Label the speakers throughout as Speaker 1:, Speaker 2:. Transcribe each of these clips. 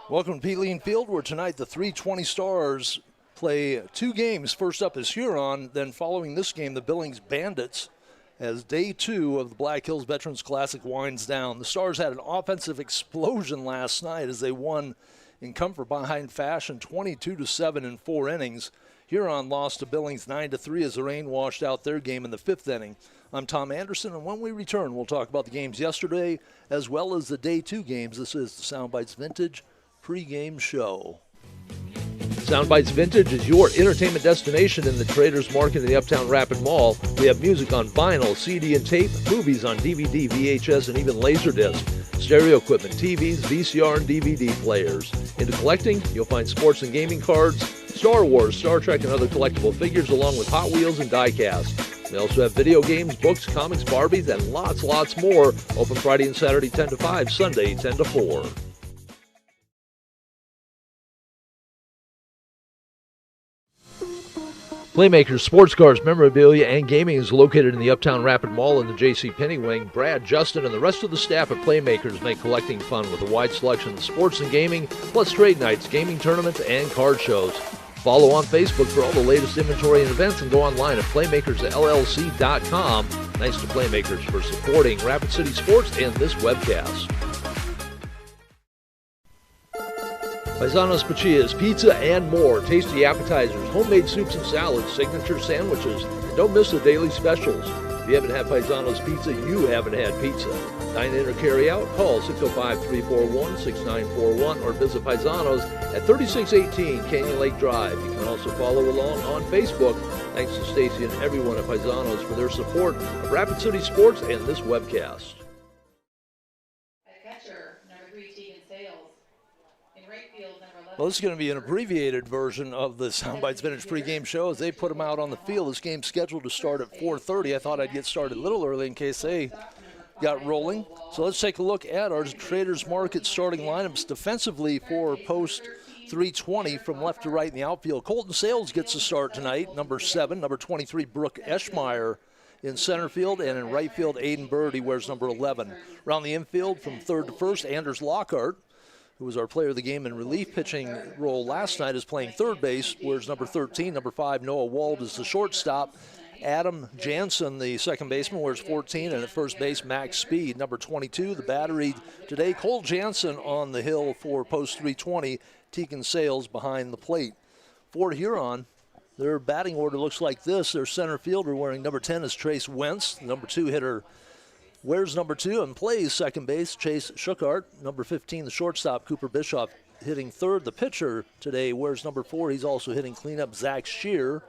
Speaker 1: Welcome to Peatline Field, where tonight the 320 Stars play two games. First up is Huron, then following this game, the Billings Bandits, as day two of the Black Hills Veterans Classic winds down. The Stars had an offensive explosion last night as they won in comfort behind fashion 22-7 in 4 innings. Huron lost to Billings 9-3 as the rain washed out their game in the 5th inning. I'm Tom Anderson, and when we return, we'll talk about the games yesterday as well as the day 2 games. This is the Soundbites Vintage pregame show.
Speaker 2: Soundbites Vintage is your entertainment destination in the Traders Market in the Uptown Rapid Mall. We have music on vinyl, CD and tape, movies on DVD, VHS, and even Laserdisc, stereo equipment, TVs, VCR, and DVD players. Into collecting, you'll find sports and gaming cards, Star Wars, Star Trek, and other collectible figures, along with Hot Wheels and die-cast. We also have video games, books, comics, Barbies, and lots more. Open Friday and Saturday 10 to 5, Sunday 10 to 4. Playmakers Sports Cars, Memorabilia, and Gaming is located in the Uptown Rapid Mall in the J.C. Penney wing. Brad, Justin, and the rest of the staff at Playmakers make collecting fun with a wide selection of sports and gaming, plus trade nights, gaming tournaments, and card shows. Follow on Facebook for all the latest inventory and events, and go online at playmakersllc.com. Thanks to Playmakers for supporting Rapid City Sports and this webcast. Paisanos Pachillas, pizza and more, tasty appetizers, homemade soups and salads, signature sandwiches, and don't miss the daily specials. If you haven't had Paisanos Pizza, you haven't had pizza. Dine in or carry out, call 605-341-6941 or visit Paisanos at 3618 Canyon Lake Drive. You can also follow along on Facebook. Thanks to Stacy and everyone at Paisanos for their support of Rapid City Sports and this webcast.
Speaker 1: Well, this is going to be an abbreviated version of the Soundbites Vintage pregame show as they put them out on the field. This game's scheduled to start at 4:30. I thought I'd get started a little early in case they got rolling. So let's take a look at our Traders Market starting lineups defensively for post 320 from left to right in the outfield. Colton Sales gets the start tonight, number 7. Number 23, Brooke Eschmeyer in center field, and in right field, Aiden Bird, he wears number 11. Around the infield from third to first, Anders Lockhart, who was our player of the game in relief pitching role last night, is playing third base, wears number 13. Number 5, Noah Wald is the shortstop. Adam Jansen, the second baseman, wears 14. And at first base, Max Speed, number 22. The battery today, Cole Jansen on the hill for post 320. Tegan Sales behind the plate. For Huron, their batting order looks like this. Their center fielder wearing number 10 is Trace Wentz. The number 2 hitter wears number 2 and plays second base, Chase Schuchart. Number 15, the shortstop, Cooper Bischoff, hitting third. The pitcher today wears number 4. He's also hitting cleanup, Zach Shear.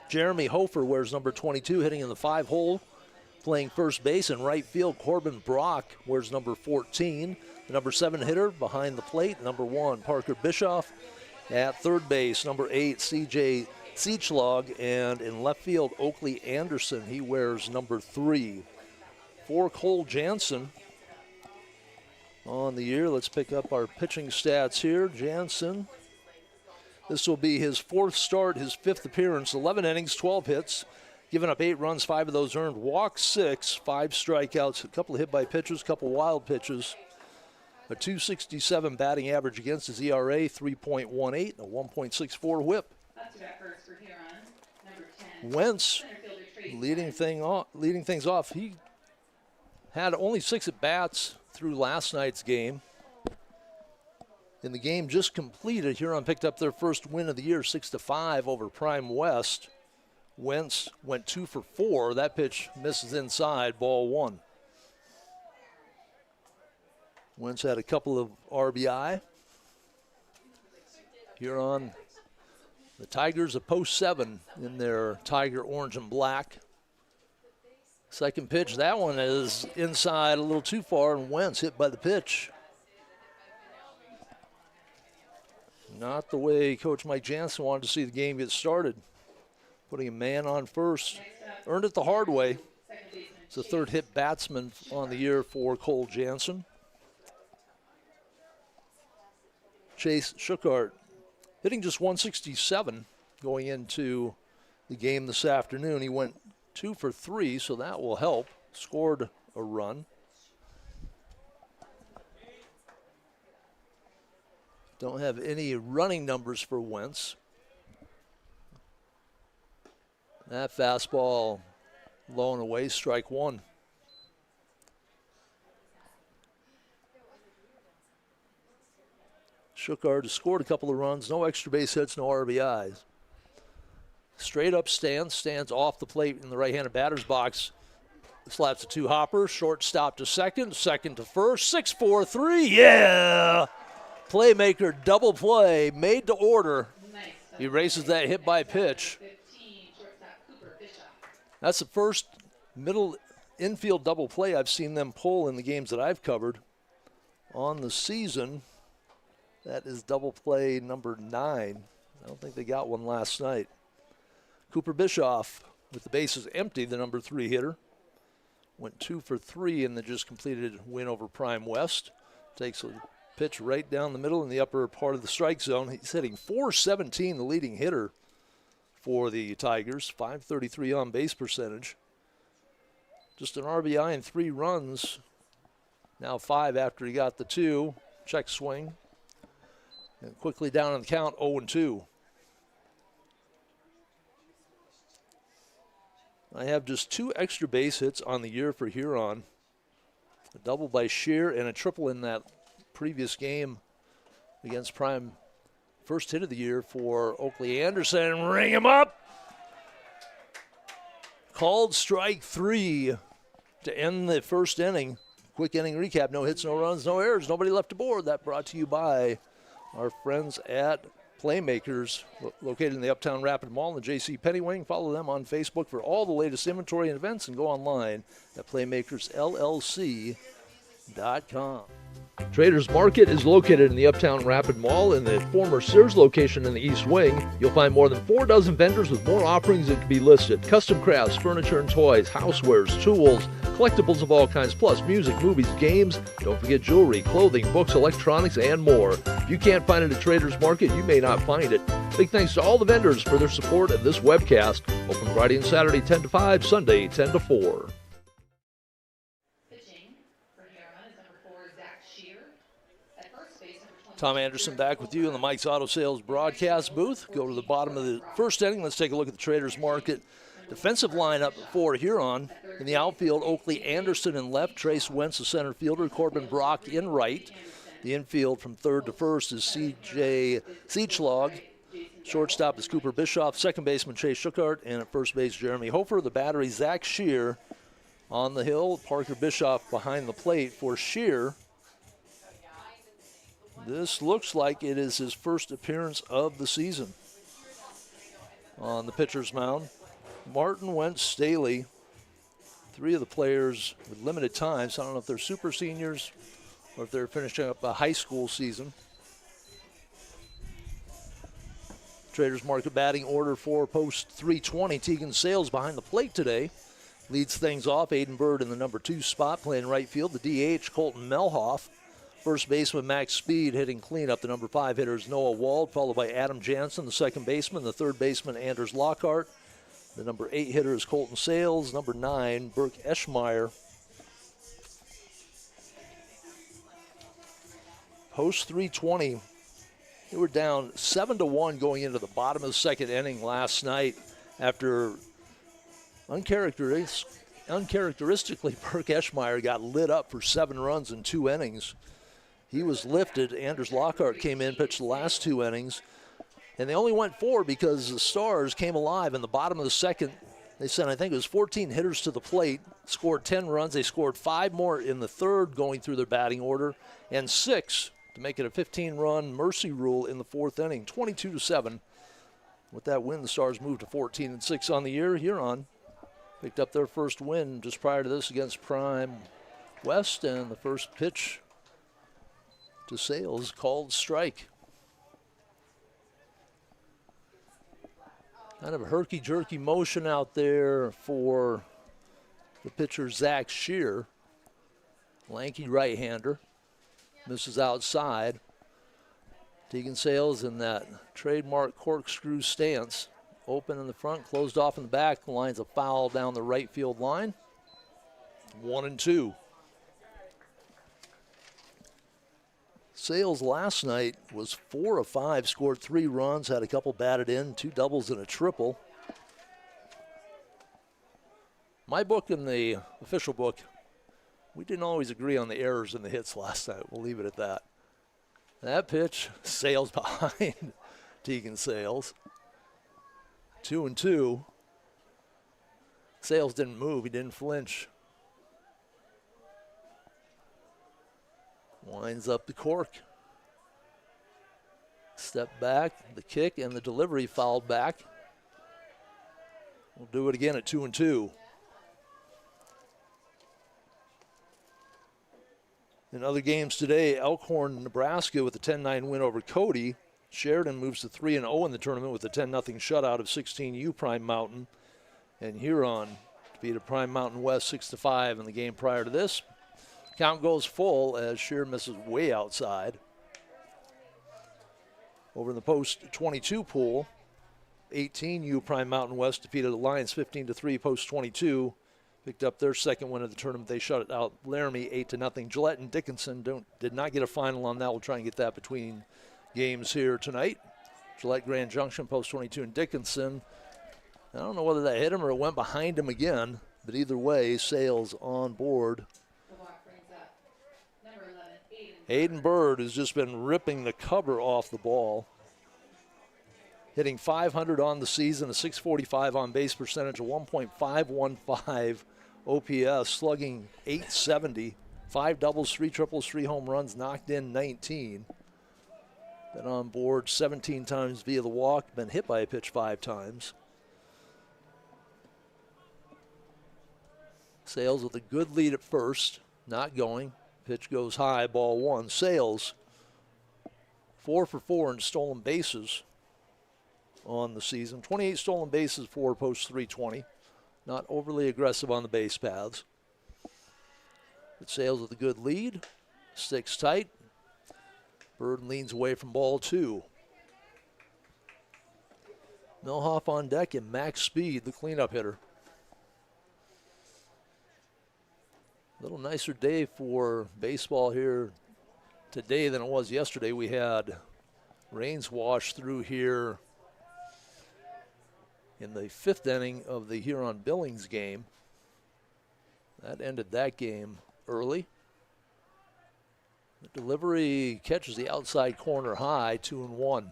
Speaker 1: Jeremy Hofer wears number 22, hitting in the 5-hole. Playing first base and right field, Corbin Brock wears number 14. The number 7 hitter behind the plate, number 1, Parker Bischoff. At third base, number 8, C.J. Seachlog. And in left field, Oakley Anderson. He wears number 3. For Cole Jansen on the year. Let's pick up our pitching stats here. Jansen, this will be his 4th start, his 5th appearance, 11 innings, 12 hits, given up 8 runs, 5 of those earned, walked 6, 5 strikeouts, a couple of hit by pitches, a couple wild pitches, a .267 batting average against his ERA, 3.18, a 1.64 whip. Wentz leading things off. He had only 6 at-bats through last night's game. In the game just completed, Huron picked up their first win of the year, 6-5 over Prime West. Wentz went 2 for 4. That pitch misses inside, ball 1. Wentz had a couple of RBI. Huron, the Tigers, a post 7 in their Tiger orange and black. Second pitch, that one is inside a little too far, and Wentz hit by the pitch. Not the way Coach Mike Jansen wanted to see the game get started. Putting a man on first. Earned it the hard way. It's the 3rd hit batsman on the year for Cole Jansen. Chase Schuchart hitting just 167 going into the game this afternoon. He went 2 for 3, so that will help. Scored a run. Don't have any running numbers for Wentz. That fastball low and away, strike one. Schuchard has scored a couple of runs, no extra base hits, no RBIs. Straight up stands off the plate in the right-handed batter's box. Slaps a two-hopper, shortstop to second, second to first, 6-4-3, yeah! Playmaker double play, made to order. He erases that hit by pitch. That's the first middle infield double play I've seen them pull in the games that I've covered on the season. That is double play number 9. I don't think they got one last night. Cooper Bischoff, with the bases empty, the number 3 hitter, went 2 for 3 in the just completed win over Prime West. Takes a pitch right down the middle in the upper part of the strike zone. He's hitting .417, the leading hitter for the Tigers, .533 on base percentage. Just an RBI and 3 runs. Now 5 after he got the 2. Check swing. And quickly down on the count, 0-2. I have just 2 extra base hits on the year for Huron. A double by Shear and a triple in that previous game against Prime. First hit of the year for Oakley Anderson. Ring him up. Called strike 3 to end the first inning. Quick inning recap. No hits, no runs, no errors. Nobody left aboard. That brought to you by our friends at Playmakers, located in the Uptown Rapid Mall in the J.C. Penney Wing. Follow them on Facebook for all the latest inventory and events, and go online at playmakersllc.com.
Speaker 2: Traders Market is located in the Uptown Rapid Mall in the former Sears location in the East Wing. You'll find more than 4 dozen vendors with more offerings that can be listed. Custom crafts, furniture and toys, housewares, tools, collectibles of all kinds, plus music, movies, games. Don't forget jewelry, clothing, books, electronics, and more. If you can't find it at Traders Market, you may not find it. Big thanks to all the vendors for their support of this webcast. Open Friday and Saturday 10 to 5, Sunday 10 to 4.
Speaker 1: Tom Anderson back with you in the Mike's Auto Sales broadcast booth. Go to the bottom of the first inning. Let's take a look at the Traders Market defensive lineup for Huron. In the outfield, Oakley Anderson in left, Trace Wentz, the center fielder, Corbin Brock in right. The infield from third to first is C.J. Siechlog. Shortstop is Cooper Bischoff, second baseman Chase Schuchard, and at first base Jeremy Hofer. The battery, Zach Shear on the hill, Parker Bischoff behind the plate for Shear. This looks like it is his first appearance of the season on the pitcher's mound. Martin, Wentz, Staley, 3 of the players with limited time. So I don't know if they're super seniors or if they're finishing up a high school season. Traders Market batting order for post 320. Tegan Sales behind the plate today. Leads things off. Aiden Bird in the number 2 spot playing right field. The DH, Colton Melhoff. First baseman Max Speed hitting cleanup. The number 5 hitter is Noah Wald, followed by Adam Jansen, the second baseman. The third baseman, Anders Lockhart. The number 8 hitter is Colton Sales. Number 9, Burke Eschmeyer. Post 320, they were down 7-1 going into the bottom of the second inning last night after uncharacteristically Burke Eschmeyer got lit up for 7 runs in 2 innings. He was lifted. Anders Lockhart came in, pitched the last 2 innings. And they only went 4 because the Stars came alive in the bottom of the second. They sent, I think it was 14 hitters to the plate, scored 10 runs. They scored 5 more in the third going through their batting order, and 6 to make it a 15-run mercy rule in the 4th inning, 22-7. With that win, the Stars moved to 14-6 on the year. Huron picked up their first win just prior to this against Prime West, and the first pitch to Sales called strike. Kind of a herky-jerky motion out there for the pitcher, Zach Shear. Lanky right-hander. Misses outside. Tegan Sales in that trademark corkscrew stance. Open in the front, closed off in the back. Lines a foul down the right field line. 1-2. Sales last night was 4 of 5, scored 3 runs, had a couple batted in, 2 doubles and a triple. My book and the official book, we didn't always agree on the errors and the hits last night. We'll leave it at that. That pitch, Sales behind Tegan Sales. 2-2. Sales didn't move, he didn't flinch. Winds up the cork. Step back, the kick and the delivery fouled back. We'll do it again at 2-2. In other games today, Elkhorn, Nebraska with a 10-9 win over Cody. Sheridan moves to 3-0 in the tournament with a 10-0 shutout of 16U Prime Mountain. And Huron defeated Prime Mountain West 6-5 in the game prior to this. Count goes full as Shear misses way outside. Over in the post 22 pool, 18U Prime Mountain West defeated Alliance 15-3 post 22. Picked up their second win of the tournament. They shut it out Laramie 8-0. Gillette and Dickinson did not get a final on that. We'll try and get that between games here tonight. Gillette Grand Junction post 22 and Dickinson. I don't know whether that hit him or it went behind him again, but either way, Sales on board. Hayden Bird has just been ripping the cover off the ball. Hitting .500 on the season, a .645 on base percentage, a 1.515 OPS, slugging .870, 5 doubles, 3 triples, 3 home runs, knocked in 19. Been on board 17 times via the walk, been hit by a pitch 5 times. Sales with a good lead at first, not going. Pitch goes high, ball 1. Sales 4 for 4 in stolen bases on the season. 28 stolen bases for post 320. Not overly aggressive on the base paths. But Sales with a good lead. Sticks tight. Bird leans away from ball 2. Milhoff on deck and Max Speed, the cleanup hitter. A little nicer day for baseball here today than it was yesterday. We had rains wash through here in the 5th inning of the Huron Billings game. That ended that game early. The delivery catches the outside corner high, 2-1.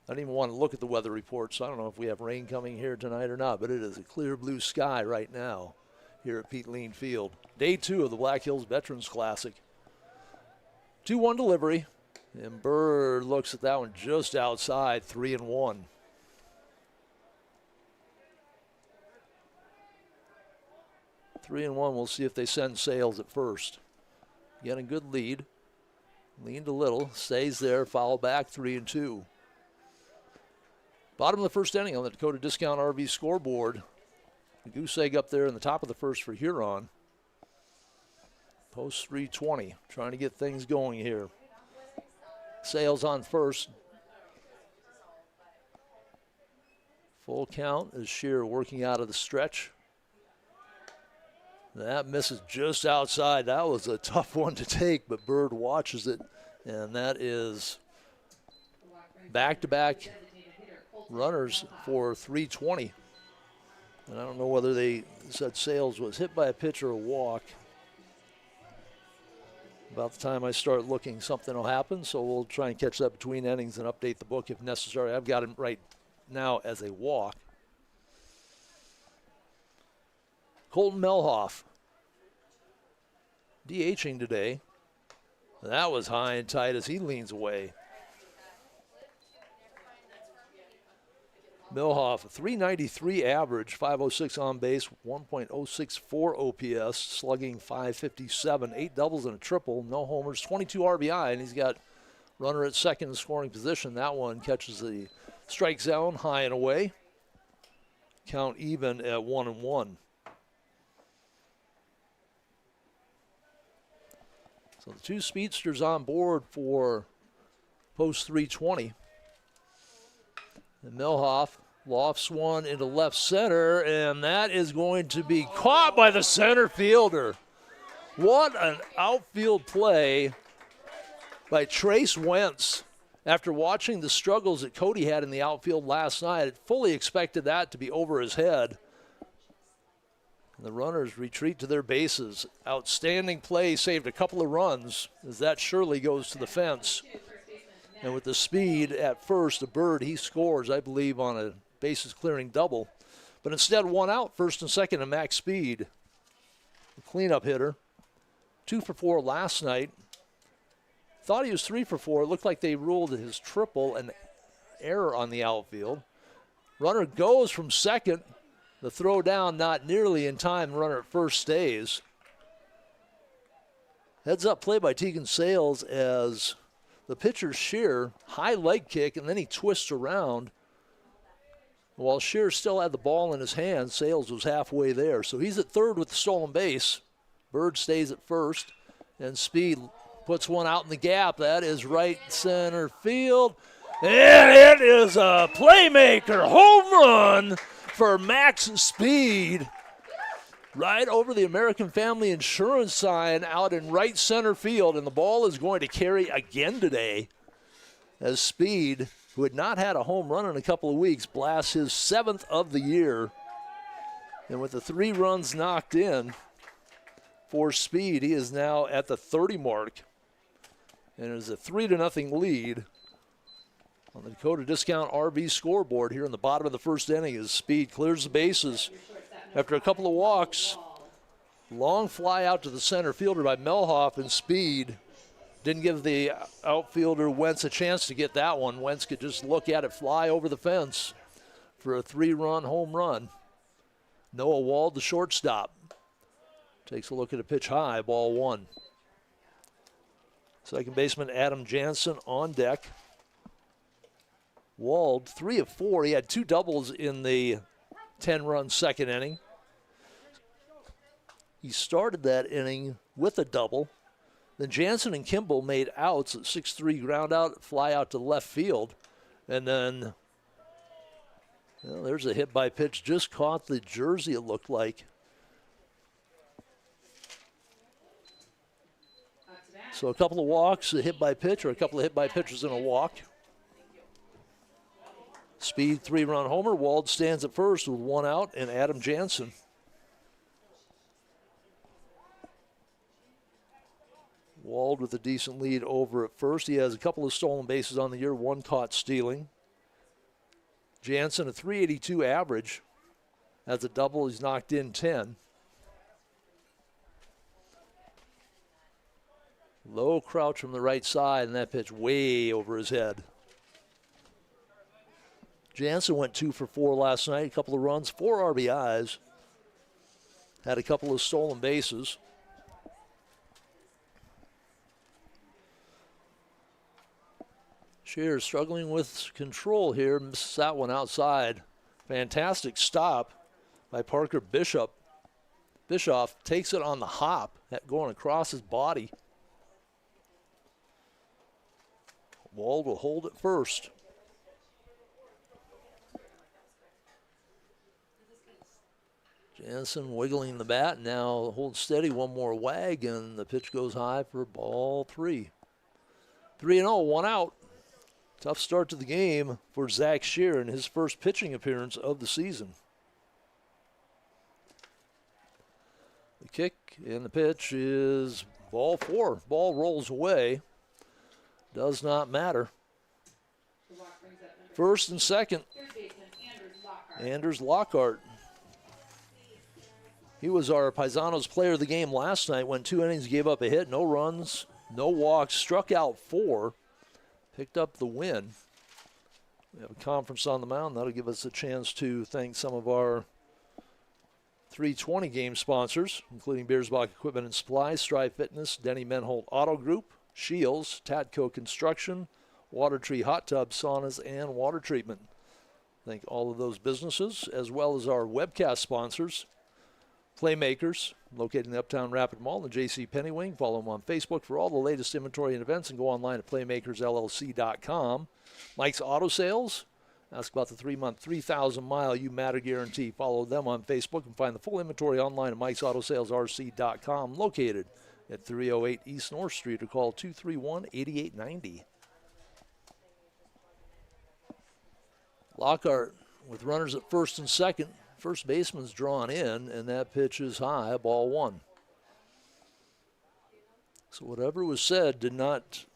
Speaker 1: I don't even want to look at the weather report, so I don't know if we have rain coming here tonight or not, but it is a clear blue sky right now here at Pete Lean Field. Day 2 of the Black Hills Veterans Classic. 2-1 delivery, and Bird looks at that one just outside, 3-1. We'll see if they send Sales at first. Getting a good lead. Leaned a little, stays there, foul back, 3-2. Bottom of the 1st inning on the Dakota Discount RV scoreboard. The goose egg up there in the top of the 1st for Huron. Post 320, trying to get things going here. Sales on first. Full count as Shear working out of the stretch. That misses just outside. That was a tough one to take, but Bird watches it, and that is back-to-back runners for 320. And I don't know whether they said Sales was hit by a pitch or a walk. About the time I start looking, something will happen, so we'll try and catch that between innings and update the book if necessary. I've got him right now as a walk. Colton Melhoff DHing today. That was high and tight as he leans away. Milhoff, a .393 average, .506 on base, 1.064 OPS, slugging .557, 8 doubles and a triple, no homers, 22 RBI, and he's got runner at second in scoring position. That one catches the strike zone, high and away. Count even at 1-1. So the 2 speedsters on board for post 320. And Milhoff lofts one into left center, and that is going to be caught by the center fielder. What an outfield play by Trace Wentz. After watching the struggles that Cody had in the outfield last night, I fully expected that to be over his head. And the runners retreat to their bases. Outstanding play, saved a couple of runs, as that surely goes to the fence. And with the speed at first, Bird, he scores, I believe, on a bases clearing double. But instead, one out, first and second, and max speed. The cleanup hitter. 2 for 4 last night. Thought he was 3 for 4. It looked like they ruled his triple an error on the outfield. Runner goes from second. The throw down not nearly in time. Runner at first stays. Heads up play by Tegan Sales as the pitcher Shear, high leg kick, and then he twists around. While Shear still had the ball in his hand, Sales was halfway there. So he's at third with the stolen base. Bird stays at first, and Speed puts one out in the gap. That is right center field. And it is a playmaker home run for Max Speed. Right over the American Family Insurance sign out in right center field. And the ball is going to carry again today as Speed, who had not had a home run in a couple of weeks, blasts his 7th of the year. And with the 3 runs knocked in for Speed, he is now at the 30 mark. And it is a 3-0 lead on the Dakota Discount RV scoreboard here in the bottom of the first inning as Speed clears the bases after a couple of walks. Long fly out to the center fielder by Melhoff, and Speed didn't give the outfielder Wentz a chance to get that one. Wentz could just look at it fly over the fence for a 3-run home run. Noah Wald, the shortstop, takes a look at a pitch high, ball 1. Second baseman Adam Jansen on deck. Wald, 3 of 4. He had 2 doubles in the 10-run second inning. He started that inning with a double. Then Jansen and Kimball made outs at 6-3 ground out, fly out to left field. And then, well, there's a hit by pitch. Just caught the jersey, it looked like. So a couple of walks, a hit by pitch, or a couple of hit by pitches and a walk. Speed 3-run homer. Wald stands at first with 1 out, and Adam Jansen. Wald with a decent lead over at first. He has a couple of stolen bases on the year, 1 caught stealing. Jansen, a .382 average. Has a double, he's knocked in 10. Low crouch from the right side, and that pitch way over his head. Jansen went 2 for 4 last night, a couple of runs, 4 RBIs. Had a couple of stolen bases. Shear struggling with control here, misses that one outside. Fantastic stop by Parker Bishop. Bischoff takes it on the hop, going across his body. Wald will hold it first. Jansen wiggling the bat, now holds steady, one more wag, and the pitch goes high for ball 3. 3-0, 1 out. Tough start to the game for Zach Shear in his first pitching appearance of the season. The kick and the pitch is ball 4. Ball rolls away. Does not matter. First and second, Anders Lockhart. He was our Paisanos player of the game last night. Went 2 innings, gave up a hit, no runs, no walks, struck out 4, picked up the win. We have a conference on the mound. That'll give us a chance to thank some of our 320 game sponsors, including Beersbach Equipment and Supplies, Strive Fitness, Denny Menholt Auto Group, Shields, Tatco Construction, Water Tree Hot Tub Saunas, and Water Treatment. Thank all of those businesses, as well as our webcast sponsors, Playmakers, located in the Uptown Rapid Mall, the J.C. Penney Wing. Follow them on Facebook for all the latest inventory and events, and go online at playmakersllc.com. Mike's Auto Sales. Ask about the 3-month, 3,000-mile You Matter guarantee. Follow them on Facebook and find the full inventory online at mikesautosalesrc.com, located at 308 East North Street or call 231-8890. Lockhart with runners at first and second. First baseman's drawn in, and that pitch is high, ball one. So whatever was said did not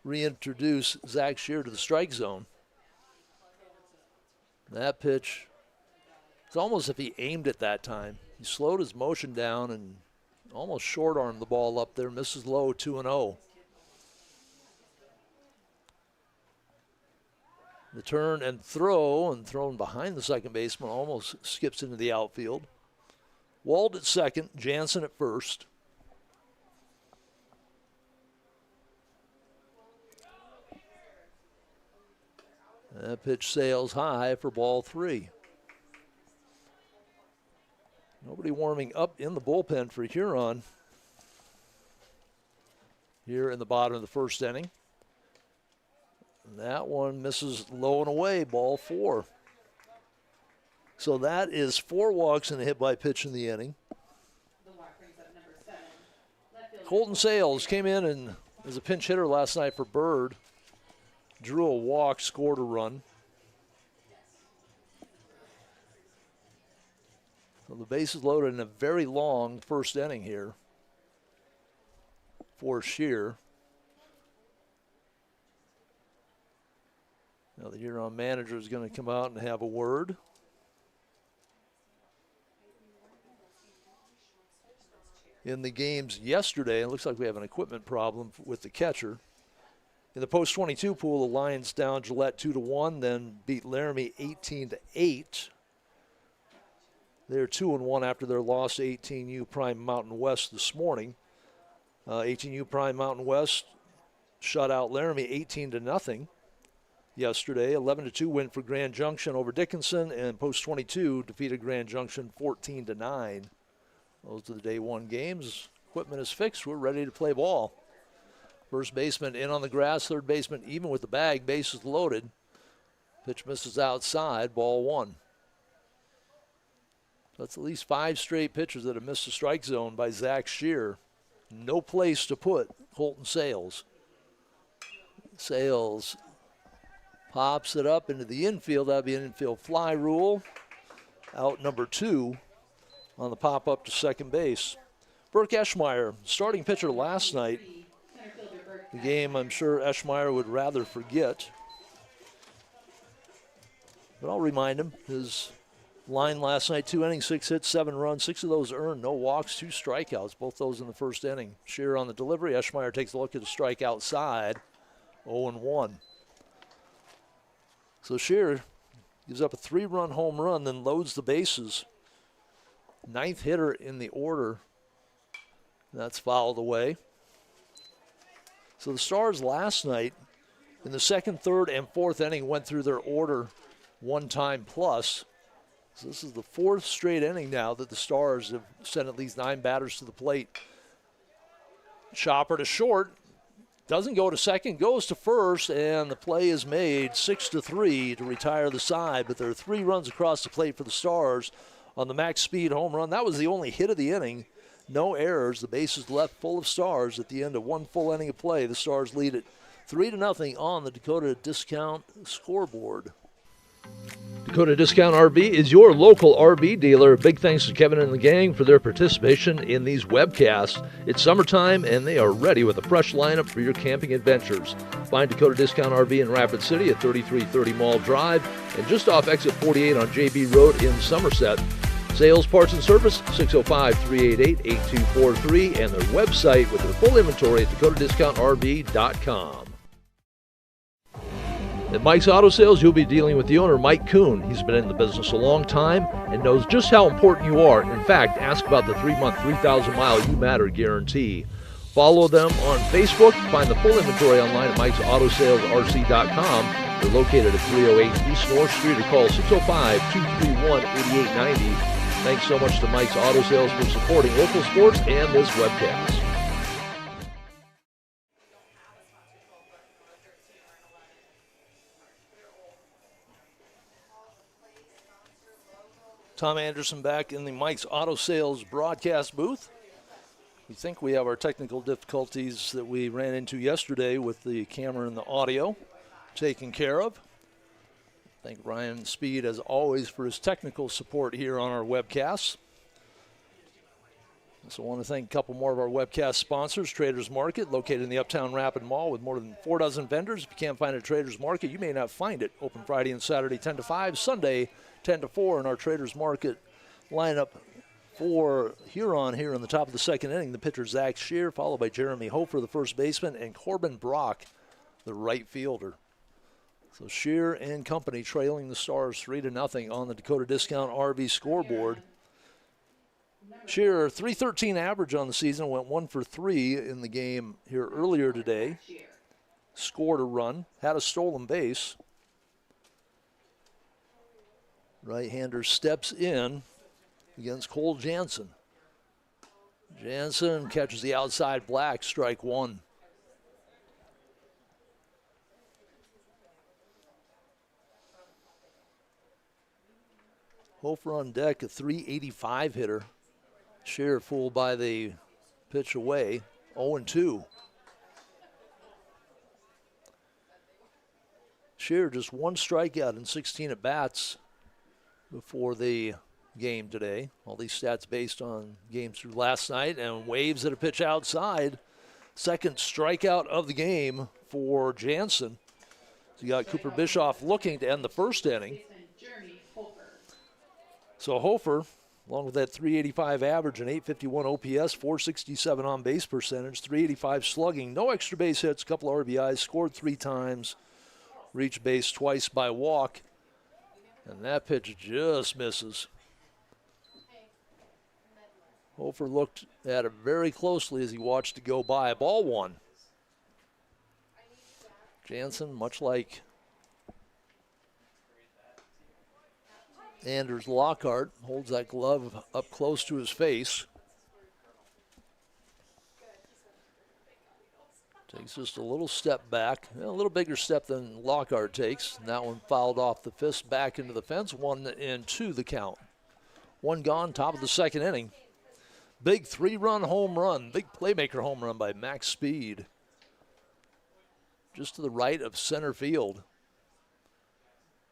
Speaker 1: reintroduce Zach Shear to the strike zone. That pitch, it's almost as if he aimed it that time. He slowed his motion down and almost short-armed the ball up there. Misses low, 2-0. The turn and throw, and thrown behind the second baseman, almost skips into the outfield. Wald at second, Jansen at first. That pitch sails high for ball three. Nobody warming up in the bullpen for Huron here in the bottom of the first inning. And that one misses low and away, ball four. So that is 4 walks and a hit by pitch in the inning. Colton Sales came in and as a pinch hitter last night for Bird. Drew a walk, scored a run. So the bases loaded in a very long first inning here for Shear. Now the Huron manager is going to come out and have a word. In the games yesterday, it looks like we have an equipment problem with the catcher. In the post-22 pool, the Lions down Gillette 2-1, then beat Laramie 18-8. They're 2-1 after their loss to 18U Prime Mountain West this morning. 18U Prime Mountain West shut out Laramie 18-0 yesterday. 11-2 win for Grand Junction over Dickinson, and post-22 defeated Grand Junction 14-9. Those are the day one games. Equipment is fixed. We're ready to play ball. First baseman in on the grass, third baseman even with the bag, bases loaded. Pitch misses outside, ball one. That's at least 5 straight pitchers that have missed the strike zone by Zach Shear. No place to put Colton Sales. Sales pops it up into the infield. That'd be an infield fly rule. Out number 2 on the pop up to second base. Burke Eschmeyer, starting pitcher last night. The game I'm sure Eschmeyer would rather forget. But I'll remind him, his line last night, 2 innings, 6 hits, 7 runs, 6 of those earned, no walks, 2 strikeouts, both those in the first inning. Shear on the delivery. Eschmeyer takes a look at the strike outside, 0-1. So Shear gives up a 3-run home run, then loads the bases. 9th hitter in the order. That's fouled away. So the Stars last night in the 2nd, 3rd, and 4th inning went through their order 1 time plus. So this is the 4th straight inning now that the Stars have sent at least 9 batters to the plate. Chopper to short, doesn't go to second, goes to first, and the play is made 6-3 to retire the side. But there are 3 runs across the plate for the Stars on the max speed home run. That was the only hit of the inning. No errors. The bases left full of Stars at the end of 1 full inning of play. The Stars lead it 3-0 on the Dakota Discount scoreboard.
Speaker 2: Dakota Discount RV is your local RV dealer. Big thanks to Kevin and the gang for their participation in these webcasts. It's summertime and they are ready with a fresh lineup for your camping adventures. Find Dakota Discount RV in Rapid City at 3330 Mall Drive and just off exit 48 on JB Road in Somerset. Sales, parts, and service, 605-388-8243, and their website with their full inventory at dakotadiscountrv.com. At Mike's Auto Sales, you'll be dealing with the owner, Mike Kuhn. He's been in the business a long time and knows just how important you are. In fact, ask about the 3-month, 3,000-mile You Matter guarantee. Follow them on Facebook. Find the full inventory online at Mike'sAutoSalesRC.com. They're located at 308 East North Street or call 605-231-8890. Thanks so much to Mike's Auto Sales for supporting local sports and this webcast.
Speaker 1: Tom Anderson back in the Mike's Auto Sales broadcast booth. We think we have our technical difficulties that we ran into yesterday with the camera and the audio taken care of. Thank Ryan Speed, as always, for his technical support here on our webcasts. Also want to thank a couple more of our webcast sponsors. Traders Market, located in the Uptown Rapid Mall with more than 4 dozen vendors. If you can't find a Traders Market, you may not find it. Open Friday and Saturday 10 to 5, Sunday 10 to 4 in our Traders Market lineup for Huron here in the top of the second inning. The pitcher, Zach Shear, followed by Jeremy Hofer, the first baseman, and Corbin Brock, the right fielder. So Shear and company trailing the Stars 3-0 on the Dakota Discount RV scoreboard. Shearer, .313 average on the season, went 1 for 3 in the game here earlier today. Scored a run, had a stolen base. Right-hander steps in against Cole Jansen. Jansen catches the outside black, strike one. Hofer on deck, a .385 hitter. Shearer fooled by the pitch away, 0-2. Shearer just one strikeout in 16 at-bats before the game today. All these stats based on games through last night, and waves at a pitch outside. Second strikeout of the game for Jansen. So you got Cooper Bischoff looking to end the first inning. So Hofer, along with that .385 average and .851 OPS, .467 on-base percentage, .385 slugging, no extra base hits, a couple of RBIs, scored 3 times, reached base twice by walk, and that pitch just misses. Hofer looked at it very closely as he watched it go by. Ball one. Jansen, much like Anders Lockhart, holds that glove up close to his face. Takes just a little step back, a little bigger step than Lockhart takes. And that one fouled off the fist back into the fence. 1-2 the count. One gone, top of the second inning. Big 3-run home run, big playmaker home run by Max Speed. Just to the right of center field.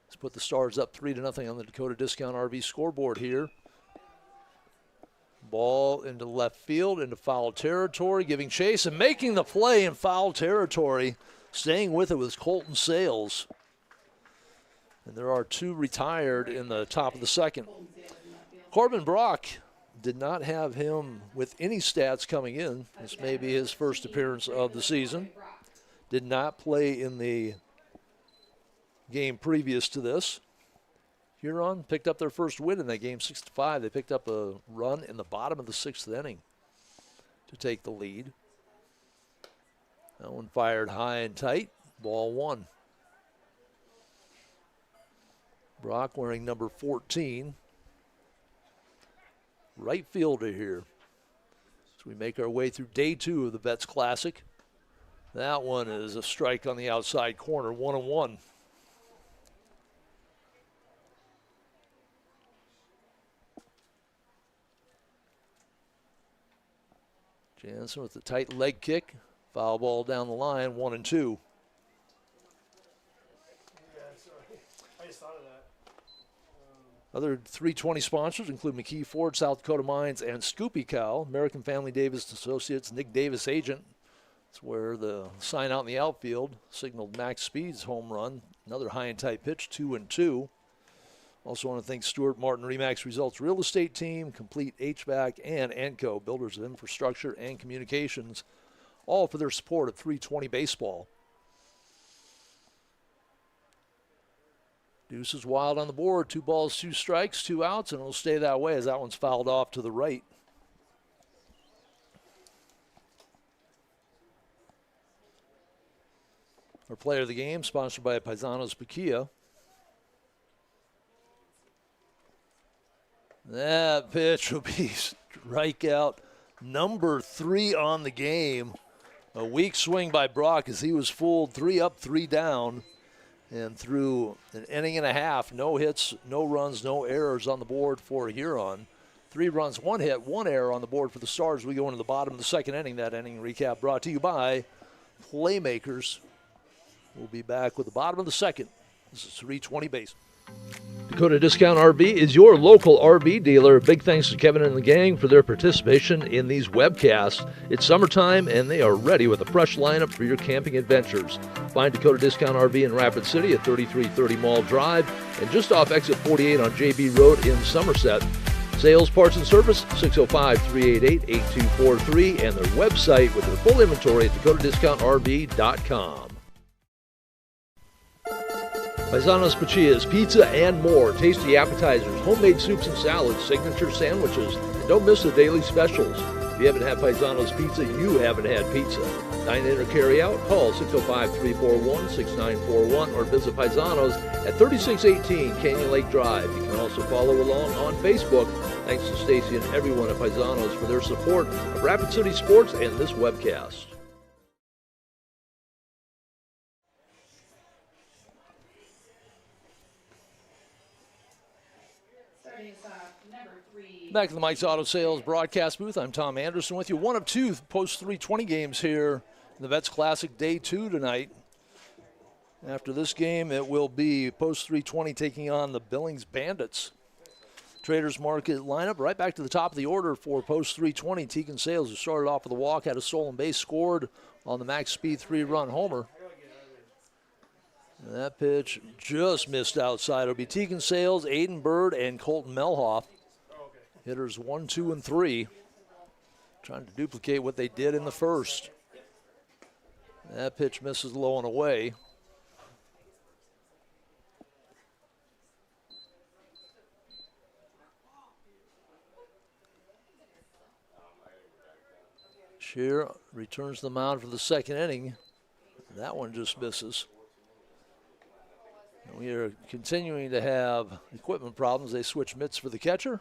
Speaker 1: Let's put the Stars up 3-0 on the Dakota Discount RV scoreboard here. Ball into left field, into foul territory, giving chase and making the play in foul territory. Staying with it was Colton Sales. And there are 2 retired in the top of the second. Corbin Brock did not have him with any stats coming in. This may be his first appearance of the season. Did not play in the game previous to this. Huron picked up their first win in that game, 6-5. They picked up a run in the bottom of the 6th inning to take the lead. That one fired high and tight. Ball one. Brock wearing number 14. Right fielder here. As we make our way through day 2 of the Vets Classic. That one is a strike on the outside corner, 1-1. Jansen with the tight leg kick. Foul ball down the line, 1-2.
Speaker 3: I just thought of that.
Speaker 1: Other 320 sponsors include McKee Ford, South Dakota Mines, and Scoopy Cow. American Family Davis Associates, Nick Davis agent. That's where the sign out in the outfield signaled Max Speed's home run. Another high and tight pitch, 2-2. Also want to thank Stuart Martin Remax Results Real Estate Team, Complete HVAC, and Enco, builders of infrastructure and communications, all for their support of 320 baseball. Deuce is wild on the board. 2 balls, 2 strikes, 2 outs, and it'll stay that way as that one's fouled off to the right. Our player of the game, sponsored by Paisanos Paquia. That pitch will be strikeout number 3 on the game. A weak swing by Brock as he was fooled, 3 up, 3 down. And through an inning and a half, no hits, no runs, no errors on the board for Huron. 3 runs, 1 hit, 1 error on the board for the Stars. We go into the bottom of the second inning. That inning recap brought to you by Playmakers. We'll be back with the bottom of the second. This is 3:20 base.
Speaker 2: Dakota Discount RV is your local RV dealer. Big thanks to Kevin and the gang for their participation in these webcasts. It's summertime, and they are ready with a fresh lineup for your camping adventures. Find Dakota Discount RV in Rapid City at 3330 Mall Drive and just off exit 48 on JB Road in Somerset. Sales, parts, and service, 605-388-8243, and their website with their full inventory at dakotadiscountrv.com. Paisanos Pachias, pizza and more, tasty appetizers, homemade soups and salads, signature sandwiches, and don't miss the daily specials. If you haven't had Paisanos Pizza, you haven't had pizza. Dine in or carry out, call 605-341-6941 or visit Paisanos at 3618 Canyon Lake Drive. You can also follow along on Facebook. Thanks to Stacy and everyone at Paisanos for their support of Rapid City Sports and this webcast.
Speaker 1: Back to the Mike's Auto Sales broadcast booth. I'm Tom Anderson with you. One of 2 post-320 games here in the Vets Classic Day 2 tonight. After this game, it will be post-320 taking on the Billings Bandits. Traders Market lineup right back to the top of the order for post-320. Tegan Sales, who started off with a walk, had a stolen base, scored on the max speed 3-run homer. And that pitch just missed outside. It'll be Tegan Sales, Aiden Bird, and Colton Melhoff. Hitters 1, 2, and 3. Trying to duplicate what they did in the first. That pitch misses low and away. Shear returns to the mound for the second inning. That one just misses. And we are continuing to have equipment problems. They switch mitts for the catcher.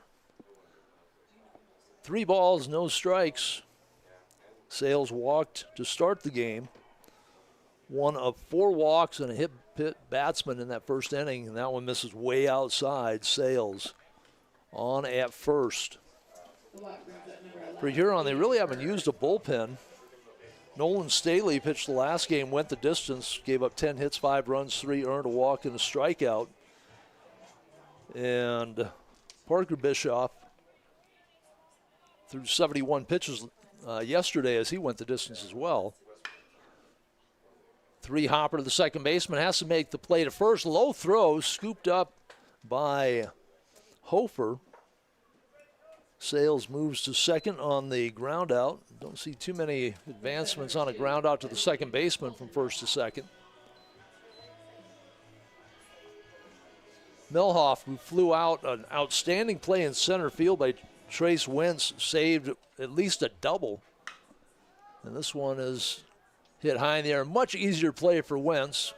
Speaker 1: 3 balls, no strikes. Sales walked to start the game. 1 of 4 walks and a hit batsman in that first inning, and that one misses way outside. Sales on at first. For Huron, they really haven't used a bullpen. Nolan Staley pitched the last game, went the distance, gave up 10 hits, 5 runs, 3 earned, a walk, and a strikeout. And Parker Bischoff threw 71 pitches yesterday as he went the distance as well. 3 Hopper to the second baseman, has to make the play to first. Low throw, scooped up by Hofer. Sales moves to second on the ground out. Don't see too many advancements on a ground out to the second baseman from first to second. Melhoff, who flew out an outstanding play in center field by Trace Wentz, saved at least a double. And this one is hit high in the air. Much easier play for Wentz.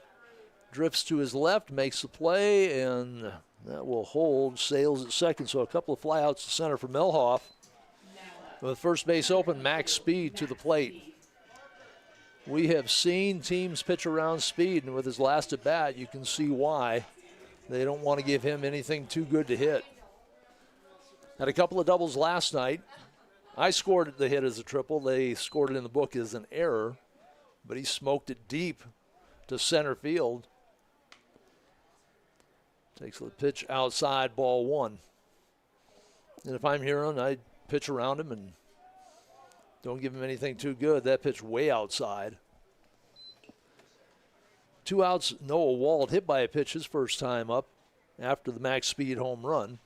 Speaker 1: Drifts to his left, makes the play, and that will hold. Sales at second, so a couple of flyouts to center for Melhoff. With first base open, max speed to the plate. We have seen teams pitch around speed, and with his last at bat, you can see why. They don't want to give him anything too good to hit. Had a couple of doubles last night. I scored the hit as a triple. They scored it in the book as an error, but he smoked it deep to center field. Takes the pitch outside, ball 1. And if I'm Huron, I'd pitch around him and don't give him anything too good. That pitch way outside. 2 outs, Noah Wald hit by a pitch his first time up after the max speed home run.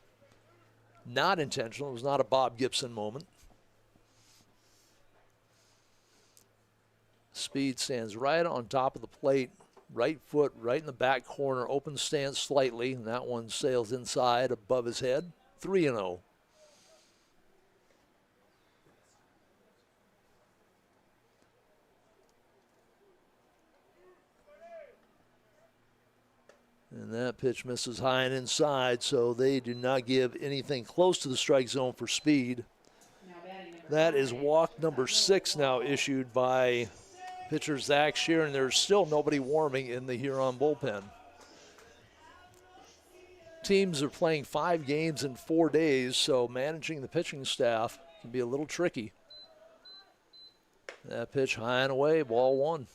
Speaker 1: Not intentional. It was not a Bob Gibson moment. Speed stands right on top of the plate. Right foot right in the back corner. Open stance slightly. And that one sails inside above his head. 3-0. And that pitch misses high and inside, so they do not give anything close to the strike zone for speed. That is walk number 6 now issued by pitcher Zach Shear, and there's still nobody warming in the Huron bullpen. teams are playing 5 games in 4 days, so managing the pitching staff can be a little tricky. That pitch high and away, ball 1.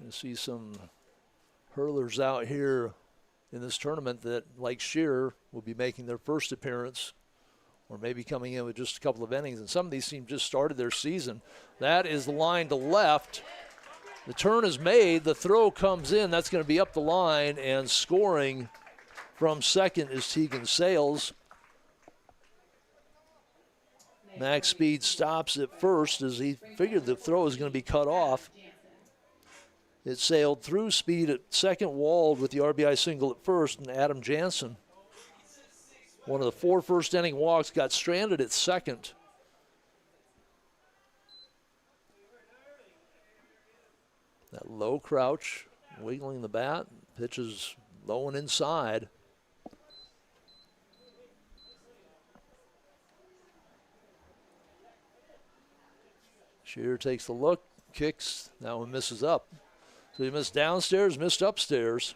Speaker 1: You see some hurlers out here in this tournament that, like Shearer, will be making their first appearance or maybe coming in with just a couple of innings. And some of these teams just started their season. That is the line to left. The turn is made. The throw comes in. That's going to be up the line, and scoring from second is Tegan Sales. Max Speed stops at first as he figured the throw was going to be cut off. It sailed through Speed at second, walled with the RBI single at first, and Adam Jansen, one of the 4 first-inning walks, got stranded at second. That low crouch, wiggling the bat, pitches low and inside. Shearer takes the look, kicks, that one misses up. So he missed downstairs, missed upstairs.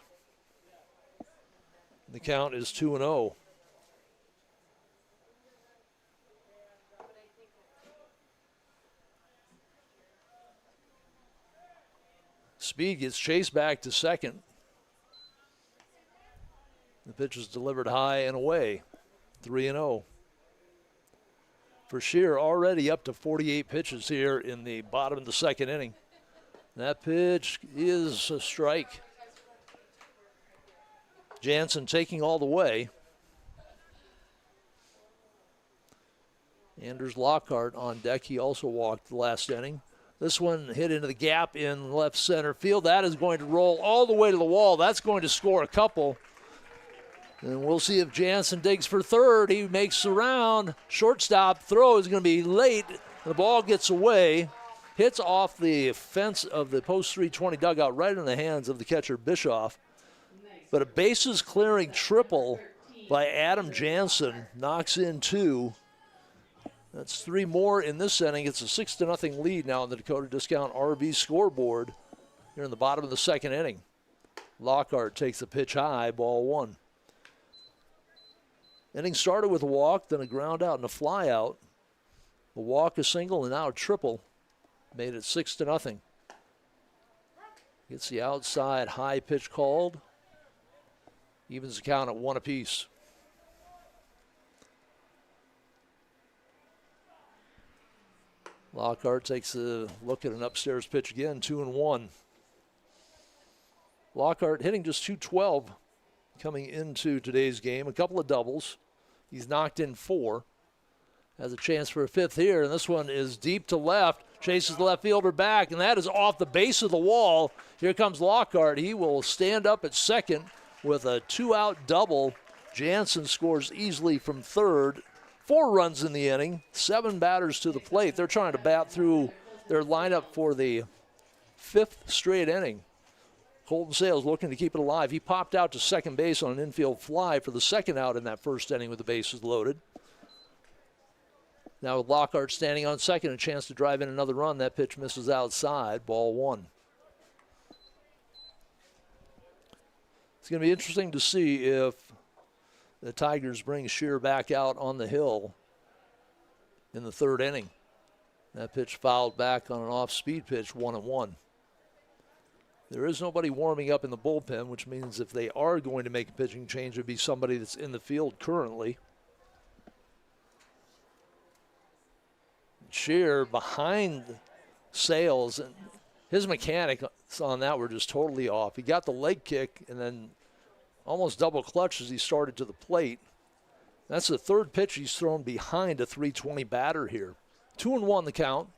Speaker 1: The count is 2-0. Speed gets chased back to second. The pitch is delivered high and away. 3-0. For Shearer, already up to 48 pitches here in the bottom of the second inning. That pitch is a strike. Jansen taking all the way. Anders Lockhart on deck. He also walked the last inning. This one hit into the gap in left center field. That is going to roll all the way to the wall. That's going to score a couple. And we'll see if Jansen digs for third. He makes the round. Shortstop throw is going to be late. The ball gets away. Hits off the fence of the post 320 dugout right in the hands of the catcher Bischoff. But a bases clearing triple by Adam Jansen knocks in 2. That's 3 more in this inning. It's a 6-0 lead now on the Dakota Discount RV scoreboard here in the bottom of the second inning. Lockhart takes the pitch high, ball 1. Inning started with a walk, then a ground out and a fly out. A walk, a single, and now a triple. Made it 6-0. Gets the outside high pitch called. Evens the count at 1 apiece. Lockhart takes a look at an upstairs pitch again, 2-1. Lockhart hitting just .212 coming into today's game. A couple of doubles. He's knocked in 4. Has a chance for a 5th here, and this one is deep to left. Chases the left fielder back, and that is off the base of the wall. Here comes Lockhart. He will stand up at second with a 2-out double. Jansen scores easily from third. 4 runs in the inning, 7 batters to the plate. They're trying to bat through their lineup for the 5th straight inning. Colton Sales looking to keep it alive. He popped out to second base on an infield fly for the 2nd out in that first inning with the bases loaded. Now with Lockhart standing on second, a chance to drive in another run. That pitch misses outside, ball 1. It's going to be interesting to see if the Tigers bring Shearer back out on the hill in the 3rd inning. That pitch fouled back on an off-speed pitch, 1-1. There is nobody warming up in the bullpen, which means if they are going to make a pitching change, it would be somebody that's in the field currently. Shearer behind Sales, and his mechanics on that were just totally off. He got the leg kick and then almost double clutch as he started to the plate. That's the 3rd pitch he's thrown behind a 320 batter here. 2-1 the count.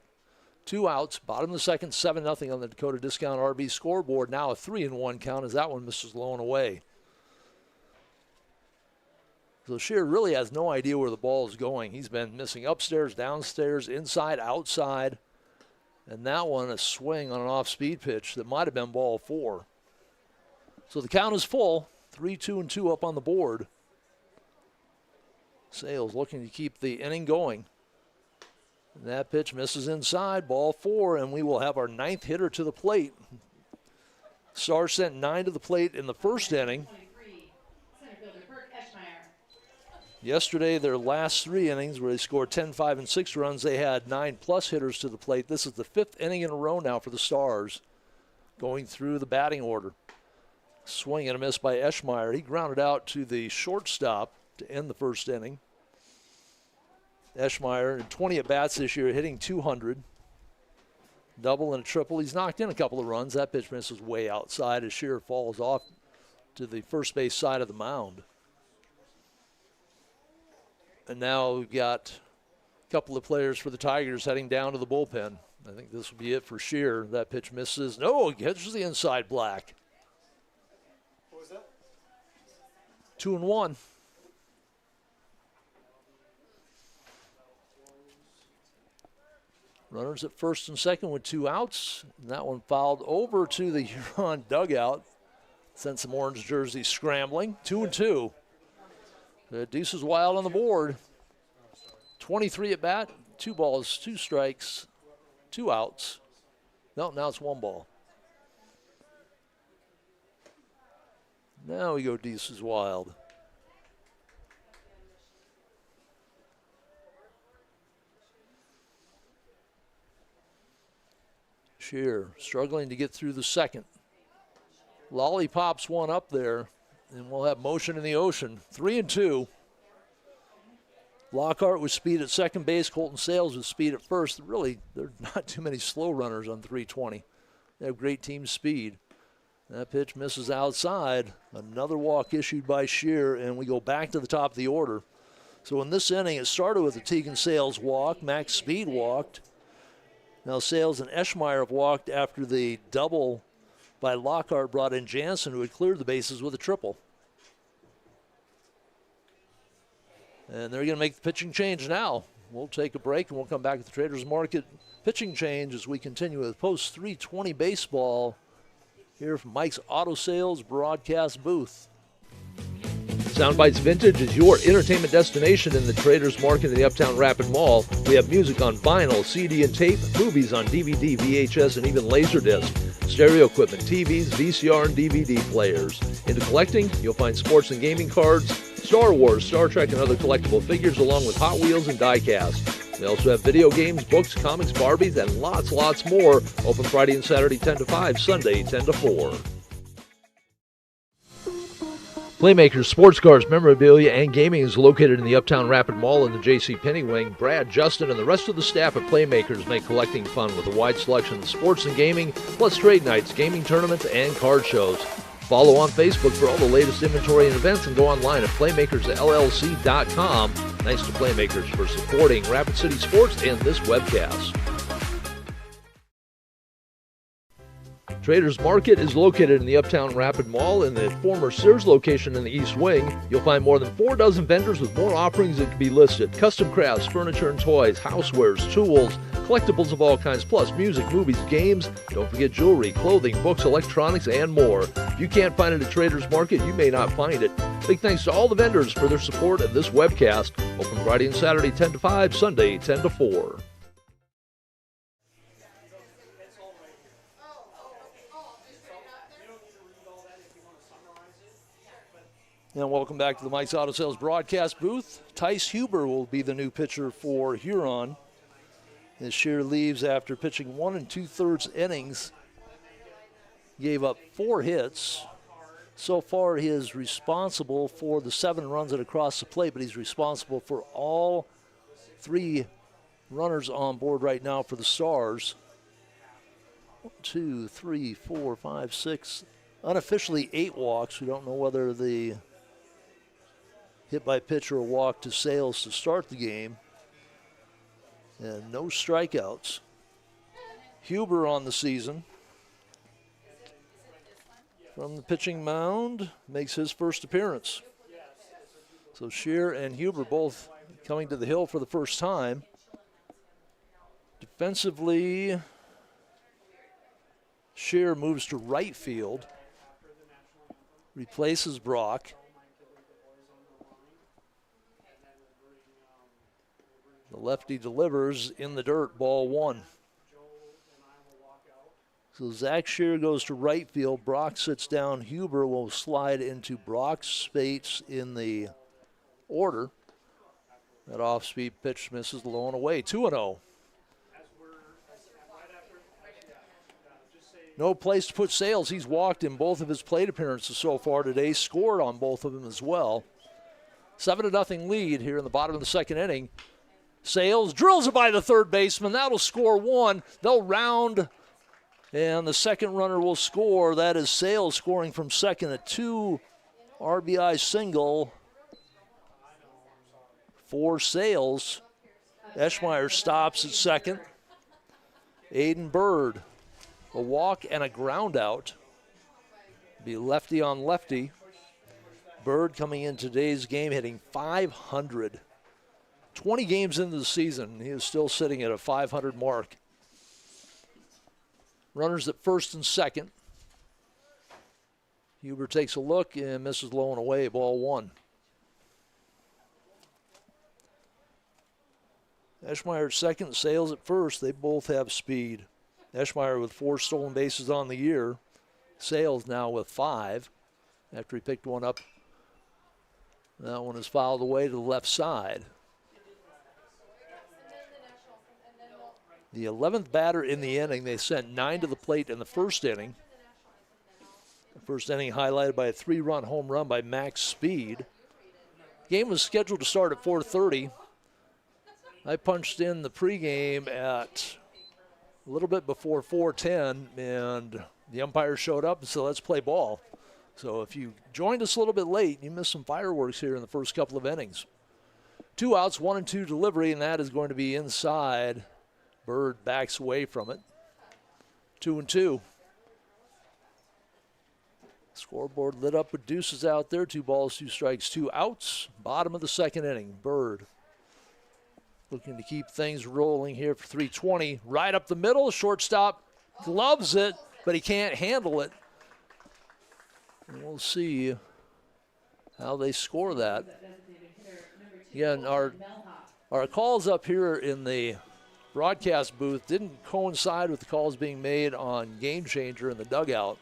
Speaker 1: 2 outs, bottom of the 2nd, 7-0 on the Dakota Discount RV scoreboard. Now a 3-1 count as that one misses low and away. So Shearer really has no idea where the ball is going. He's been missing upstairs, downstairs, inside, outside. And that one, a swing on an off-speed pitch that might have been ball 4. So the count is full. 3-2 up on the board. Sales looking to keep the inning going. And that pitch misses inside, ball 4, and we will have our 9th hitter to the plate. Stars sent 9 to the plate in the first inning. Yesterday, their last 3 innings where they scored 10, 5, and 6 runs, they had 9+ hitters to the plate. This is the 5th inning in a row now for the Stars, going through the batting order. Swing and a miss by Eschmeyer. He grounded out to the shortstop to end the first inning. Eschmeyer in 20 at-bats this year, hitting .200. Double and a triple. He's knocked in a couple of runs. That pitch misses way outside as Shearer falls off to the first base side of the mound. And now we've got a couple of players for the Tigers heading down to the bullpen. I think this will be it for Shearer. That pitch misses. No, he catches the inside black.
Speaker 3: What was that?
Speaker 1: 2-1. Runners at first and second with 2 outs. And that one fouled over to the Huron dugout. Sent some orange jerseys scrambling. 2-2. Deuce is Wild on the board. 23 at bat, 2 balls, 2 strikes, 2 outs. No, now it's 1 ball. Now we go Deuce is Wild. Shearer struggling to get through the second. Lollipops one up there, and we'll have motion in the ocean. 3-2. Lockhart with speed at second base. Colton Sales with speed at first. Really, there are not too many slow runners on 320. They have great team speed. That pitch misses outside. Another walk issued by Shearer, and we go back to the top of the order. So in this inning, it started with a Tegan Sales walk. Max Speed walked. Now Sales and Eschmeyer have walked after the double by Lockhart brought in Jansen, who had cleared the bases with a triple. And they're going to make the pitching change now. We'll take a break, and we'll come back to the Traders Market pitching change as we continue with post-320 baseball here from Mike's Auto Sales broadcast booth.
Speaker 2: Soundbites Vintage is your entertainment destination in the Traders Market in the Uptown Rapid Mall. We have music on vinyl, CD and tape, movies on DVD, VHS, and even Laserdisc, stereo equipment, TVs, VCR, and DVD players. Into collecting, you'll find sports and gaming cards, Star Wars, Star Trek, and other collectible figures, along with Hot Wheels and die-cast. We also have video games, books, comics, Barbies, and lots more. Open Friday and Saturday 10 to 5, Sunday 10 to 4. Playmakers Sports Cars, Memorabilia, and Gaming is located in the Uptown Rapid Mall in the J.C. Penney Wing. Brad, Justin, and the rest of the staff at Playmakers make collecting fun with a wide selection of sports and gaming, plus trade nights, gaming tournaments, and card shows. Follow on Facebook for all the latest inventory and events, and go online at playmakersllc.com. Thanks to Playmakers for supporting Rapid City Sports and this webcast. Traders Market is located in the Uptown Rapid Mall in the former Sears location in the East Wing. You'll find more than 4 dozen vendors with more offerings that can be listed. Custom crafts, furniture and toys, housewares, tools, collectibles of all kinds, plus music, movies, games. Don't forget jewelry, clothing, books, electronics, and more. If you can't find it at Traders Market, you may not find it. Big thanks to all the vendors for their support of this webcast. Open Friday and Saturday 10 to 5, Sunday 10 to 4.
Speaker 1: And welcome back to the Mike's Auto Sales broadcast booth. Tice Huber will be the new pitcher for Huron as Shearer leaves after pitching 1 2/3 innings. Gave up 4 hits. So far, he is responsible for the 7 runs that across the plate, but he's responsible for all 3 runners on board right now for the Stars. 1, 2, 3, 4, 5, 6. Unofficially 8 walks. We don't know whether the hit by pitch or a walk to Sales to start the game. And no strikeouts. Huber on the season. From the pitching mound, makes his first appearance. So Shearer and Huber both coming to the hill for the first time. Defensively, Shearer moves to right field. Replaces Brock. The lefty delivers in the dirt, ball 1. So Zach Shearer goes to right field. Brock sits down. Huber will slide into Brock's space in the order. That off-speed pitch misses low and away. 2-0. No place to put Sales. He's walked in both of his plate appearances so far today. Scored on both of them as well. 7-0 lead here in the bottom of the second inning. Sales drills it by the third baseman. That'll score one. They'll round, and the second runner will score. That is Sales scoring from second. A 2 RBI single for Sales. Eschmeyer stops at second. Aiden Bird, a walk and a ground out. Be lefty on lefty. Bird coming in today's game hitting .500. 20 games into the season, he is still sitting at a .500 mark. Runners at first and second. Huber takes a look and misses low and away, ball one. Eschmeyer at second, Sales at first. They both have speed. Eschmeyer with 4 stolen bases on the year. Sales now with 5 after he picked one up. That one is fouled away to the left side. The 11th batter in the inning. They sent 9 to the plate in the first inning. The first inning highlighted by a 3-run home run by Max Speed. Game was scheduled to start at 4:30. I punched in the pregame at a little bit before 4:10, and the umpire showed up and said, let's play ball. So if you joined us a little bit late, you missed some fireworks here in the first couple of innings. 2 outs, 1-2 delivery, and that is going to be inside. Bird backs away from it. 2-2. Scoreboard lit up with deuces out there. 2 balls, 2 strikes, 2 outs. Bottom of the second inning. Bird looking to keep things rolling here for .320. Right up the middle. Shortstop gloves it, but he can't handle it. And we'll see how they score that. Again, our calls up here in the broadcast booth didn't coincide with the calls being made on Game Changer in the dugout.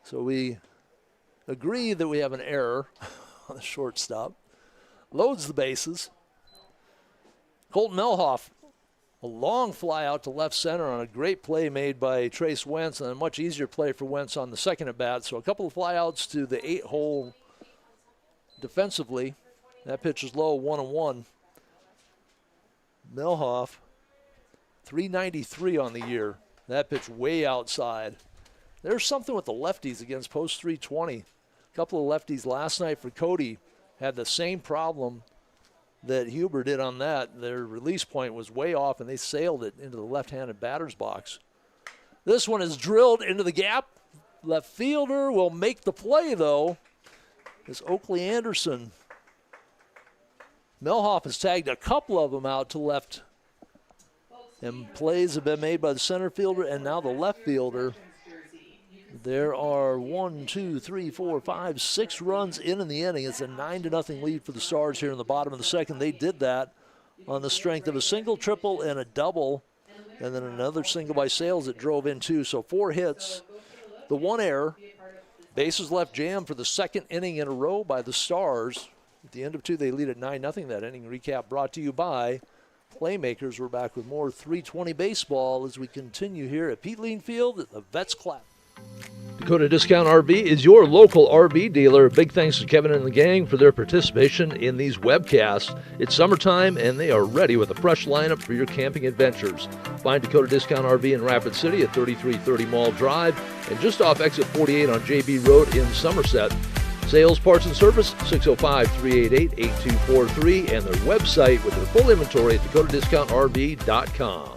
Speaker 1: So we agree that we have an error on the shortstop. Loads the bases. Colton Melhoff, a long fly out to left center on a great play made by Trace Wentz, and a much easier play for Wentz on the second at bat. So a couple of flyouts to the 8-hole defensively. That pitch is low, 1-1. Melhoff, 393 on the year. That pitch way outside. There's something with the lefties against post 320. A couple of lefties last night for Cody had the same problem that Huber did on that. Their release point was way off, and they sailed it into the left-handed batter's box. This one is drilled into the gap. Left fielder will make the play, though. It's Oakley Anderson. Melhoff has tagged a couple of them out to left, and plays have been made by the center fielder and now the left fielder. There are 6 runs in the inning. It's a 9-0 lead for the Stars here in the bottom of the second. They did that on the strength of a single, triple, and a double, and then another single by Sales that drove in 2. So 4 hits, the 1 error. Bases left jammed for the second inning in a row by the Stars. At the end of 2, they lead at 9-0. That inning recap brought to you by Playmakers. We're back with more 320 baseball as we continue here at Pete Lean Field at the Vets Clap.
Speaker 2: Dakota Discount RV is your local RV dealer. Big thanks to Kevin and the gang for their participation in these webcasts. It's summertime, and they are ready with a fresh lineup for your camping adventures. Find Dakota Discount RV in Rapid City at 3330 Mall Drive and just off exit 48 on JB Road in Somerset. Sales, parts, and service, 605-388-8243, and their website with their full inventory at dakotadiscountrv.com.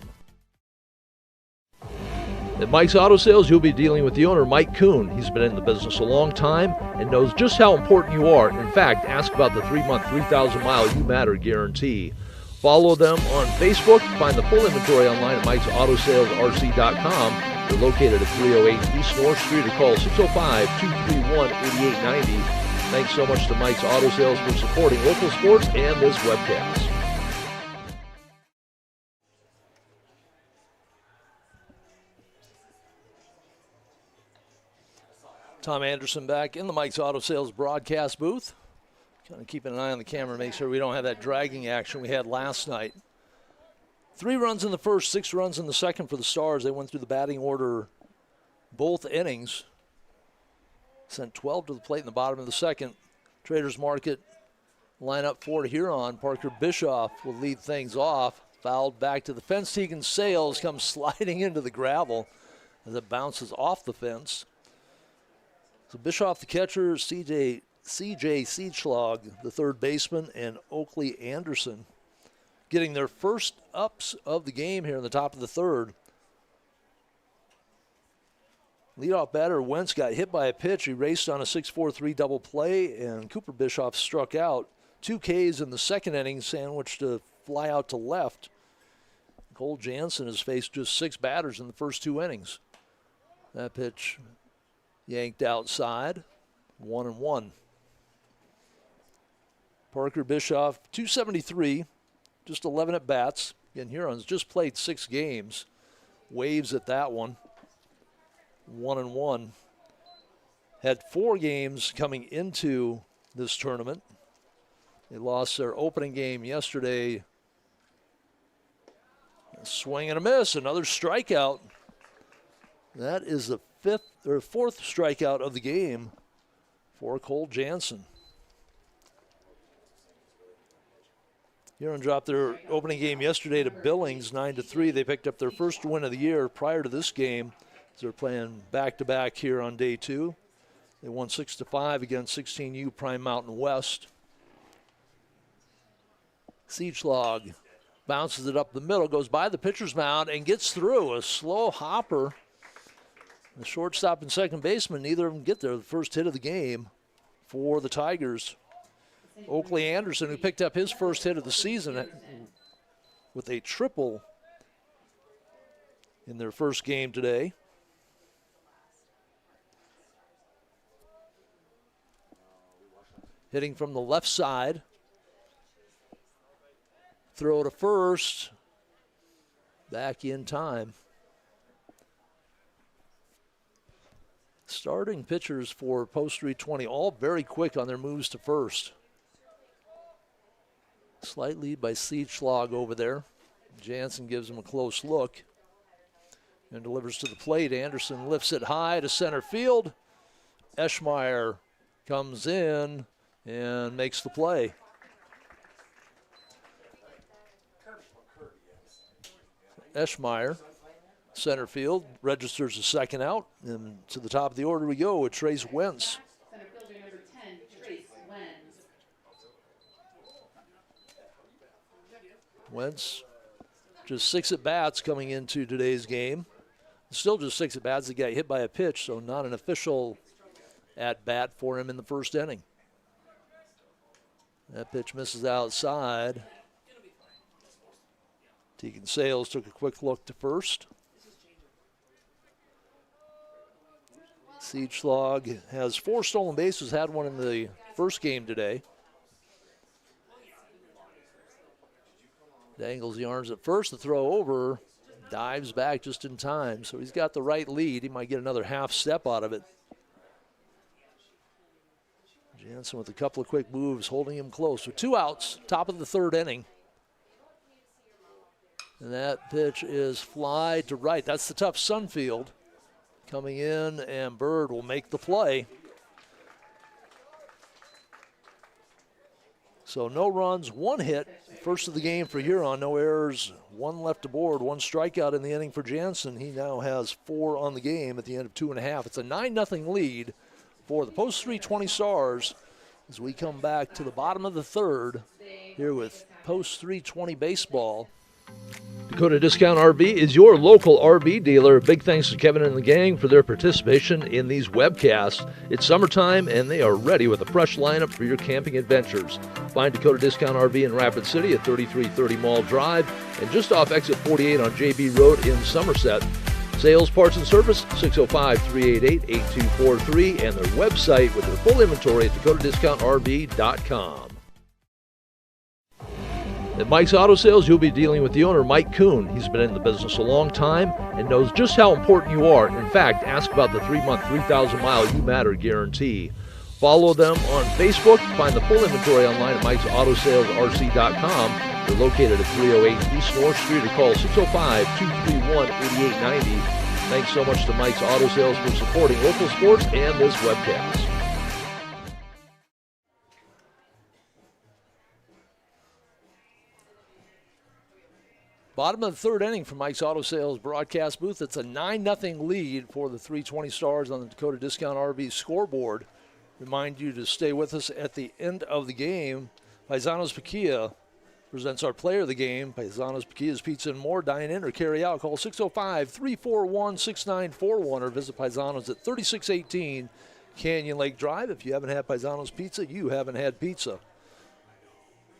Speaker 2: At Mike's Auto Sales, you'll be dealing with the owner, Mike Kuhn. He's been in the business a long time and knows just how important you are. In fact, ask about the 3-month, 3,000-mile You Matter guarantee. Follow them on Facebook. Find the full inventory online at Mike'sAutoSalesRC.com. They're located at 308 East North Street, or call 605-231-8890. Thanks so much to Mike's Auto Sales for supporting local sports and this webcast.
Speaker 1: Tom Anderson back in the Mike's Auto Sales broadcast booth. Kind of keeping an eye on the camera, make sure we don't have that dragging action we had last night. 3 runs in the first, 6 runs in the second for the Stars. They went through the batting order both innings. Sent 12 to the plate in the bottom of the second. Traders Market lineup for Huron. Parker Bischoff will lead things off. Fouled back to the fence. Tegan Sales comes sliding into the gravel as it bounces off the fence. So Bischoff, the catcher, C.J. Seidschlag, the third baseman, and Oakley Anderson getting their first ups of the game here in the top of the third. Leadoff batter Wentz got hit by a pitch. He raced on a 6-4-3 double play, and Cooper Bischoff struck out. 2 Ks in the second inning, sandwiched a fly out to left. Cole Jansen has faced just 6 batters in the first 2 innings. That pitch yanked outside, 1-1. Parker Bischoff, 273, just 11 at bats. Again, Huron's just played 6 games. Waves at that one, 1-1. Had 4 games coming into this tournament. They lost their opening game yesterday. A swing and a miss, another strikeout. That is the 4th strikeout of the game for Cole Jansen. Huron dropped their opening game yesterday to Billings, 9-3. They picked up their first win of the year prior to this game. They're playing back-to-back here on day 2. They won 6-5 against 16U Prime Mountain West. Seidschlag bounces it up the middle, goes by the pitcher's mound, and gets through. A slow hopper. The shortstop and second baseman, neither of them get there. The first hit of the game for the Tigers. Oakley Anderson, who picked up his first hit of the season with a triple in their first game today. Hitting from the left side. Throw to first. Back in time. Starting pitchers for Post 320, all very quick on their moves to first. Slight lead by Seidschlag over there. Jansen gives him a close look and delivers to the plate. Anderson lifts it high to center field. Eschmeyer comes in and makes the play. Eschmeyer, center field, registers a second out. And to the top of the order we go with Trace Wentz.
Speaker 4: Center fielder number 10, Trace Wentz.
Speaker 1: Wentz, just 6 at-bats coming into today's game. Still just 6 at-bats. He got hit by a pitch, so not an official at-bat for him in the first inning. That pitch misses outside. Tegan Sales took a quick look to first. Seidschlag has 4 stolen bases, had one in the first game today. Dangles the arms at first, the throw over, dives back just in time. So he's got the right lead. He might get another half step out of it. Jansen with a couple of quick moves, holding him close. With 2 outs, top of the third inning. And that pitch is fly to right. That's the tough Sunfield coming in, and Bird will make the play. So no runs, 1 hit. First of the game for Huron. No errors, 1 left aboard, 1 strikeout in the inning for Jansen. He now has 4 on the game at the end of 2.5. It's a 9-0 lead for the Post 320 Stars as we come back to the bottom of the third here with Post 320 baseball.
Speaker 2: Dakota Discount RV is your local RV dealer. Big thanks to Kevin and the gang for their participation in these webcasts. It's summertime and they are ready with a fresh lineup for your camping adventures. Find Dakota Discount RV in Rapid City at 3330 Mall Drive and just off exit 48 on JB Road in Somerset. Sales, parts, and service, 605-388-8243, and their website with their full inventory at dakotadiscountrv.com. At Mike's Auto Sales, you'll be dealing with the owner, Mike Kuhn. He's been in the business a long time and knows just how important you are. In fact, ask about the 3-month, 3,000-mile You Matter guarantee. Follow them on Facebook. Find the full inventory online at Mike'sAutoSalesRC.com. They're located at 308 East North Street or call 605-231-8890. Thanks so much to Mike's Auto Sales for supporting local sports and this webcast.
Speaker 1: Bottom of the third inning from Mike's Auto Sales broadcast booth. It's a 9-0 lead for the 320 Stars on the Dakota Discount RV scoreboard. Remind you to stay with us at the end of the game. Paisanos Paquia presents our player of the game. Paisanos Paquia's Pizza and More. Dine in or carry out. Call 605-341-6941 or visit Paisanos at 3618 Canyon Lake Drive. If you haven't had Paisanos Pizza, you haven't had pizza.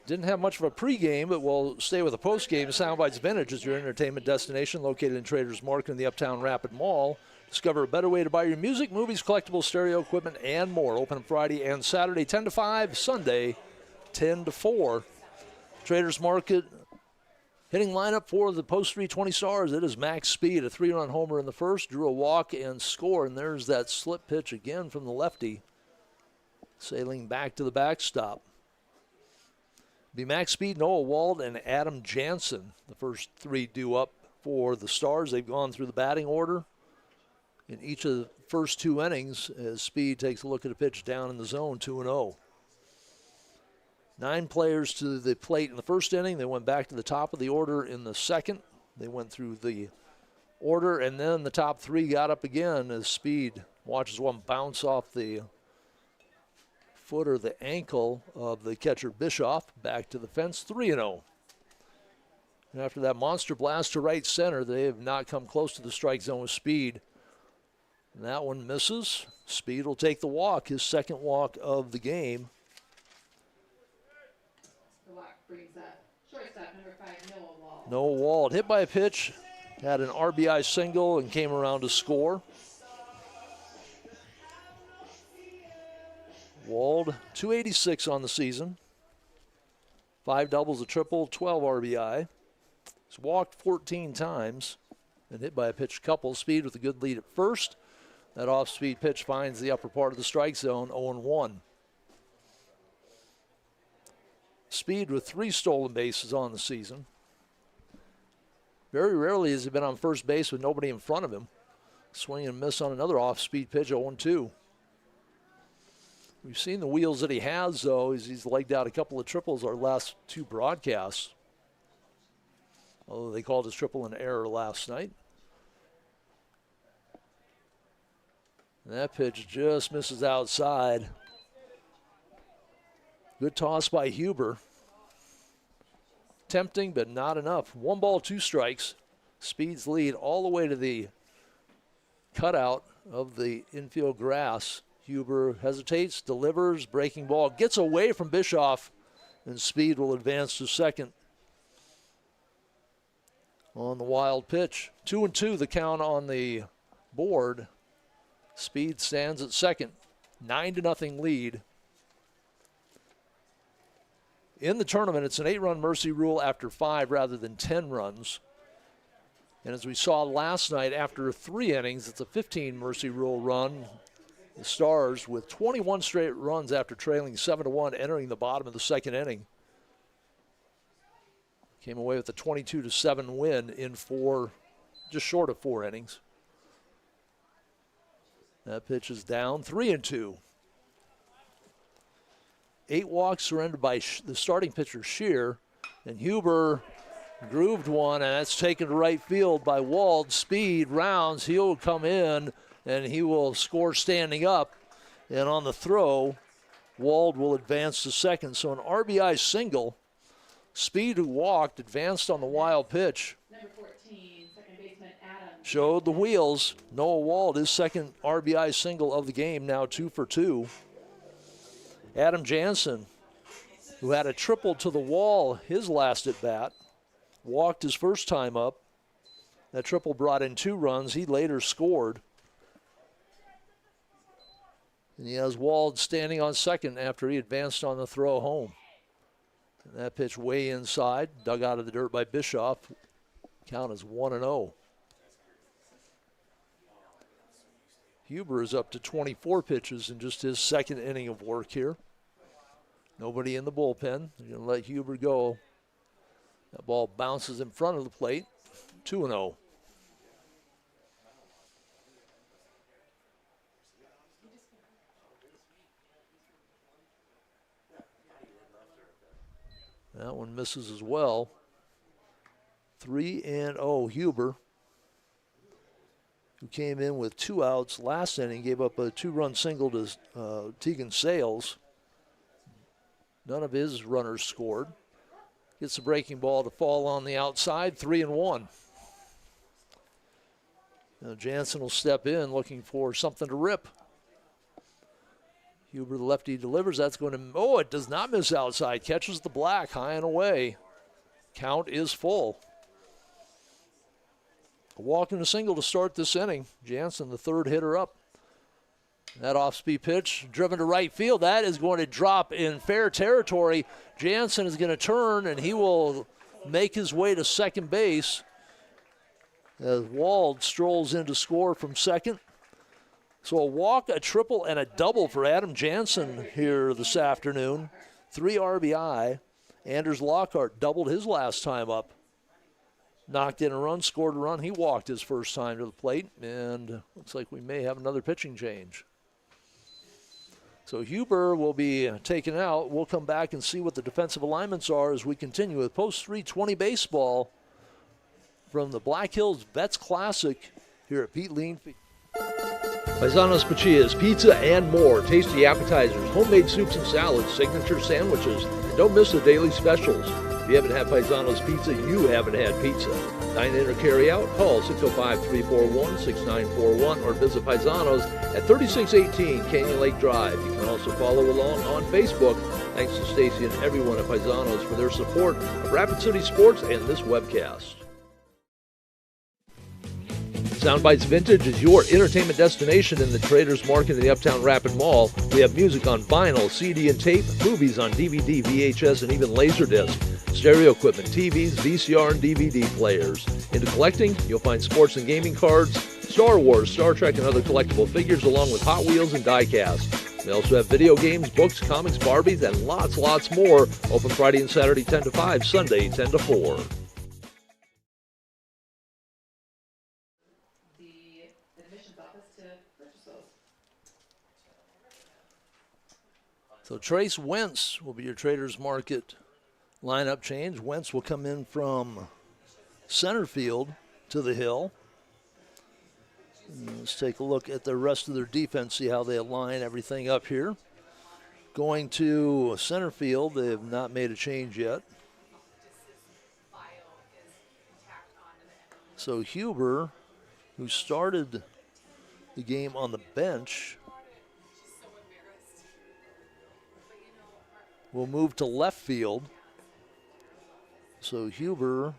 Speaker 1: Didn't have much of a pregame, but we'll stay with a postgame. Soundbites Vintage is your entertainment destination located in Traders Market in the Uptown Rapid Mall. Discover a better way to buy your music, movies, collectibles, stereo equipment, and more. Open Friday and Saturday 10 to 5, Sunday 10 to 4. Traders Market hitting lineup for the post 320 Stars. It is Max Speed, a 3-run homer in the first, drew a walk and score, and there's that slip pitch again from the lefty, sailing back to the backstop. Be Max Speed, Noah Wald, and Adam Jansen. The first three due up for the Stars. They've gone through the batting order in each of the first two innings as Speed takes a look at a pitch down in the zone, 2-0. 9 players to the plate in the first inning. They went back to the top of the order in the second. They went through the order, and then the top 3 got up again as Speed watches one bounce off the foot or the ankle of the catcher Bischoff, back to the fence, 3-0. And after that monster blast to right center, they have not come close to the strike zone with Speed. And that one misses. Speed will take the walk, his second walk of the game.
Speaker 4: The walk brings up shortstop number 5, Noah Wald.
Speaker 1: Noah Wald hit by a pitch, had an RBI single and came around to score. Wald, 286 on the season. 5 doubles, a triple, 12 RBI. He's walked 14 times and hit by a pitch couple. Speed with a good lead at first. That off-speed pitch finds the upper part of the strike zone, 0-1. Speed with 3 stolen bases on the season. Very rarely has he been on first base with nobody in front of him. Swing and miss on another off-speed pitch, 0-2. We've seen the wheels that he has, though, as he's legged out a couple of triples our last 2 broadcasts. Although they called his triple an error last night. And that pitch just misses outside. Good toss by Huber. Tempting, but not enough. 1 ball, 2 strikes. Speed's lead all the way to the cutout of the infield grass. Huber hesitates, delivers, breaking ball, gets away from Bischoff, and Speed will advance to second on the wild pitch. 2-2 the count on the board. Speed stands at second. 9-0 lead. In the tournament, it's an 8-run mercy rule after 5 rather than 10 runs. And as we saw last night, after 3 innings, it's a 15 mercy rule run. The Stars with 21 straight runs after trailing 7-1 entering the bottom of the second inning. Came away with a 22-7 win in just short of 4 innings. That pitch is down, 3-2. 8 walks surrendered by the starting pitcher Shear, and Huber grooved one, and that's taken to right field by Wald. Speed rounds, he'll come in, and he will score standing up. And on the throw, Wald will advance to second. So an RBI single. Speed, who walked, advanced on the wild pitch.
Speaker 4: Number 14, second baseman Adam.
Speaker 1: Showed the wheels. Noah Wald, his second RBI single of the game, now 2 for 2. Adam Jansen, who had a triple to the wall his last at bat, walked his first time up. That triple brought in 2 runs. He later scored. And he has Wald standing on second after he advanced on the throw home. That pitch way inside, dug out of the dirt by Bischoff. Count is 1-0. Huber is up to 24 pitches in just his second inning of work here. Nobody in the bullpen. They're going to let Huber go. That ball bounces in front of the plate. 2-0. That one misses as well. 3-0 Huber, who came in with 2 outs last inning, gave up a 2-run single to Tegan Sales. None of his runners scored. Gets the breaking ball to fall on the outside, 3-1. Now Jansen will step in looking for something to rip. Huber, the lefty, delivers. That's going to, it does not miss outside. Catches the black high and away. Count is full. A walk and a single to start this inning. Jansen, the third hitter up. That off-speed pitch driven to right field. That is going to drop in fair territory. Jansen is going to turn, and he will make his way to second base as Wald strolls in to score from second. So a walk, a triple, and a double for Adam Jansen here this afternoon. 3 RBI. Anders Lockhart doubled his last time up. Knocked in a run, scored a run. He walked his first time to the plate, and looks like we may have another pitching change. So Huber will be taken out. We'll come back and see what the defensive alignments are as we continue with Post 320 baseball from the Black Hills Vets Classic here at Pete Lean.
Speaker 2: Paisanos Pachillas, pizza and more. Tasty appetizers, homemade soups and salads, signature sandwiches, and don't miss the daily specials. If you haven't had Paisanos Pizza, you haven't had pizza. Dine in or carry out, call 605-341-6941 or visit Paisanos at 3618 Canyon Lake Drive. You can also follow along on Facebook. Thanks to Stacy and everyone at Paisanos for their support of Rapid City Sports and this webcast. Soundbites Vintage is your entertainment destination in the Traders Market in the Uptown Rapid Mall. We have music on vinyl, CD and tape, movies on DVD, VHS, and even Laserdisc, stereo equipment, TVs, VCR, and DVD players. Into collecting, you'll find sports and gaming cards, Star Wars, Star Trek, and other collectible figures, along with Hot Wheels and die-cast. We also have video games, books, comics, Barbies, and lots more. Open Friday and Saturday 10 to 5, Sunday 10 to 4.
Speaker 1: So Trace Wentz will be your Traders Market lineup change. Wentz will come in from center field to the hill. And let's take a look at the rest of their defense, see how they align everything up here. Going to center field, they have not made a change yet. So Huber, who started the game on the bench, will move to left field. So Huber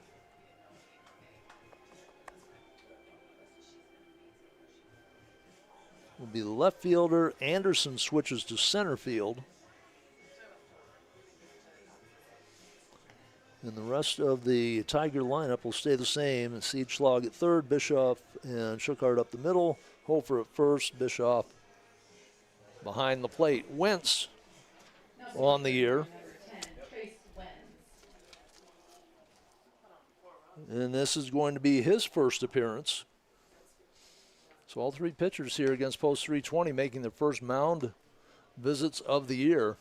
Speaker 1: will be the left fielder. Anderson switches to center field. And the rest of the Tiger lineup will stay the same. Siege Schlag at third, Bischoff and Schuchart up the middle, Hofer at first, Bischoff behind the plate. Wentz on the year. And this is going to be his first appearance. So all three pitchers here against Post 320 making their first mound visits of the year.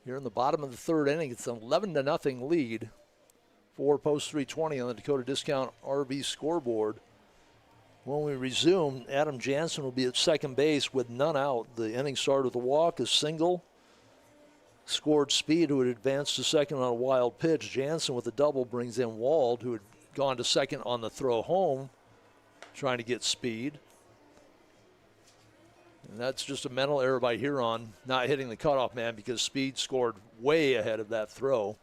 Speaker 1: Here in the bottom of the third inning, it's an 11-0 lead for Post 320 on the Dakota Discount RV scoreboard. When we resume, Adam Jansen will be at second base with none out. The inning started with a walk, a single. Scored Speed, who had advanced to second on a wild pitch. Jansen with a double brings in Wald, who had gone to second on the throw home, trying to get Speed. And that's just a mental error by Huron, not hitting the cutoff man because Speed scored way ahead of that throw.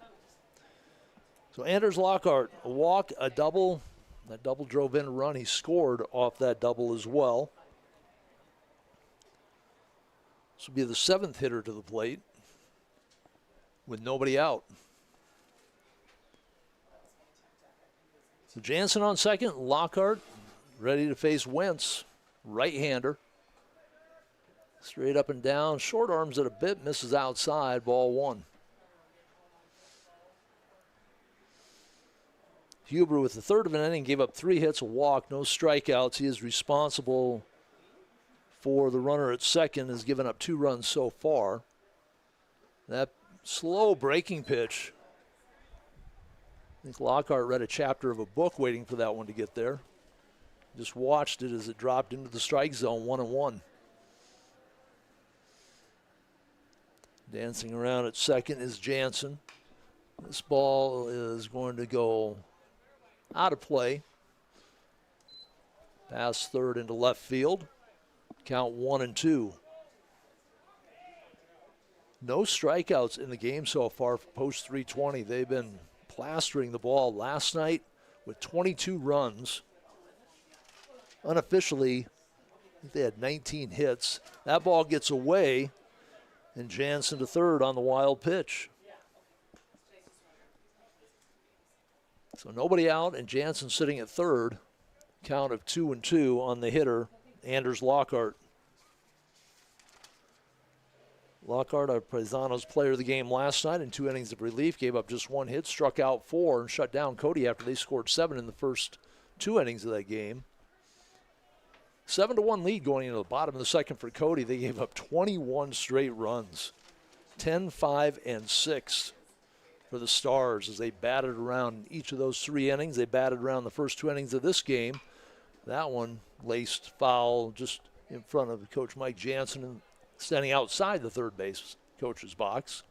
Speaker 1: So Anders Lockhart, a walk, a double. That double drove in a run. He scored off that double as well. This will be the seventh hitter to the plate with nobody out. So Jansen on second, Lockhart ready to face Wentz, right-hander. Straight up and down, short arms it a bit, misses outside, ball one. Huber with the third of an inning, gave up 3 hits, a walk, no strikeouts. He is responsible for the runner at second, has given up 2 runs so far. That slow breaking pitch. I think Lockhart read a chapter of a book waiting for that one to get there. Just watched it as it dropped into the strike zone, 1-1. Dancing around at second is Jansen. This ball is going to go out of play. Pass third into left field. Count 1-2. No strikeouts in the game so far for post 320. They've been plastering the ball last night with 22 runs. Unofficially, I think they had 19 hits. That ball gets away, and Jansen to third on the wild pitch. So nobody out, and Jansen sitting at third. Count of 2-2 on the hitter, Anders Lockhart. Lockhart, our Paisanos player of the game last night in 2 innings of relief, gave up just 1 hit, struck out 4, and shut down Cody after they scored 7 in the first 2 innings of that game. 7-1 lead going into the bottom of the second for Cody. They gave up 21 straight runs, 10, 5, and 6 for the Stars as they batted around each of those 3 innings. They batted around the first 2 innings of this game. That one laced foul just in front of Coach Mike Jansen, standing outside the third base coach's box.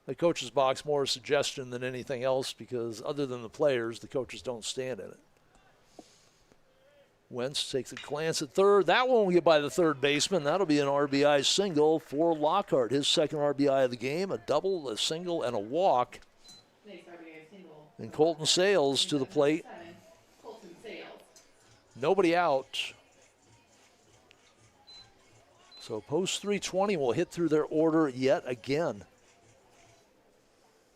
Speaker 1: The coach's box more a suggestion than anything else because other than the players, the coaches don't stand in it. Wentz takes a glance at third. That one will get by the third baseman. That'll be an RBI single for Lockhart. His second RBI of the game, a double, a single, and a walk.
Speaker 4: Nice RBI single.
Speaker 1: And Colton Sales to the plate.
Speaker 4: Colton Sales.
Speaker 1: Nobody out. So post 320 will hit through their order yet again.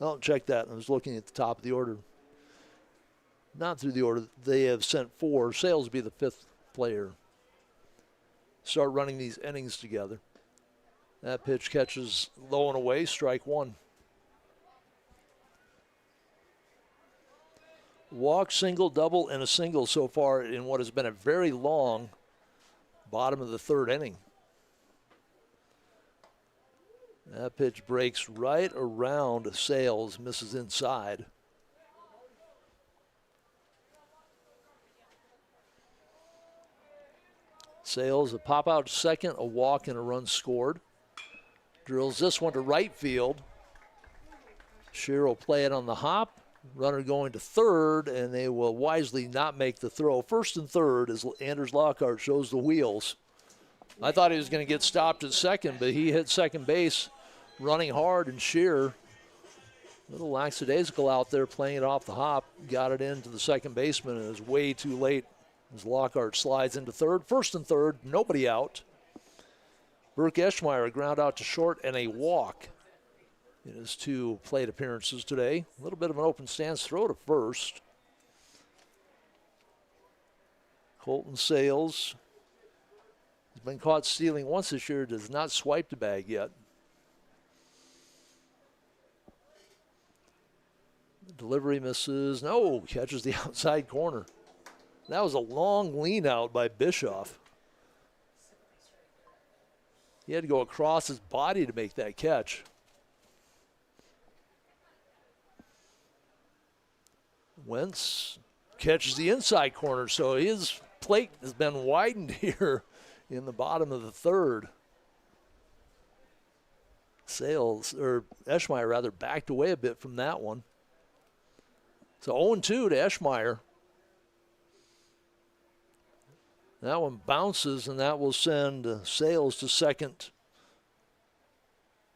Speaker 1: I'll check that. I was looking at the top of the order. Not through the order. They have sent 4. Sales will be the 5th player. Start running these innings together. That pitch catches low and away, strike 1. Walk, single, double, and a single so far in what has been a very long bottom of the 3rd inning. That pitch breaks right around Sales, misses inside. Sales, a pop out to second, a walk, and a run scored. Drills this one to right field. Shear will play it on the hop. Runner going to third, and they will wisely not make the throw. First and third as Anders Lockhart shows the wheels. I thought he was going to get stopped at second, but he hit second base running hard, and Shear, a little lackadaisical out there playing it off the hop, got it into the second baseman, and it was way too late as Lockhart slides into third. First and third, nobody out. Burke Eschmeyer, a ground out to short and a walk in his 2 plate appearances today. A little bit of an open stance throw to first. Colton Sales has been caught stealing once this year, does not swipe the bag yet. Delivery misses. No, catches the outside corner. That was a long lean out by Bischoff. He had to go across his body to make that catch. Wentz catches the inside corner, so his plate has been widened here in the bottom of the 3rd. Eschmeyer rather backed away a bit from that one. So 0-2 to Eschmeyer. That one bounces, and that will send Sales to second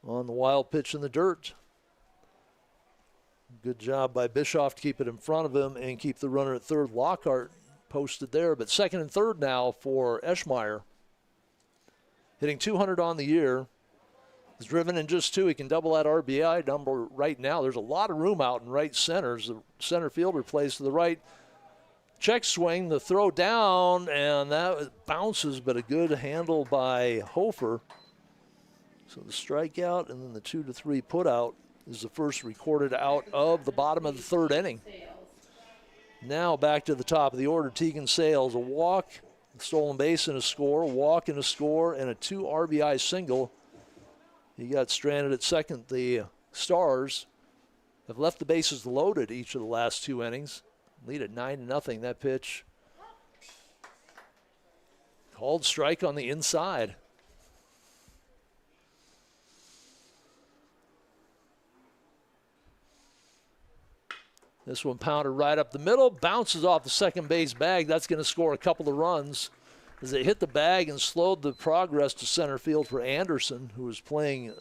Speaker 1: on the wild pitch in the dirt. Good job by Bischoff to keep it in front of him and keep the runner at third. Lockhart posted there, but second and third now for Eschmeyer. Hitting 200 on the year. He's driven in just 2. He can double that RBI number right now. There's a lot of room out in right center. As the center fielder plays to the right. Check swing, the throw down, and that bounces, but a good handle by Hofer. So the strikeout and then the 2-3 put out is the first recorded out of the bottom of the third inning. Now back to the top of the order, Tegan Sales, a walk, a stolen base and a score, a walk and a score, and a 2 RBI single. He got stranded at second. The Stars have left the bases loaded each of the last 2 innings. Lead at 9-0. That pitch called strike on the inside. This one pounded right up the middle, bounces off the second base bag. That's going to score a couple of runs as it hit the bag and slowed the progress to center field for Anderson, who was playing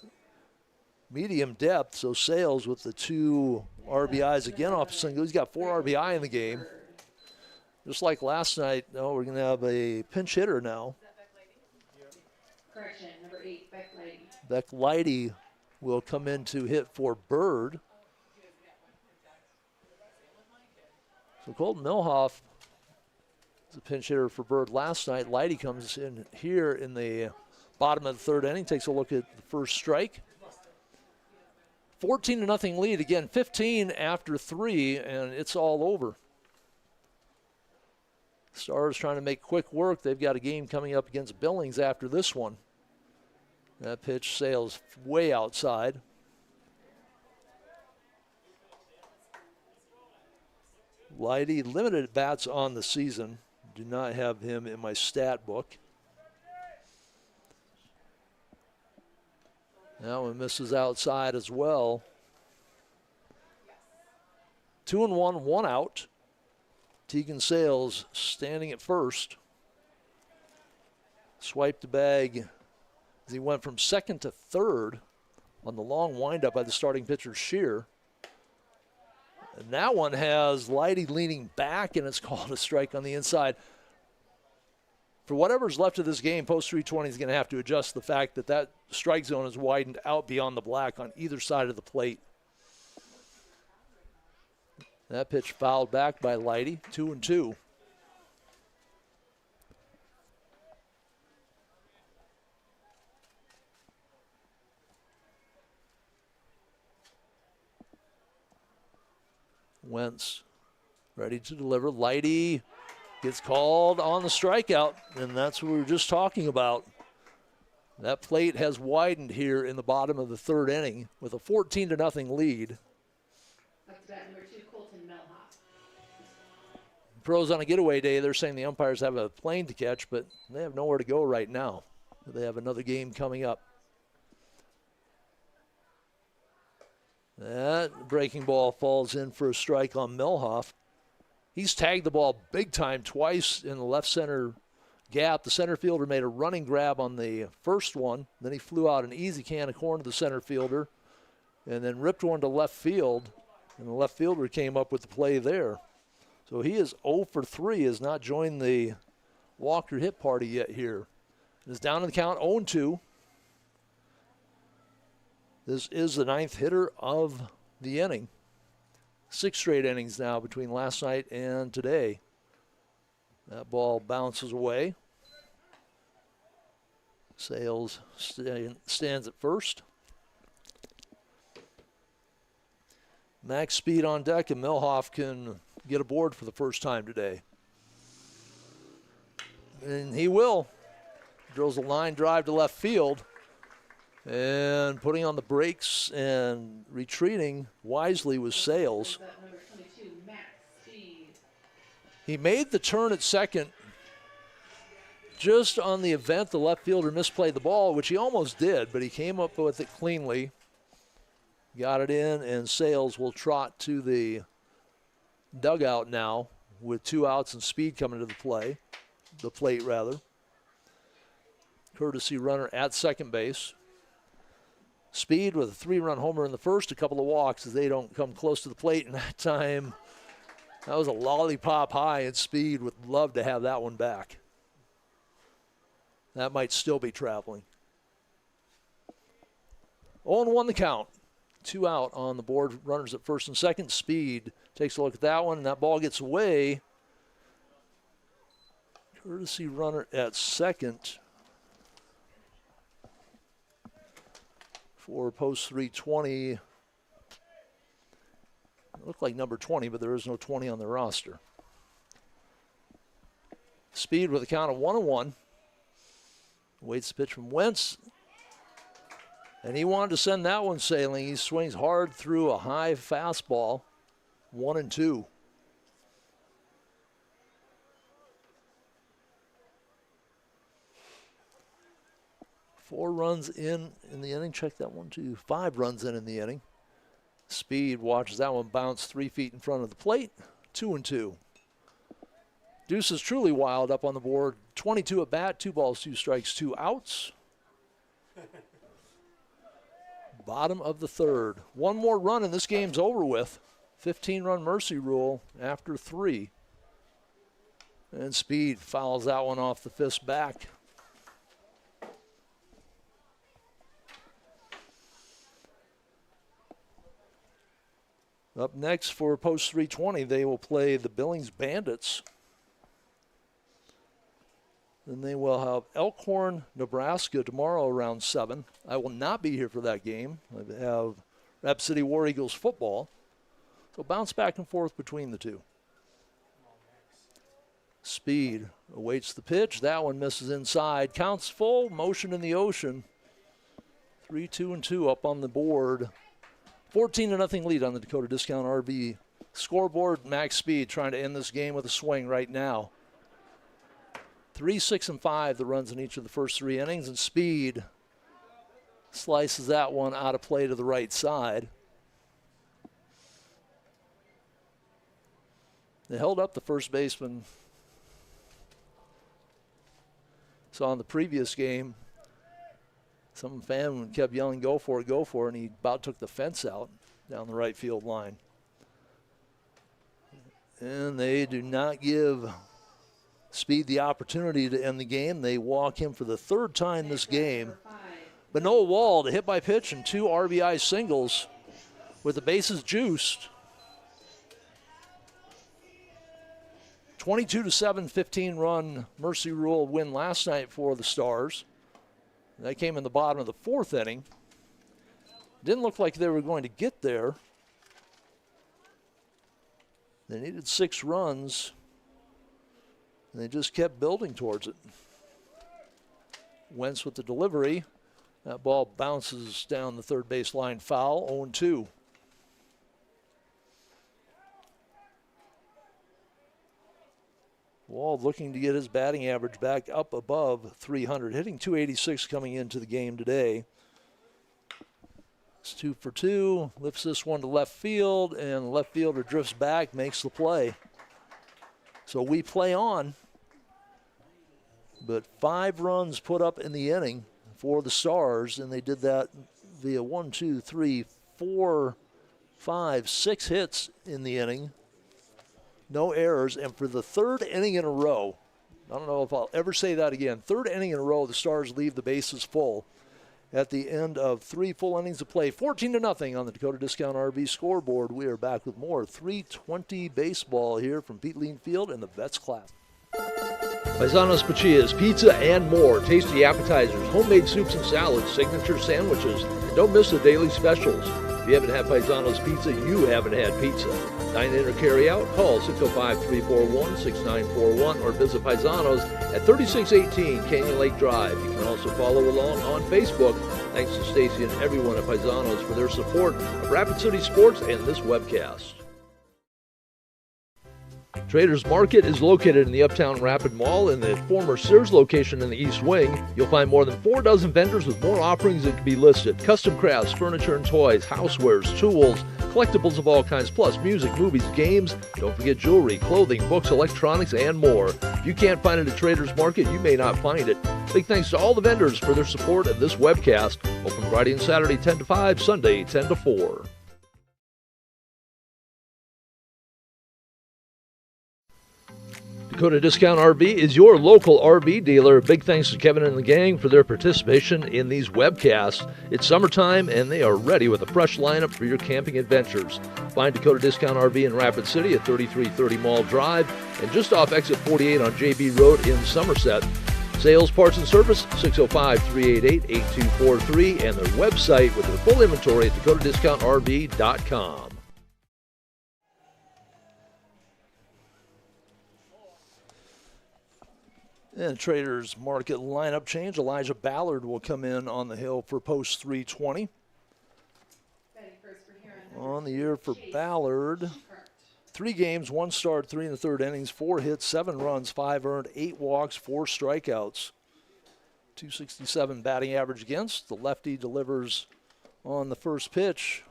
Speaker 1: medium depth. So Sales with the 2 RBIs again off a single. He's got 4 RBI in the game. Just like last night, no, we're going to have a pinch hitter now.
Speaker 4: Correction, number 8, Beck Lighty.
Speaker 1: Beck Lighty will come in to hit for Bird. So Colton Milhoff is a pinch hitter for Bird last night. Lighty comes in here in the bottom of the third inning, takes a look at the first strike. 14-0 lead. Again, 15 after 3, and it's all over. Stars trying to make quick work. They've got a game coming up against Billings after this one. That pitch sails way outside. Lighty, limited bats on the season. Do not have him in my stat book. That one misses outside as well. 2-1, 1 out. Tegan Sales standing at first. Swiped the bag as he went from second to third on the long windup by the starting pitcher Shear. And that one has Lighty leaning back, and it's called a strike on the inside. For whatever's left of this game, Post 320 is going to have to adjust the fact that that strike zone is widened out beyond the black on either side of the plate. That pitch fouled back by Lighty, 2-2. Wentz ready to deliver. Lighty gets called on the strikeout, and that's what we were just talking about. That plate has widened here in the bottom of the third inning with a 14-0 lead.
Speaker 4: Up to bat number 2, Colton Melhoff.
Speaker 1: Pros on a getaway day, they're saying the umpires have a plane to catch, but they have nowhere to go right now. They have another game coming up. That breaking ball falls in for a strike on Melhoff. He's tagged the ball big time twice in the left center gap. The center fielder made a running grab on the first one. Then he flew out an easy can of corn to the center fielder and then ripped one to left field. And the left fielder came up with the play there. So he is 0 for 3, has not joined the Walker hit party yet here. Is down in the count, 0-2. This is the 9th hitter of the inning. 6 straight innings now between last night and today. That ball bounces away. Sales stands at first. Max speed on deck, and Milhoff can get aboard for the first time today. And he will. Drills a line drive to left field. And putting on the brakes and retreating wisely was Sales.
Speaker 4: Number 22, Max Speed.
Speaker 1: He made the turn at second just on the event the left fielder misplayed the ball, which he almost did, but he came up with it cleanly. Got it in, and Sales will trot to the dugout now with 2 outs and Speed coming to the plate. Courtesy runner at second base. Speed with a 3-run homer in the first, a couple of walks as they don't come close to the plate. And that time, that was a lollipop high, and Speed would love to have that one back. That might still be traveling. 0-1 the count. 2 out on the board, runners at first and second. Speed takes a look at that one, and that ball gets away Courtesy runner at second for post 320. It looked like number 20, but there is no 20 on the roster. Speed with a count of 1-1. Waits the pitch from Wentz. And he wanted to send that one sailing. He swings hard through a high fastball. 1-2. Four runs in the inning. Check that one, too. 5 runs in the inning. Speed watches that one bounce 3 feet in front of the plate. 2-2. Deuce is truly wild up on the board. 22 at bat, 2 balls, 2 strikes, 2 outs. Bottom of the third. One more run and this game's over with. 15-run mercy rule after 3. And Speed fouls that one off the fist back. Up next for post 320, they will play the Billings Bandits. Then they will have Elkhorn, Nebraska tomorrow around 7. I will not be here for that game. I have Rapid City War Eagles football. So bounce back and forth between the two. Speed awaits the pitch. That one misses inside. Counts full. Motion in the ocean. 3-2-2 up on the board. 14-0 lead on the Dakota Discount RV scoreboard. Max Speed trying to end this game with a swing right now. 3, 6, and 5 the runs in each of the first 3 innings, and Speed slices that one out of play to the right side. They held up the first baseman. Saw in the previous game, some fan kept yelling, go for it, and he about took the fence out down the right field line. And they do not give Speed the opportunity to end the game. They walk him for the 3rd time this game. But Noah Wall to hit by pitch and 2 RBI singles with the bases juiced. 22-7, 15-run mercy rule win last night for the Stars. That came in the bottom of the 4th inning. Didn't look like they were going to get there. They needed 6 runs. And they just kept building towards it. Wentz with the delivery. That ball bounces down the third base line foul, 0-2. Wall looking to get his batting average back up above 300, hitting .286 coming into the game today. It's 2 for 2, lifts this one to left field, and the left fielder drifts back, makes the play. So we play on. But 5 runs put up in the inning for the Stars, and they did that via 1, 2, 3, 4, 5, 6 hits in the inning. No errors, and for the 3rd inning in a row, I don't know if I'll ever say that again, 3rd inning in a row, the Stars leave the bases full at the end of 3 full innings of play. 14-0 on the Dakota Discount RV scoreboard. We are back with more 320 baseball here from Pete Lean Field and the Vets Class.
Speaker 2: Paisanos Pachias, pizza and more. Tasty appetizers, homemade soups and salads, signature sandwiches, and don't miss the daily specials. If you haven't had Paisanos Pizza, you haven't had pizza. Dine in or carry out, call 605-341-6941 or visit Paisanos at 3618 Canyon Lake Drive. You can also follow along on Facebook. Thanks to Stacy and everyone at Paisanos for their support of Rapid City Sports and this webcast. Traders Market is located in the Uptown Rapid Mall in the former Sears location in the East Wing. You'll find more than 4 dozen vendors with more offerings that can be listed. Custom crafts, furniture and toys, housewares, tools, collectibles of all kinds, plus music, movies, games. Don't forget jewelry, clothing, books, electronics, and more. If you can't find it at Traders Market, you may not find it. Big thanks to all the vendors for their support of this webcast. Open Friday and Saturday 10 to 5, Sunday 10 to 4. Dakota Discount RV is your local RV dealer. Big thanks to Kevin and the gang for their participation in these webcasts. It's summertime and they are ready with a fresh lineup for your camping adventures. Find Dakota Discount RV in Rapid City at 3330 Mall Drive and just off exit 48 on JB Road in Somerset. Sales, parts, and service, 605-388-8243, and their website with their full inventory at dakotadiscountrv.com.
Speaker 1: And Traders Market lineup change. Elijah Ballard will come in on the hill for post 320. On the year for Ballard, 3 games, 1 start, 3 1/3 innings, 4 hits, 7 runs, 5 earned, 8 walks, 4 strikeouts. 267 batting average against. The lefty delivers on the first pitch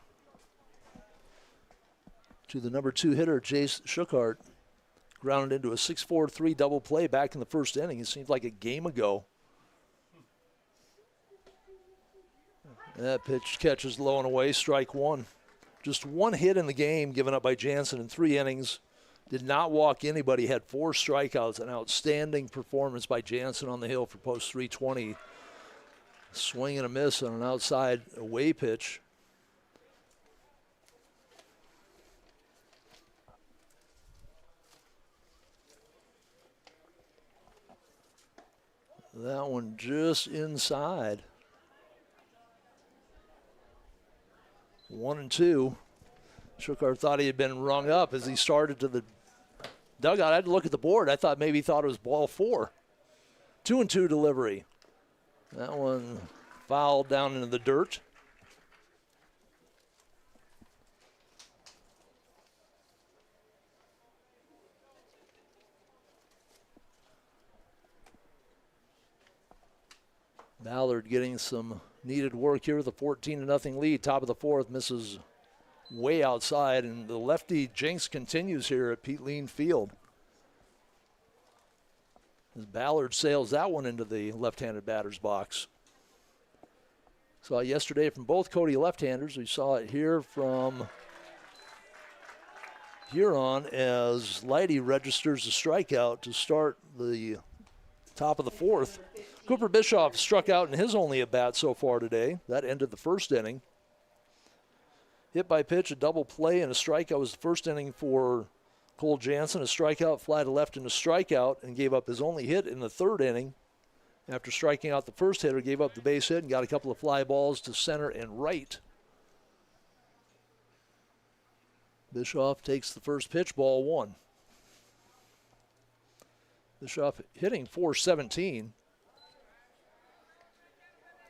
Speaker 1: to the number 2 hitter, Jace Schuchart. Grounded into a 6-4-3 double play back in the first inning. It seemed like a game ago. That pitch catches low and away, strike 1. Just 1 hit in the game given up by Jansen in 3 innings. Did not walk anybody, had 4 strikeouts. An outstanding performance by Jansen on the hill for post 320. Swing and a miss on an outside away pitch. That one just inside. 1-2. Schuchart thought he had been rung up as he started to the dugout. I had to look at the board. I thought maybe he thought it was ball 4. 2-2 delivery. That one fouled down into the dirt. Ballard getting some needed work here with a 14-0 lead. Top of the 4th, misses way outside, and the lefty jinx continues here at Pete Lean Field. As Ballard sails that one into the left-handed batter's box. Saw it yesterday from both Cody left-handers. We saw it here from Huron as Leidy registers a strikeout to start the top of the 4th. Cooper Bischoff struck out in his only at-bat so far today. That ended the first inning. Hit by pitch, a double play, and a strikeout was the first inning for Cole Jansen. A strikeout, fly to left, and a strikeout, and gave up his only hit in the 3rd inning. After striking out the first hitter, gave up the base hit and got a couple of fly balls to center and right. Bischoff takes the first pitch, ball 1. Bischoff hitting .417.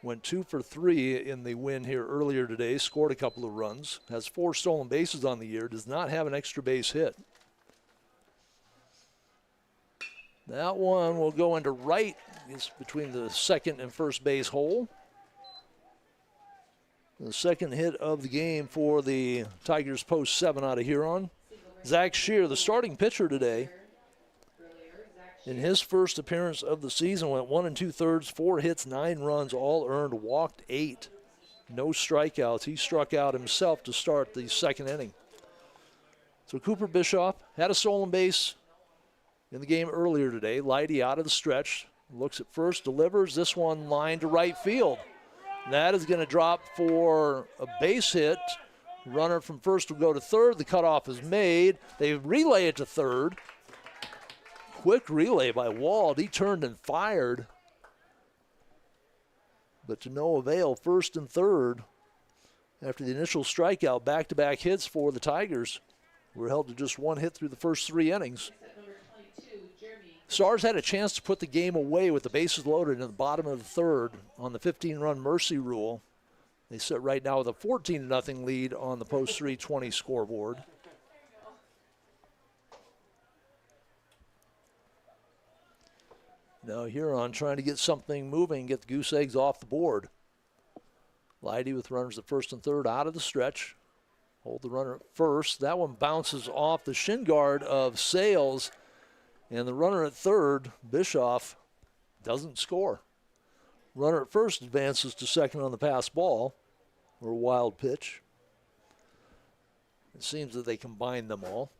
Speaker 1: Went 2 for 3 in the win here earlier today. Scored a couple of runs. Has 4 stolen bases on the year. Does not have an extra base hit. That one will go into right. It's between the second and first base hole. The second hit of the game for the Tigers post 7 out of Huron. Zach Shear, the starting pitcher today. In his first appearance of the season, went 1 2/3, 4 hits, 9 runs, all earned, walked 8. No strikeouts. He struck out himself to start the second inning. So Cooper Bischoff had a stolen base in the game earlier today. Leidy out of the stretch, looks at first, delivers. This one line to right field. That is going to drop for a base hit. Runner from first will go to third. The cutoff is made. They relay it to third. Quick relay by Wald. He turned and fired, but to no avail. First and third, after the initial strikeout, back-to-back hits for the Tigers. Were held to just 1 hit through the first 3 innings. Stars had a chance to put the game away with the bases loaded in the bottom of the 3rd on the 15-run mercy rule. They sit right now with a 14-0 lead on the post 320 scoreboard. Now Huron trying to get something moving, get the goose eggs off the board. Leidy with runners at first and third out of the stretch. Hold the runner at first. That one bounces off the shin guard of Sales. And the runner at third, Bischoff, doesn't score. Runner at first advances to second on the pass ball, or wild pitch. It seems that they combined them all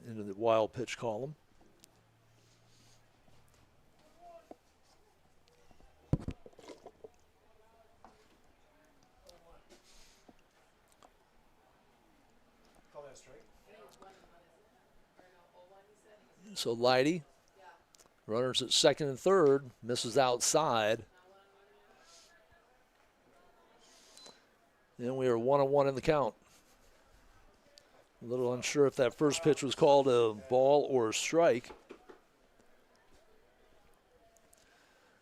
Speaker 1: into the wild pitch column. So Leidy, runners at second and third, misses outside. And we are 1-1 in the count. A little unsure if that first pitch was called a ball or a strike.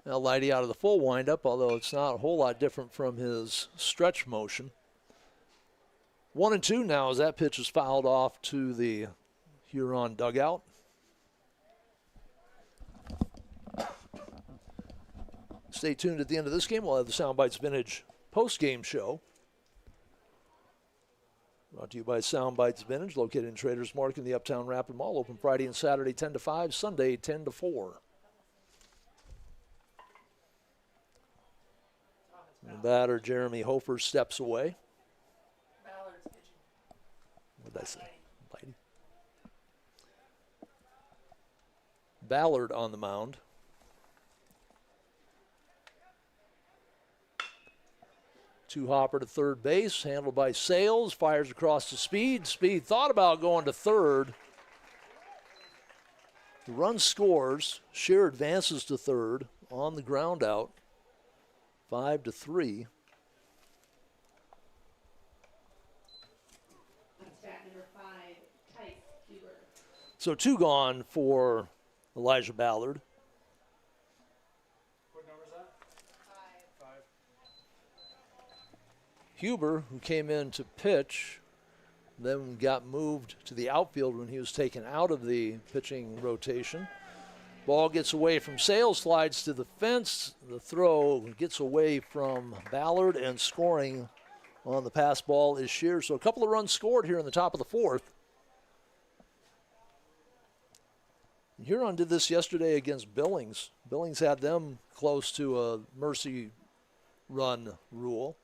Speaker 1: Now Leidy out of the full windup, although it's not a whole lot different from his stretch motion. 1-2 now as that pitch is fouled off to the Huron dugout. Stay tuned at the end of this game. We'll have the Soundbites Vintage post-game show. Brought to you by Soundbites Vintage, located in Traders Market in the Uptown Rapid Mall. Open Friday and Saturday 10 to 5, Sunday 10 to 4. And batter Jeremy Hofer steps away. What did I say? Leidy. Ballard on the mound. Two-hopper to third base, handled by Sales, fires across to Speed. Speed thought about going to third. The run scores. Shear advances to third on the ground out. 5-3. So two gone for Elijah Ballard.
Speaker 3: What number is that? 5.
Speaker 1: Huber, who came in to pitch, then got moved to the outfield when he was taken out of the pitching rotation. Ball gets away from Sales, slides to the fence. The throw gets away from Ballard, and scoring on the pass ball is Shear. So a couple of runs scored here in the top of the fourth. Huron did this yesterday against Billings. Billings had them close to a mercy run rule.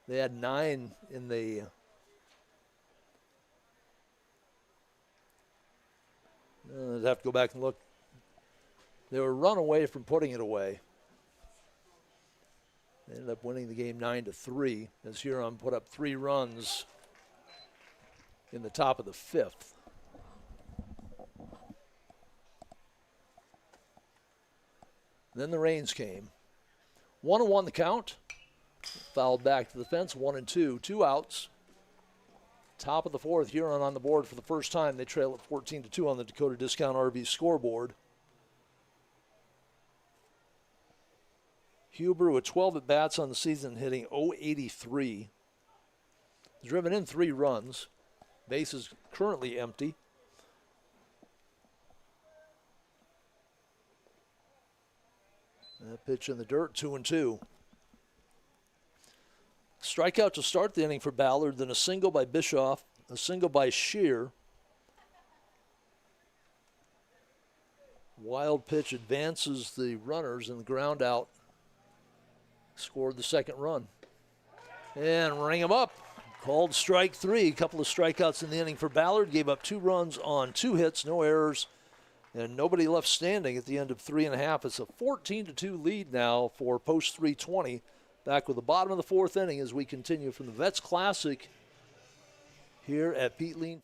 Speaker 1: They had 9 in the I'd have to go back and look. They were run away from putting it away. They ended up winning the game 9-3 as Huron put up 3 runs in the top of the 5th. Then the rains came. 1-1 the count. Fouled back to the fence, 1-2. 2 outs. Top of the fourth, Huron on the board for the first time. They trail at 14-2 on the Dakota Discount RV scoreboard. Huber with 12 at-bats on the season, hitting .083. He's driven in 3 runs. Base is currently empty. That pitch in the dirt, 2-2. Strikeout to start the inning for Ballard, then a single by Bischoff, a single by Shear. Wild pitch advances the runners, and the ground out scored the second run. And ring him up. Called strike 3. A couple of strikeouts in the inning for Ballard. Gave up 2 runs on 2 hits, no errors, and nobody left standing at the end of 3.5. It's a 14-2 lead now for post 320. Back with the bottom of the 4th inning as we continue from the Vets Classic here at Pete Lean.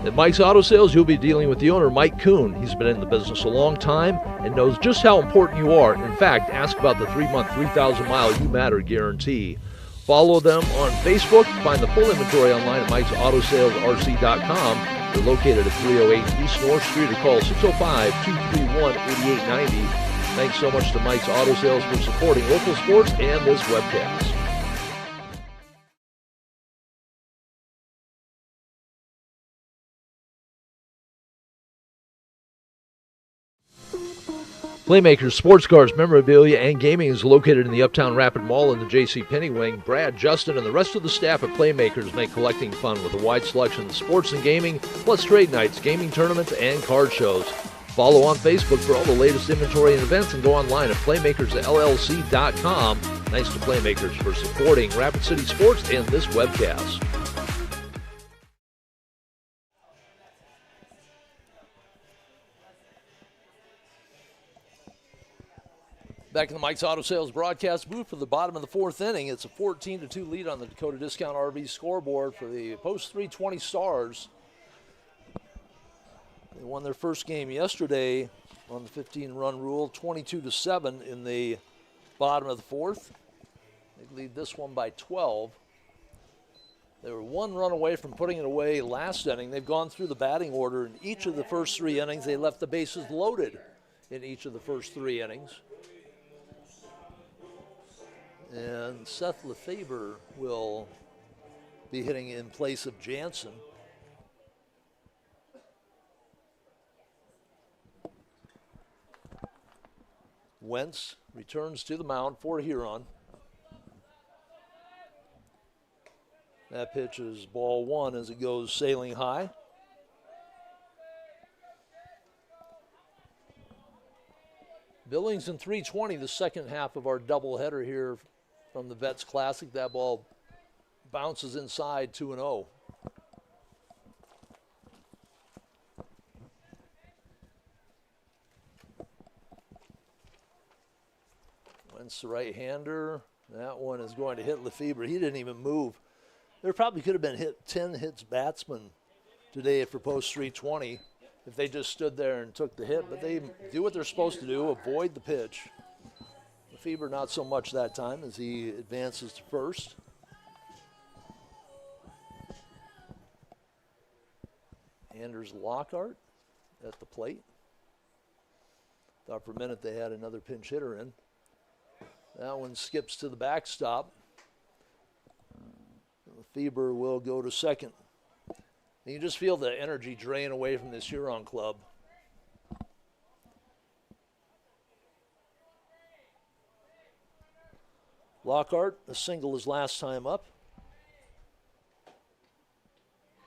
Speaker 2: At Mike's Auto Sales, you'll be dealing with the owner, Mike Kuhn. He's been in the business a long time and knows just how important you are. In fact, ask about the 3-month, 3,000-mile You Matter guarantee. Follow them on Facebook. Find the full inventory online at Mike'sAutoSalesRC.com. They're located at 308 East North Street, or call 605-231-8890. Thanks so much to Mike's Auto Sales for supporting local sports and this webcast. Playmakers Sports Cars, Memorabilia, and Gaming is located in the Uptown Rapid Mall in the J.C. Penney wing. Brad, Justin, and the rest of the staff at Playmakers make collecting fun with a wide selection of sports and gaming, plus trade nights, gaming tournaments, and card shows. Follow on Facebook for all the latest inventory and events, and go online at PlaymakersLLC.com. Thanks to Playmakers for supporting Rapid City Sports and this webcast.
Speaker 1: Back in the Mike's Auto Sales broadcast booth for the bottom of the 4th inning. It's a 14-2 lead on the Dakota Discount RV scoreboard for the post 320 Stars. They won their first game yesterday on the 15-run rule, 22-7 in the bottom of the fourth. They lead this one by 12. They were one run away from putting it away last inning. They've gone through the batting order in each of the first 3 innings. They left the bases loaded in each of the first 3 innings. And Seth Lefebvre will be hitting in place of Jansen. Wentz returns to the mound for Huron. That pitch is ball 1 as it goes sailing high. Billings in 320, the second half of our doubleheader here from the Vets Classic. That ball bounces inside 2-0. Wentz the right-hander. That one is going to hit Lefebvre. He didn't even move. There probably could have been 10 hits batsmen today for post 320 if they just stood there and took the hit, but they do what they're supposed to do, avoid the pitch. Lefebvre not so much that time as he advances to first. Anders Lockhart at the plate. Thought for a minute they had another pinch hitter in. That one skips to the backstop. Lefebvre will go to second. And you just feel the energy drain away from this Huron club. Lockhart, a single his last time up.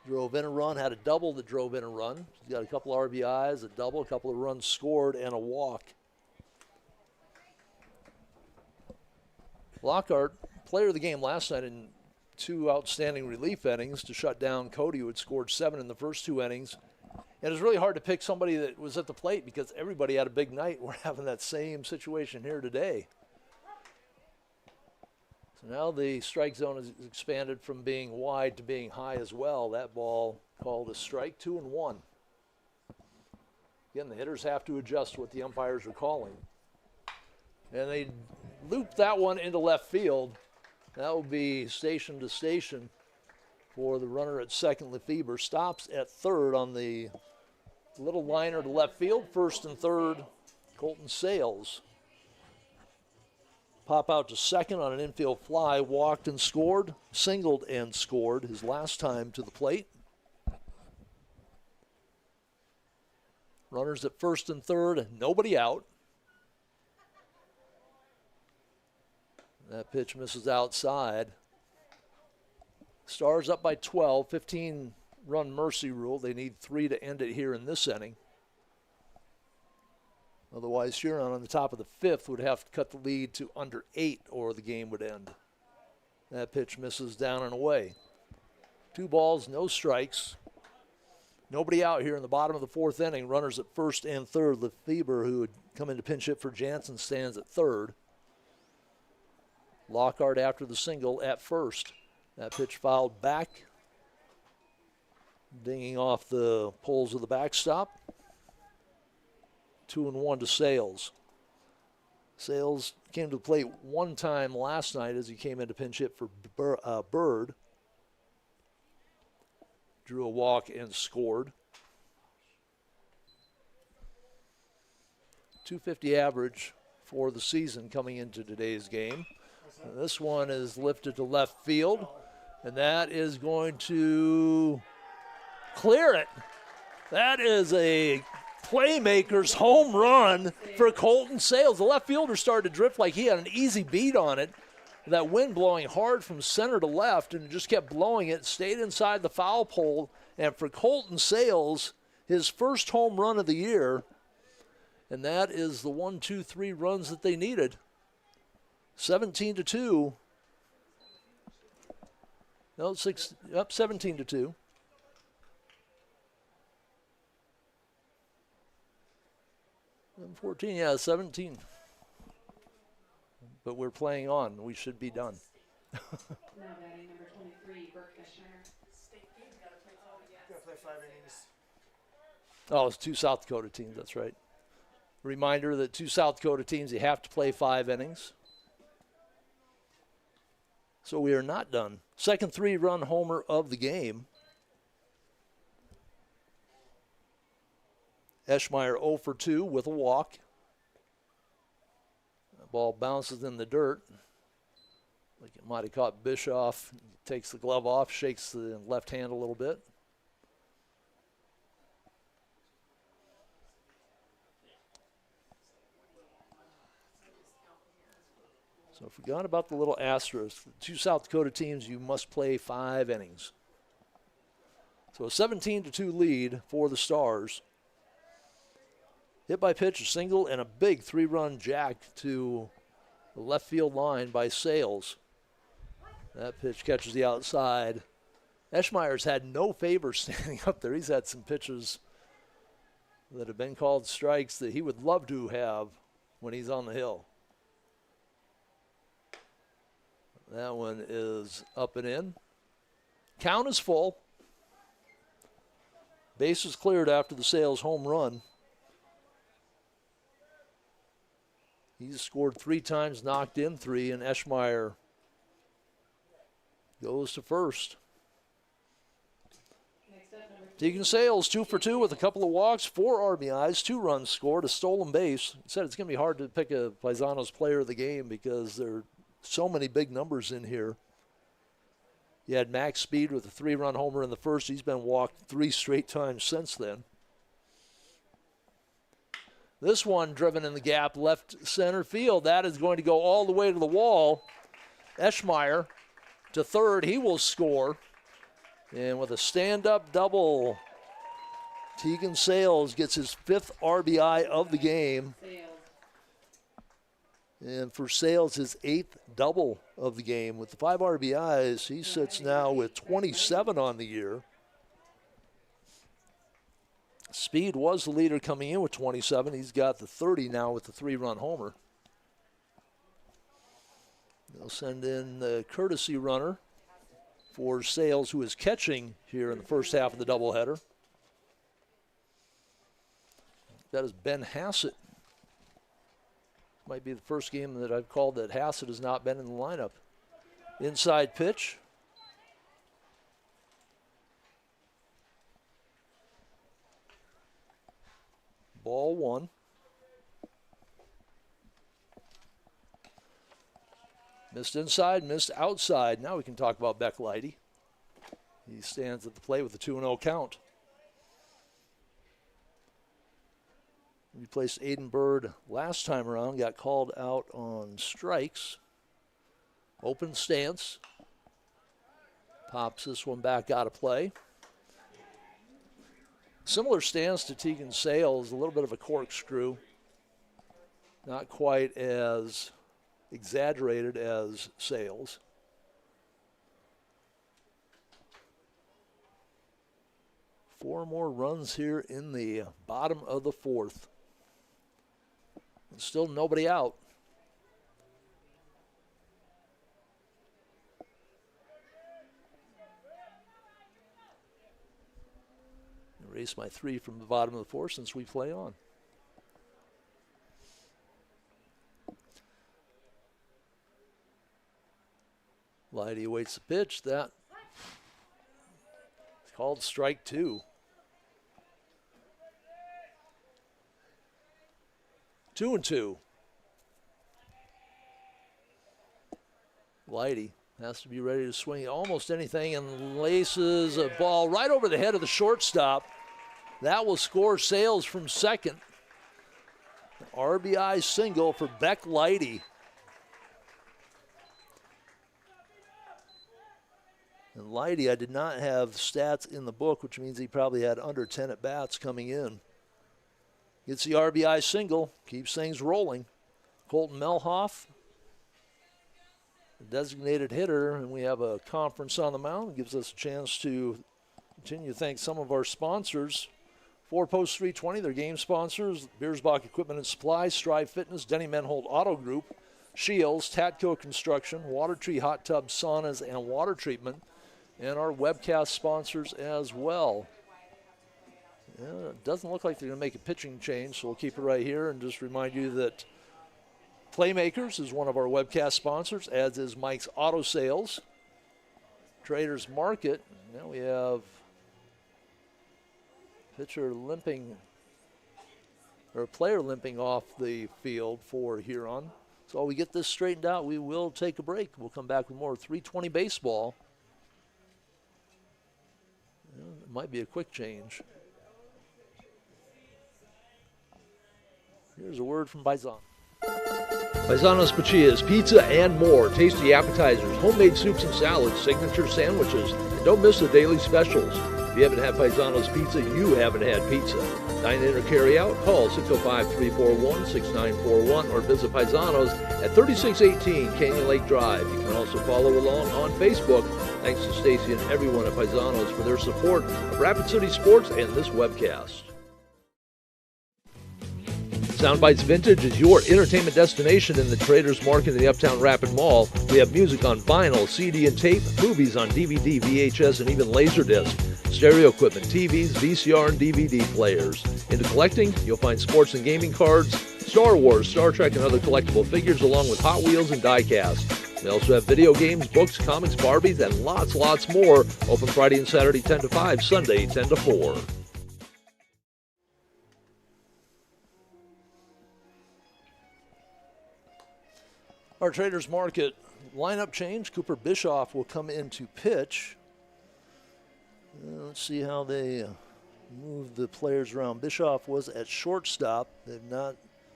Speaker 1: Drove in a run, had a double that drove in a run. He's got a couple RBIs, a double, a couple of runs scored, and a walk. Lockhart, player of the game last night in 2 outstanding relief innings to shut down Cody, who had scored 7 in the first 2 innings. And it's really hard to pick somebody that was at the plate because everybody had a big night. We're having that same situation here today. So now the strike zone is expanded from being wide to being high as well. That ball called a strike, 2-1. Again, the hitters have to adjust what the umpires are calling. And they looped that one into left field. That will be station to station for the runner at second. Lefebvre stops at third on the little liner to left field. First and third, Colton Sales. Pop out to second on an infield fly, walked and scored, singled and scored his last time to the plate. Runners at first and third, nobody out. That pitch misses outside. Stars up by 12, 15-run mercy rule. They need 3 to end it here in this inning. Otherwise, Huron on the top of the 5th would have to cut the lead to under 8 or the game would end. That pitch misses down and away. 2 balls, no strikes. Nobody out here in the bottom of the 4th inning. Runners at first and third. Lefebvre, who would come in to pinch hit for Jansen, stands at third. Lockhart after the single at first. That pitch fouled back, dinging off the poles of the backstop. 2-1 to Sales. Sales came to the plate 1 time last night as he came in to pinch hit for Bird. Drew a walk and scored. .250 average for the season coming into today's game. This one is lifted to left field, and that is going to clear it. That is a playmaker's home run for Colton Sales. The left fielder started to drift like he had an easy beat on it. That wind blowing hard from center to left, and it just kept blowing it, stayed inside the foul pole. And for Colton Sales, his first home run of the year, and that is the 1, 2, 3 runs that they needed. 17-2. No, 17-2. And 14, yeah, 17. But we're playing on. We should be done.
Speaker 4: Now batting number 23, Burke Fishner.
Speaker 3: Gotta play 5 innings.
Speaker 1: Oh, it's 2 South Dakota teams, that's right. Reminder that 2 South Dakota teams, you have to play 5 innings. So we are not done. Second 3-run homer of the game. Eschmeyer 0 for 2 with a walk. The ball bounces in the dirt. Like it might have caught Bischoff. Takes the glove off, shakes the left hand a little bit. So forgot about the little asterisk. The 2 South Dakota teams, you must play 5 innings. So a 17-2 lead for the Stars. Hit by pitch, a single, and a big 3-run jack to the left field line by Sales. That pitch catches the outside. Eschmeyer's had no favor standing up there. He's had some pitches that have been called strikes that he would love to have when he's on the hill. That one is up and in. Count is full. Bases cleared after the Sales home run. He's scored 3 times, knocked in 3, and Eschmeyer goes to first. Tegan Sales 2 for 2 with a couple of walks, 4 RBIs, 2 runs scored, a stolen base. He said it's going to be hard to pick a Paisanos player of the game because there are so many big numbers in here. You had Max Speed with a 3-run homer in the first. He's been walked 3 straight times since then. This one driven in the gap left center field. That is going to go all the way to the wall. Eschmeyer to third. He will score. And with a stand-up double, Tegan Sales gets his 5th RBI of the game. And for Sales, his 8th double of the game. With the 5 RBIs, he sits now with 27 on the year. Speed was the leader coming in with 27. He's got the 30 now with the 3-run homer. They'll send in the courtesy runner for Sales, who is catching here in the first half of the doubleheader. That is Ben Hassett. Might be the first game that I've called that Hassett has not been in the lineup. Inside pitch. Ball 1. Missed inside, missed outside. Now we can talk about Beck Leidy. He stands at the plate with a 2-0 count. We placed Aiden Bird last time around, got called out on strikes. Open stance. Pops this one back out of play. Similar stance to Tegan Sales, a little bit of a corkscrew. Not quite as exaggerated as Sales. Four more runs here in the bottom of the 4th. And still nobody out. Erase my 3 from the bottom of the 4th since we play on. Leidy awaits the pitch. That is called strike 2. 2-2. Leidy has to be ready to swing almost anything and laces a ball right over the head of the shortstop. That will score Sales from second. RBI single for Beck Leidy. And Leidy, I did not have stats in the book, which means he probably had under 10 at-bats coming in. Gets the RBI single, keeps things rolling. Colton Melhoff, the designated hitter, and we have a conference on the mound. Gives us a chance to continue to thank some of our sponsors. 4 Post 320, their game sponsors, Beersbach Equipment and Supply, Strive Fitness, Denny Menhold Auto Group, Shields, Tatco Construction, Water Tree Hot Tub Saunas and Water Treatment, and our webcast sponsors as well. Yeah, it doesn't look like they're going to make a pitching change, so we'll keep it right here and just remind you that Playmakers is one of our webcast sponsors, as is Mike's Auto Sales. Traders Market, now we have pitcher limping, or a player limping off the field for Huron. So while we get this straightened out, we will take a break. We'll come back with more 320 baseball. It might be a quick change. Here's a word from Bison.
Speaker 2: Paisanos Pachias, pizza and more. Tasty appetizers, homemade soups and salads, signature sandwiches. And don't miss the daily specials. If you haven't had Paisanos Pizza, you haven't had pizza. Dine in or carry out, call 605-341-6941 or visit Paisanos at 3618 Canyon Lake Drive. You can also follow along on Facebook. Thanks to Stacy and everyone at Paisanos for their support of Rapid City Sports and this webcast. Soundbites Vintage is your entertainment destination in the Traders Market in the Uptown Rapid Mall. We have music on vinyl, CD and tape, movies on DVD, VHS, and even Laserdisc, stereo equipment, TVs, VCR, and DVD players. Into collecting, you'll find sports and gaming cards, Star Wars, Star Trek, and other collectible figures, along with Hot Wheels and die-cast. We also have video games, books, comics, Barbies, and lots more. Open Friday and Saturday 10 to 5, Sunday 10 to 4.
Speaker 1: Our Traders Market lineup change. Cooper Bischoff will come in to pitch. Let's see how they move the players around. Bischoff was at shortstop. They've not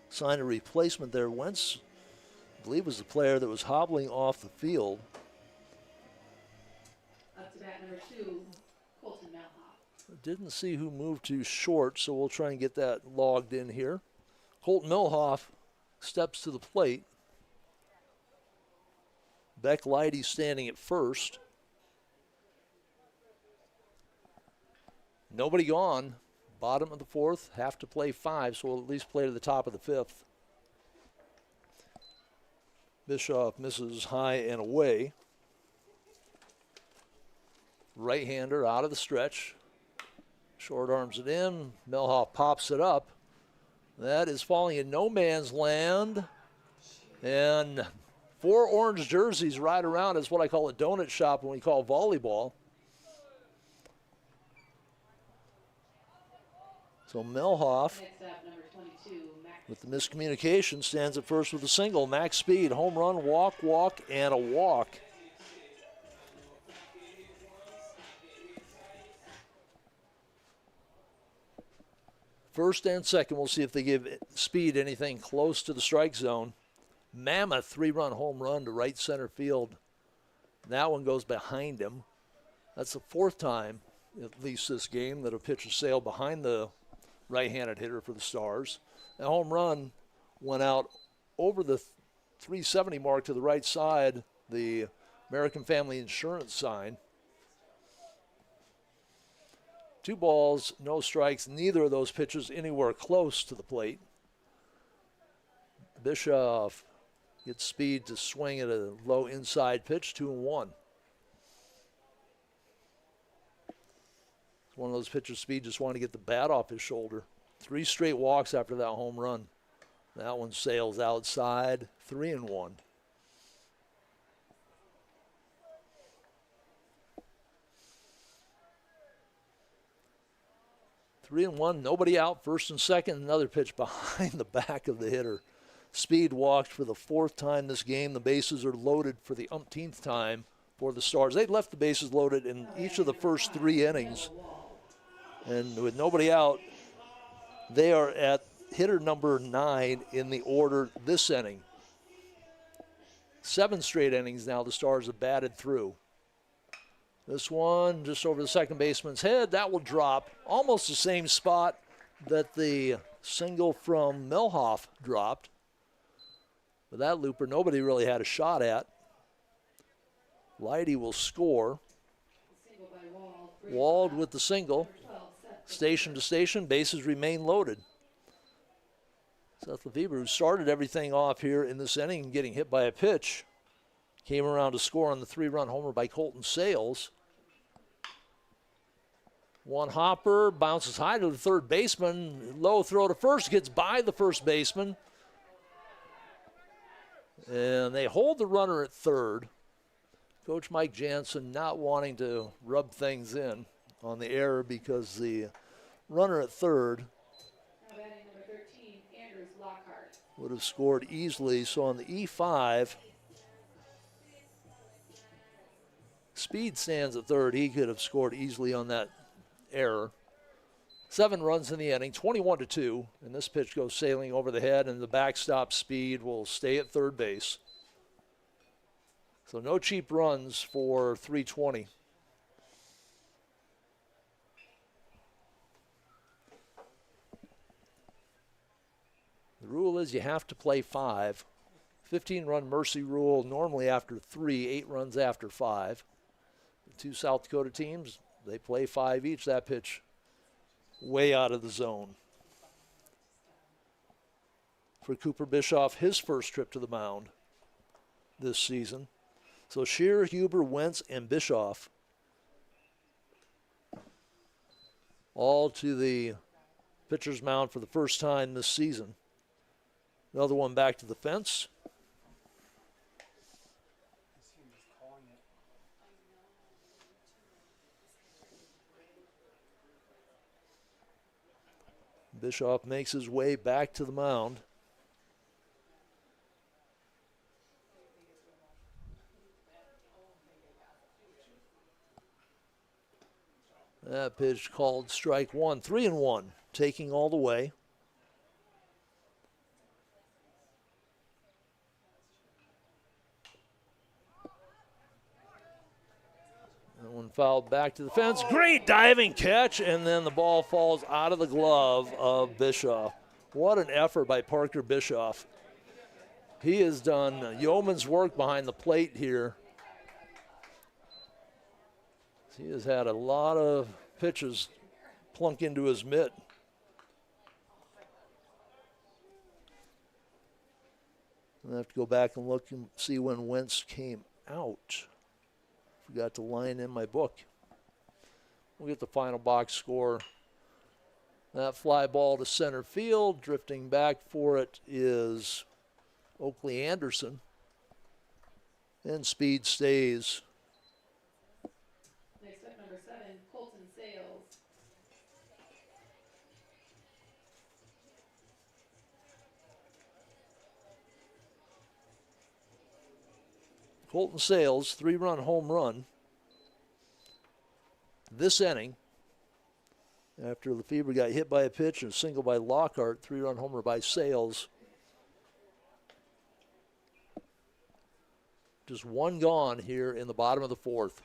Speaker 1: signed a replacement there. Wentz, I believe, was the player that was hobbling off the field.
Speaker 4: Up to bat number 2, Colton Melhoff.
Speaker 1: Didn't see who moved to short, so we'll try and get that logged in here. Colton Melhoff steps to the plate. Beck Leidy standing at first. Nobody gone. Bottom of the 4th, have to play 5, so we'll at least play to the top of the 5th. Bischoff misses high and away. Right-hander out of the stretch. Short arms it in. Melhoff pops it up. That is falling in no man's land. And 4 orange jerseys right around is what I call a donut shop when we call volleyball. So Melhoff,
Speaker 4: Next up, number 22, Max.
Speaker 1: with the miscommunication, stands at first with a single. Max speed, home run, walk, and a walk. First and second, we'll see if they give Speed anything close to the strike zone. Mammoth 3-run home run to right center field. That one goes behind him. That's the 4th time, at least this game, that a pitch has sailed behind the right-handed hitter for the Stars. That home run went out over the 370 mark to the right side, the American Family Insurance sign. 2 balls, no strikes. Neither of those pitches anywhere close to the plate. Bischoff gets Speed to swing at a low inside pitch, 2-1. It's one of those pitches Speed just wanted to get the bat off his shoulder. 3 straight walks after that home run. That one sails outside, 3-1. Three and one, nobody out, first and second, another pitch behind the back of the hitter. Speed walked for the 4th time this game. The bases are loaded for the umpteenth time for the Stars. They'd left the bases loaded in each of the first 3 innings. And with nobody out, they are at hitter number 9 in the order this inning. 7 straight innings now the Stars have batted through. This one just over the second baseman's head. That will drop almost the same spot that the single from Melhoff dropped. But that looper nobody really had a shot at. Leidy will score. Wald with the single. Station to station, bases remain loaded. Seth Lefebvre, who started everything off here in this inning, getting hit by a pitch, came around to score on the 3-run homer by Colton Sales. One hopper, bounces high to the third baseman. Low throw to first, gets by the first baseman. And they hold the runner at third. Coach Mike Jansen not wanting to rub things in on the error because the runner at third
Speaker 4: Now batting number 13, Andrews Lockhart.
Speaker 1: would have scored easily. So on the E5, Speed stands at third. He could have scored easily on that error. 7 runs in the inning, 21-2, and this pitch goes sailing over the head, and the backstop Speed will stay at third base. So no cheap runs for 320. The rule is you have to play 5. 15-run mercy rule normally after 3, 8 runs after 5. The 2 South Dakota teams, they play 5 each. That pitch way out of the zone. For Cooper Bischoff, his first trip to the mound this season. So Shearer, Huber, Wentz, and Bischoff all to the pitcher's mound for the first time this season. Another one back to the fence. Bischoff makes his way back to the mound. That pitch called strike one. 3-1, taking all the way. That one fouled back to the fence. Great diving catch, and then the ball falls out of the glove of Bischoff. What an effort by Parker Bischoff. He has done yeoman's work behind the plate here. He has had a lot of pitches plunk into his mitt. I have to go back and look and see when Wentz came out. Forgot to line in my book. We'll get the final box score. That fly ball to center field. Drifting back for it is Oakley Anderson. And Speed stays.
Speaker 4: Next up, number 7, Colton Sales.
Speaker 1: Colton Sales, 3-run home run this inning. After Lefebvre got hit by a pitch and a single by Lockhart, 3-run homer by Sales. Just one gone here in the bottom of the 4th.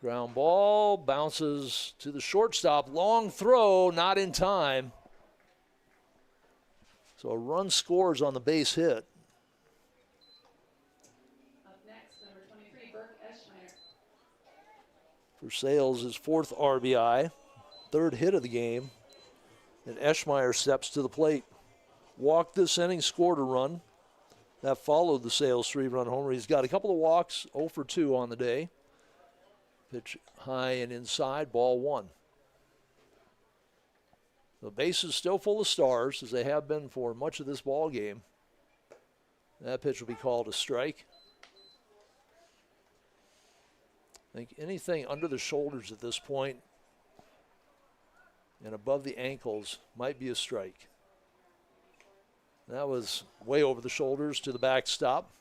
Speaker 1: Ground ball, bounces to the shortstop. Long throw, not in time. So a run scores on the base hit.
Speaker 4: Up next, number 23, Burke Eschmeyer.
Speaker 1: For Sales, his 4th RBI, 3rd hit of the game. And Eschmeyer steps to the plate. Walked this inning, scored a run. That followed the Sales 3-run homer. He's got a couple of walks, 0 for 2 on the day. Pitch high and inside, ball 1. The base is still full of stars, as they have been for much of this ball game. That pitch will be called a strike. I think anything under the shoulders at this point and above the ankles might be a strike. That was way over the shoulders to the backstop.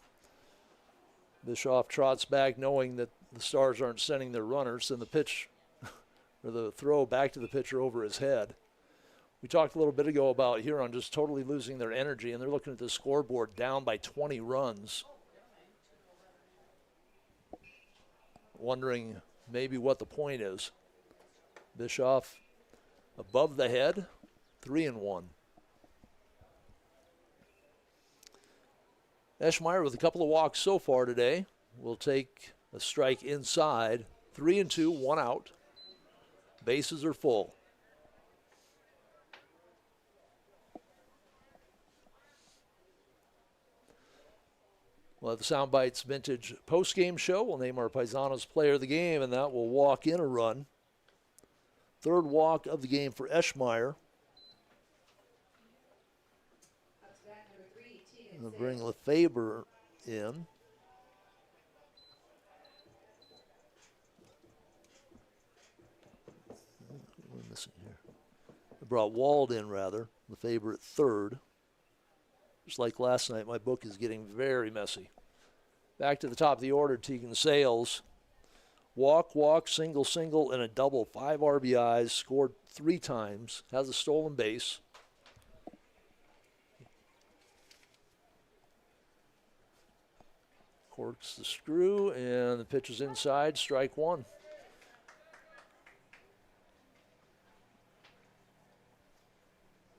Speaker 1: Bischoff trots back knowing that the Stars aren't sending their runners, and the pitch, or the throw back to the pitcher over his head. We talked a little bit ago about Huron just totally losing their energy, and they're looking at the scoreboard down by 20 runs. Wondering maybe what the point is. Bischoff above the head, 3-1. Eschmeyer with a couple of walks so far today will take a strike inside. 3-2, 1 out. Bases are full. We'll have the Soundbites Vintage post-game show. We'll name our Paisanos player of the game, and that will walk in a run. Third walk of the game for Eschmeyer. We'll bring Lefebvre in. What am I missing here? I brought Wald in, rather. Lefebvre at third. Just like last night, my book is getting very messy. Back to the top of the order, Tegan Sales. Walk, walk, single, single, and a double. 5 RBIs, scored 3 times, has a stolen base. Corks the screw, and the pitch is inside, strike 1.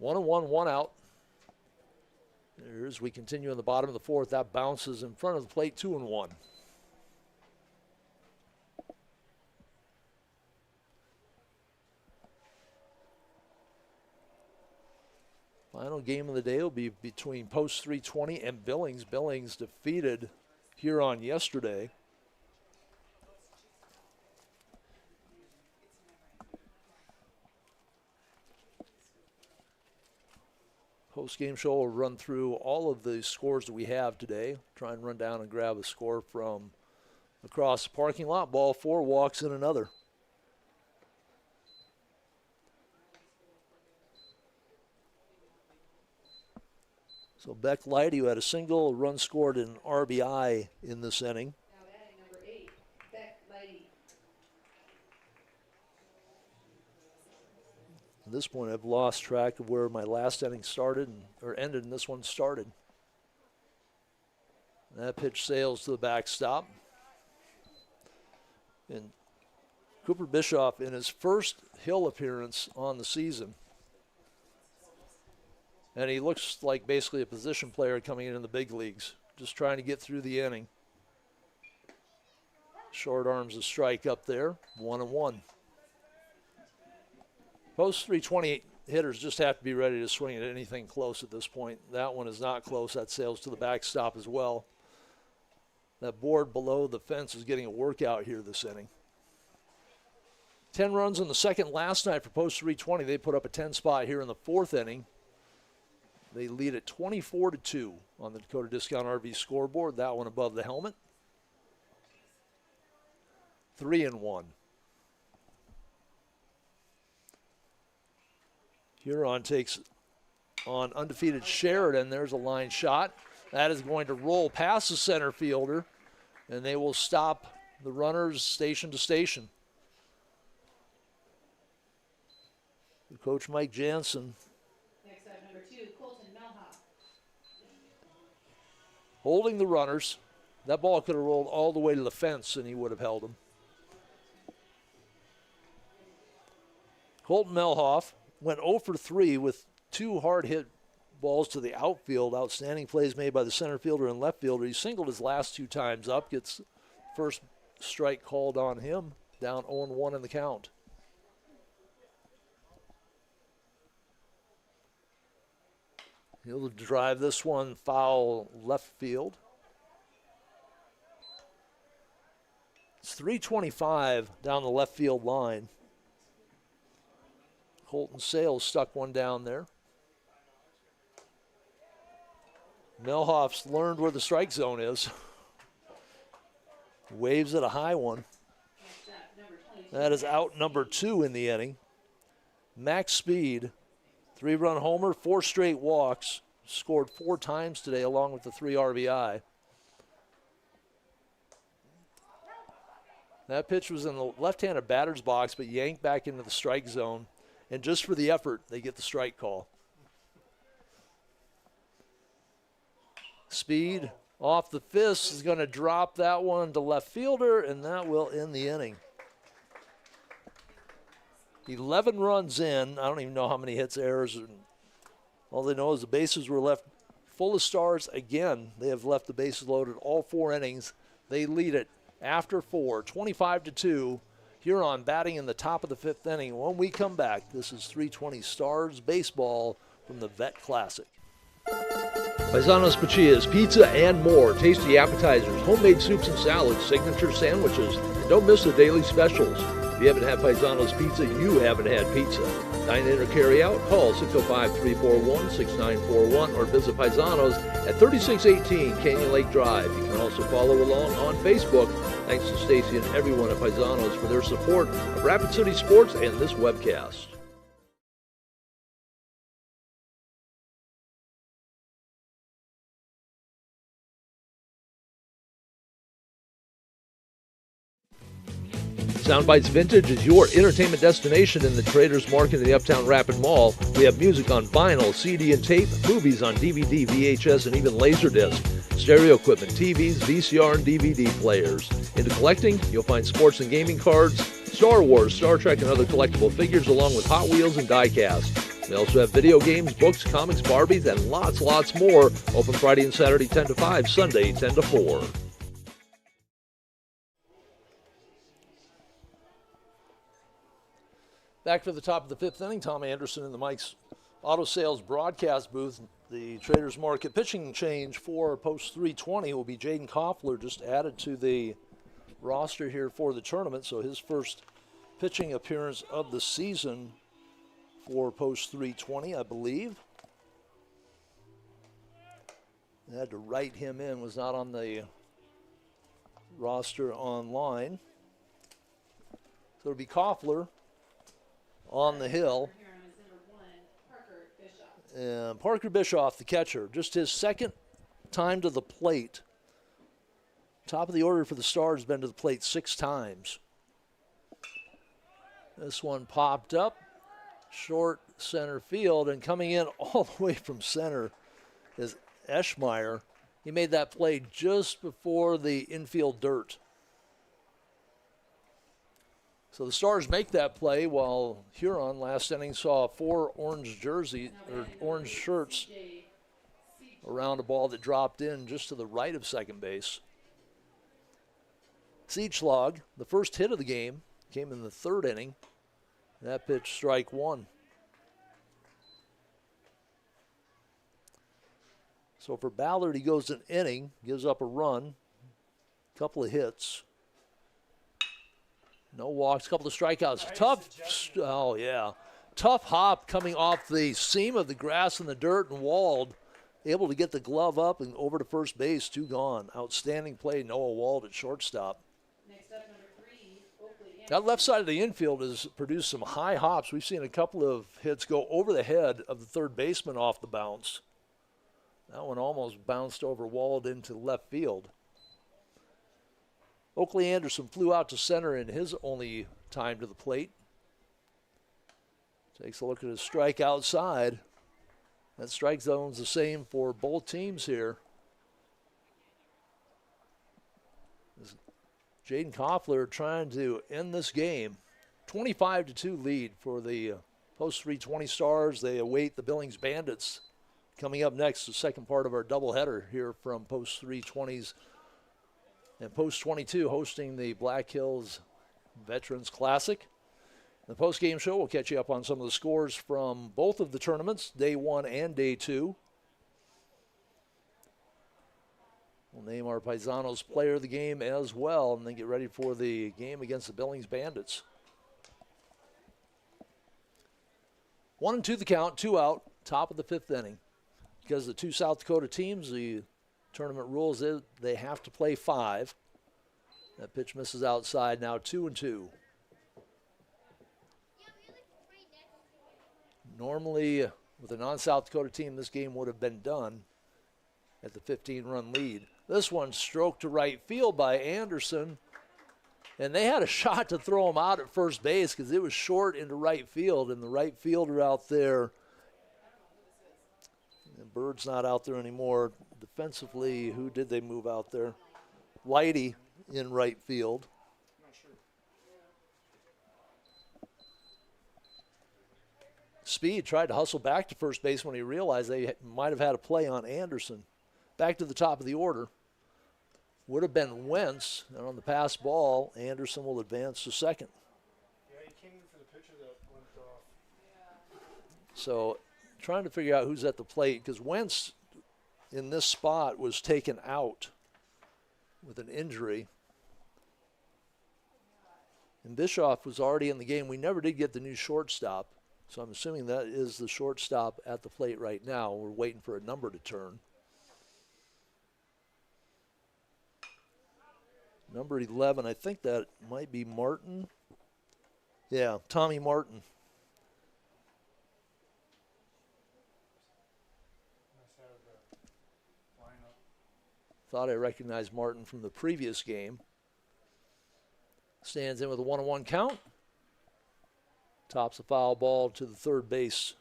Speaker 1: One and one, 1 out. As we continue in the bottom of the 4th, that bounces in front of the plate, 2 and 1. Final game of the day will be between Post 320 and Billings. Billings defeated Huron yesterday. Post-game show will run through all of the scores that we have today. Try and run down and grab a score from across the parking lot. Ball 4, walks in another. So Beck Light, who had a single, run scored, an RBI in this inning.
Speaker 4: Now batting number 8, Beck Lighty.
Speaker 1: At this point, I've lost track of where my last inning started or ended, and this one started. That pitch sails to the backstop. And Cooper Bischoff, in his first Hill appearance on the season, and he looks like basically a position player coming in the big leagues, just trying to get through the inning. Short arms a strike up there, 1 and 1. Post 320 hitters just have to be ready to swing at anything close at this point. That one is not close. That sails to the backstop as well. That board below the fence is getting a workout here this inning. 10 runs in the second last night for Post 320. They put up a 10 spot here in the 4th inning. They lead at 24-2 on the Dakota Discount RV scoreboard. That one above the helmet. 3 and 1. Huron takes on undefeated Sheridan. There's a line shot. That is going to roll past the center fielder, and they will stop the runners station to station. Coach Mike Jansen holding the runners. That ball could have rolled all the way to the fence, and he would have held them. Colton Melhoff went 0 for 3 with 2 hard-hit balls to the outfield. Outstanding plays made by the center fielder and left fielder. He singled his last 2 times up, gets first strike called on him, down 0-1 in the count. He'll drive this one foul left field. It's 325 down the left field line. Colton Sales stuck one down there. Melhoff's learned where the strike zone is. Waves at a high one. That is out number 2 in the inning. Max Speed, 3-run homer, 4 straight walks, scored 4 times today along with the 3 RBI. That pitch was in the left-handed batter's box, but yanked back into the strike zone. And just for the effort, they get the strike call. Speed off the fist is going to drop that one to left fielder, and that will end the inning. 11 runs in. I don't even know how many hits, errors. All they know is the bases were left full of stars again. They have left the bases loaded all 4 innings. They lead it after 4, 25-2. Huron batting in the top of the 5th inning. When we come back, this is 320 Stars Baseball from the Vet Classic.
Speaker 2: Paisanos Pachias, pizza and more. Tasty appetizers, homemade soups and salads, signature sandwiches. And don't miss the daily specials. If you haven't had Paisanos Pizza, you haven't had pizza. Dine in or carry out, call 605-341-6941 or visit Paisanos at 3618 Canyon Lake Drive. You can also follow along on Facebook. Thanks to Stacy and everyone at Paisanos for their support of Rapid City Sports and this webcast. Soundbites Vintage is your entertainment destination in the Traders Market in the Uptown Rapid Mall. We have music on vinyl, CD and tape, movies on DVD, VHS, and even Laserdisc, stereo equipment, TVs, VCR, and DVD players. Into collecting, you'll find sports and gaming cards, Star Wars, Star Trek, and other collectible figures, along with Hot Wheels and die-cast. We also have video games, books, comics, Barbies, and lots more. Open Friday and Saturday 10 to 5, Sunday 10 to 4.
Speaker 1: Back to the top of the fifth inning, Tom Anderson in the Mike's Auto Sales broadcast booth. The Traders Market pitching change for post 320 will be Jaden Koffler, just added to the roster here for the tournament. So his first pitching appearance of the season for post 320, I believe. I had to write him in, was not on the roster online. So it'll be Koffler on the hill. And Parker Bischoff, the catcher, just his second time to the plate. Top of the order for the Stars, been to the plate 6 times. This one popped up, short center field, and coming in all the way from center is Eschmeyer. He made that play just before the infield dirt. So the Stars make that play while Huron last inning saw 4 orange jerseys or orange shirts around a ball that dropped in just to the right of second base. Siegschlag, the first hit of the game, came in the 3rd inning. That pitch, strike 1. So for Ballard, he goes an inning, gives up a run, couple of hits. No walks, a couple of strikeouts. Tough hop coming off the seam of the grass and the dirt, and Wald able to get the glove up and over to first base, 2 gone. Outstanding play, Noah Wald at shortstop.
Speaker 4: Next up, number 3, Oakley.
Speaker 1: That left side of the infield has produced some high hops. We've seen a couple of hits go over the head of the third baseman off the bounce. That one almost bounced over Wald into left field. Oakley Anderson flew out to center in his only time to the plate. Takes a look at his strike outside. That strike zone's the same for both teams here. Jaden Koffler trying to end this game. 25-2 lead for the post 320 Stars. They await the Billings Bandits coming up next, the second part of our doubleheader here from post 320s. And post 22 hosting the Black Hills Veterans Classic. The post-game show will catch you up on some of the scores from both of the tournaments, day 1 and day 2. We'll name our Paisanos player of the game as well, and then get ready for the game against the Billings Bandits. 1-2 the count, 2 out, top of the 5th inning. Because the 2 South Dakota teams, the tournament rules is they have to play 5. That pitch misses outside, now 2-2. Normally, with a non-South Dakota team, this game would have been done at the 15-run lead. This one stroked to right field by Anderson, and they had a shot to throw him out at first base because it was short into right field, and the right fielder out there, and Bird's not out there anymore. Defensively, who did they move out there? Lighty in right field. Speed tried to hustle back to first base when he realized they might have had a play on Anderson. Back to the top of the order. Would have been Wentz, and on the pass ball, Anderson will advance to second.
Speaker 3: Yeah, he came in for the pitcher that went off.
Speaker 1: So trying to figure out who's at the plate, because Wentz in this spot was taken out with an injury. And Bischoff was already in the game. We never did get the new shortstop, so I'm assuming that is the shortstop at the plate right now. We're waiting for a number to turn. Number 11, I think that might be Martin. Yeah, Tommy Martin. Thought I recognized Martin from the previous game. Stands in with a 1-1 count. Tops a foul ball to the third base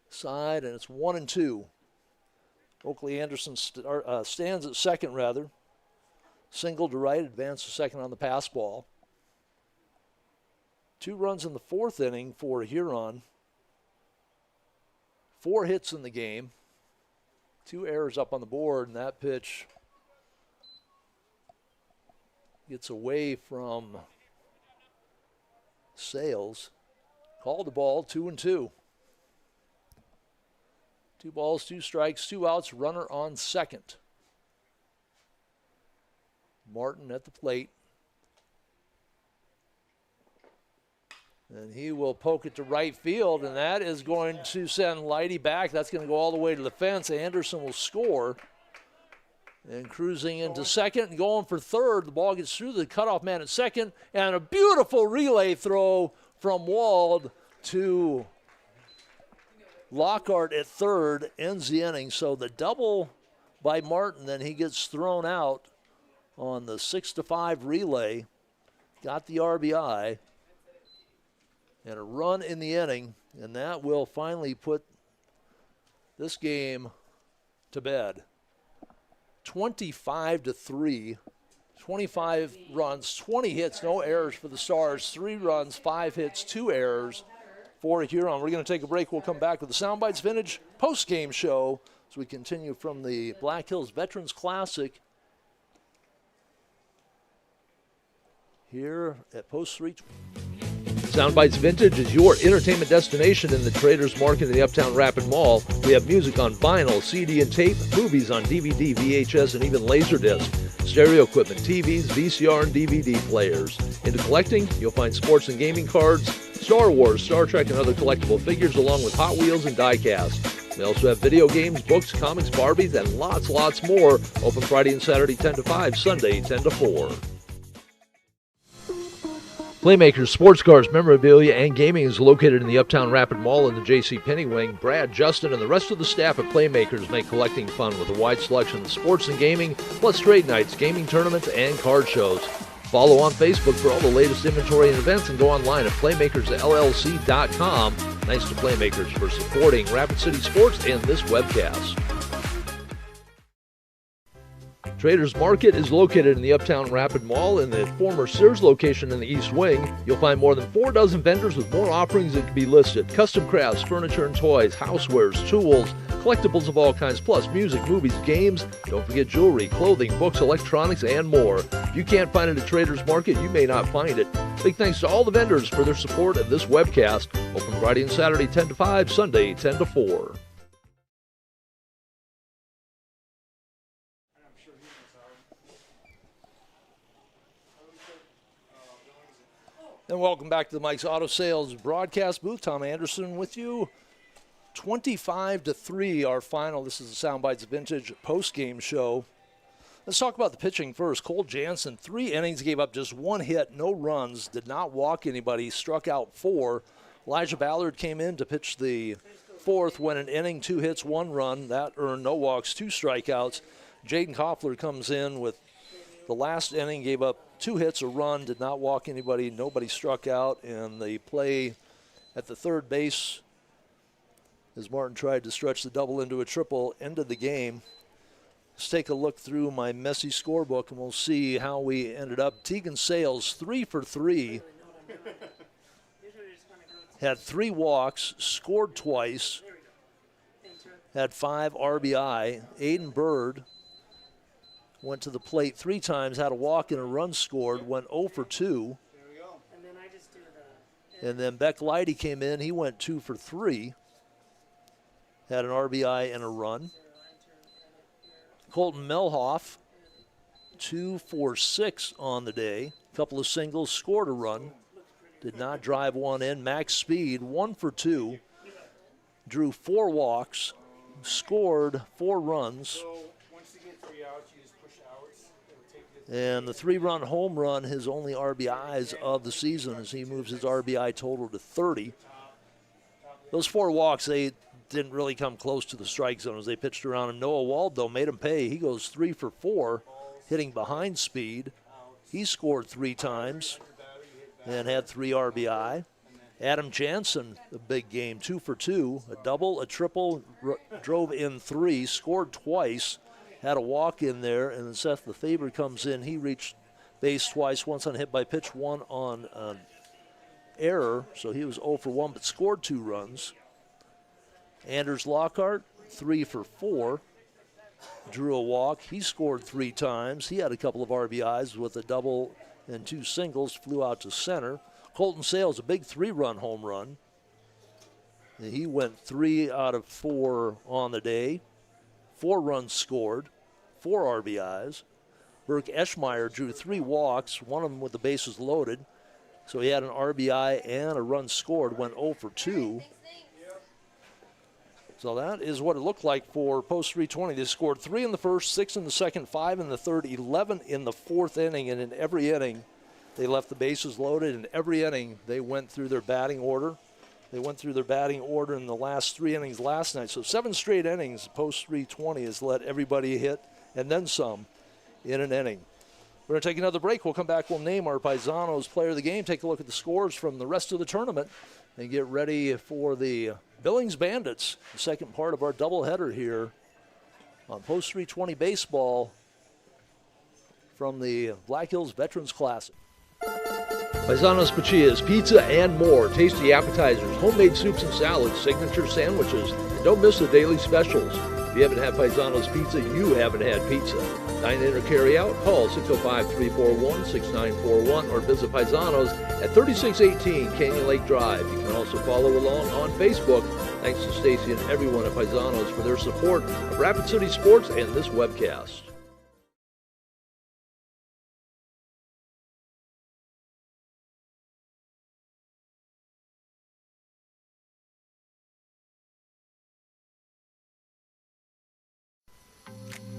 Speaker 1: side, and it's 1-2. Oakley Anderson stands at second, rather. Single to right, advance to second on the pass ball. 2 runs in the 4th inning for Huron. 4 hits in the game. 2 errors up on the board, and that pitch gets away from Sales. Called the ball, 2-2. 2 balls, 2 strikes, 2 outs, runner on second. Martin at the plate. And he will poke it to right field, and that is going to send Leidy back. That's going to go all the way to the fence. Anderson will score. And cruising into second and going for third. The ball gets through the cutoff man at second, and a beautiful relay throw from Wald to Lockhart at third ends the inning. So the double by Martin, then he gets thrown out on the 6-5 relay. Got the RBI. And a run in the inning, and that will finally put this game to bed. 25-3, 25 runs, 20 hits, no errors for the Stars, 3 runs, 5 hits, 2 errors for Huron. We're going to take a break. We'll come back with the Soundbites Vintage post-game show as we continue from the Black Hills Veterans Classic here at Post 320.
Speaker 2: Soundbites Vintage is your entertainment destination in the Traders Market in the Uptown Rapid Mall. We have music on vinyl, CD and tape, movies on DVD, VHS, and even Laserdisc, stereo equipment, TVs, VCR, and DVD players. Into collecting, you'll find sports and gaming cards, Star Wars, Star Trek, and other collectible figures, along with Hot Wheels and die-cast. We also have video games, books, comics, Barbies, and lots more. Open Friday and Saturday 10 to 5, Sunday 10 to 4. Playmakers Sports Cars, Memorabilia, and Gaming is located in the Uptown Rapid Mall in the J.C. Penney wing. Brad, Justin, and the rest of the staff at Playmakers make collecting fun with a wide selection of sports and gaming, plus trade nights, gaming tournaments, and card shows. Follow on Facebook for all the latest inventory and events, and go online at playmakersllc.com. Thanks to Playmakers for supporting Rapid City Sports and this webcast. Traders Market is located in the Uptown Rapid Mall in the former Sears location in the East Wing. You'll find more than 4 dozen vendors with more offerings that can be listed. Custom crafts, furniture and toys, housewares, tools, collectibles of all kinds, plus music, movies, games. Don't forget jewelry, clothing, books, electronics, and more. If you can't find it at Traders Market, you may not find it. Big thanks to all the vendors for their support of this webcast. Open Friday and Saturday 10 to 5, Sunday 10 to 4.
Speaker 1: And welcome back to the Mike's Auto Sales broadcast booth. Tom Anderson with you. 25-3 our final. This is the Soundbites Vintage post-game show. Let's talk about the pitching first. Cole Jansen, 3 innings, gave up just 1 hit, no runs, did not walk anybody, struck out 4. Elijah Ballard came in to pitch the 4th, went an inning, 2 hits, 1 run. That earned no walks, 2 strikeouts. Jaden Koffler comes in with the last inning, gave up 2 hits, a run, did not walk anybody, nobody struck out, and the play at the third base, as Martin tried to stretch the double into a triple, ended the game. Let's take a look through my messy scorebook, and we'll see how we ended up. Tegan Sales, 3 for 3, had 3 walks, scored twice, had 5 RBI. Aiden Bird went to the plate 3 times, had a walk and a run scored, went 0 for 2. And then Beck Leidy came in. He went 2 for 3, had an RBI and a run. Colton Melhoff, 2 for 6 on the day. A couple of singles, scored a run. Did not drive one in. Max Speed, 1 for 2. Drew 4 walks, scored 4 runs.
Speaker 3: So once you get 3 outs, you just push outs.
Speaker 1: And the 3-run home run, his only RBIs of the season, as he moves his RBI total to 30. Those 4 walks, they didn't really come close to the strike zone as they pitched around him. Noah Waldo made him pay. He goes 3 for 4, hitting behind Speed. He scored 3 times and had 3 RBI. Adam Jansen, a big game, 2 for 2, a double, a triple, drove in 3, scored twice, had a walk in there, and then Seth Lefebvre comes in. He reached base twice, once on hit by pitch, one on error, so he was 0 for 1, but scored 2 runs. Anders Lockhart, 3 for 4, drew a walk. He scored 3 times. He had a couple of RBIs with a double and 2 singles, flew out to center. Colton Sales, a big 3-run home run. He went 3 out of 4 on the day. 4 runs scored, 4 RBIs. Burke Eschmeyer drew 3 walks, one of them with the bases loaded. So he had an RBI and a run scored, went 0 for 2. So that is what it looked like for Post 320. They scored 3 in the first, 6 in the second, 5 in the third, 11 in the fourth inning, and in every inning they left the bases loaded. In every inning they went through their batting order. They went through their batting order in the last 3 innings last night. So 7 straight innings, Post 320 has let everybody hit and then some in an inning. We're going to take another break. We'll come back. We'll name our Paisanos player of the game, take a look at the scores from the rest of the tournament, and get ready for the Billings Bandits, the second part of our doubleheader here on Post 320 Baseball from the Black Hills Veterans Classic.
Speaker 2: Paisanos Pachias, pizza and more. Tasty appetizers, homemade soups and salads, signature sandwiches, and don't miss the daily specials. If you haven't had Paisanos Pizza, you haven't had pizza. Dine in or carry out, call 605-341-6941 or visit Paisanos at 3618 Canyon Lake Drive. You can also follow along on Facebook. Thanks to Stacy and everyone at Paisanos for their support of Rapid City Sports and this webcast.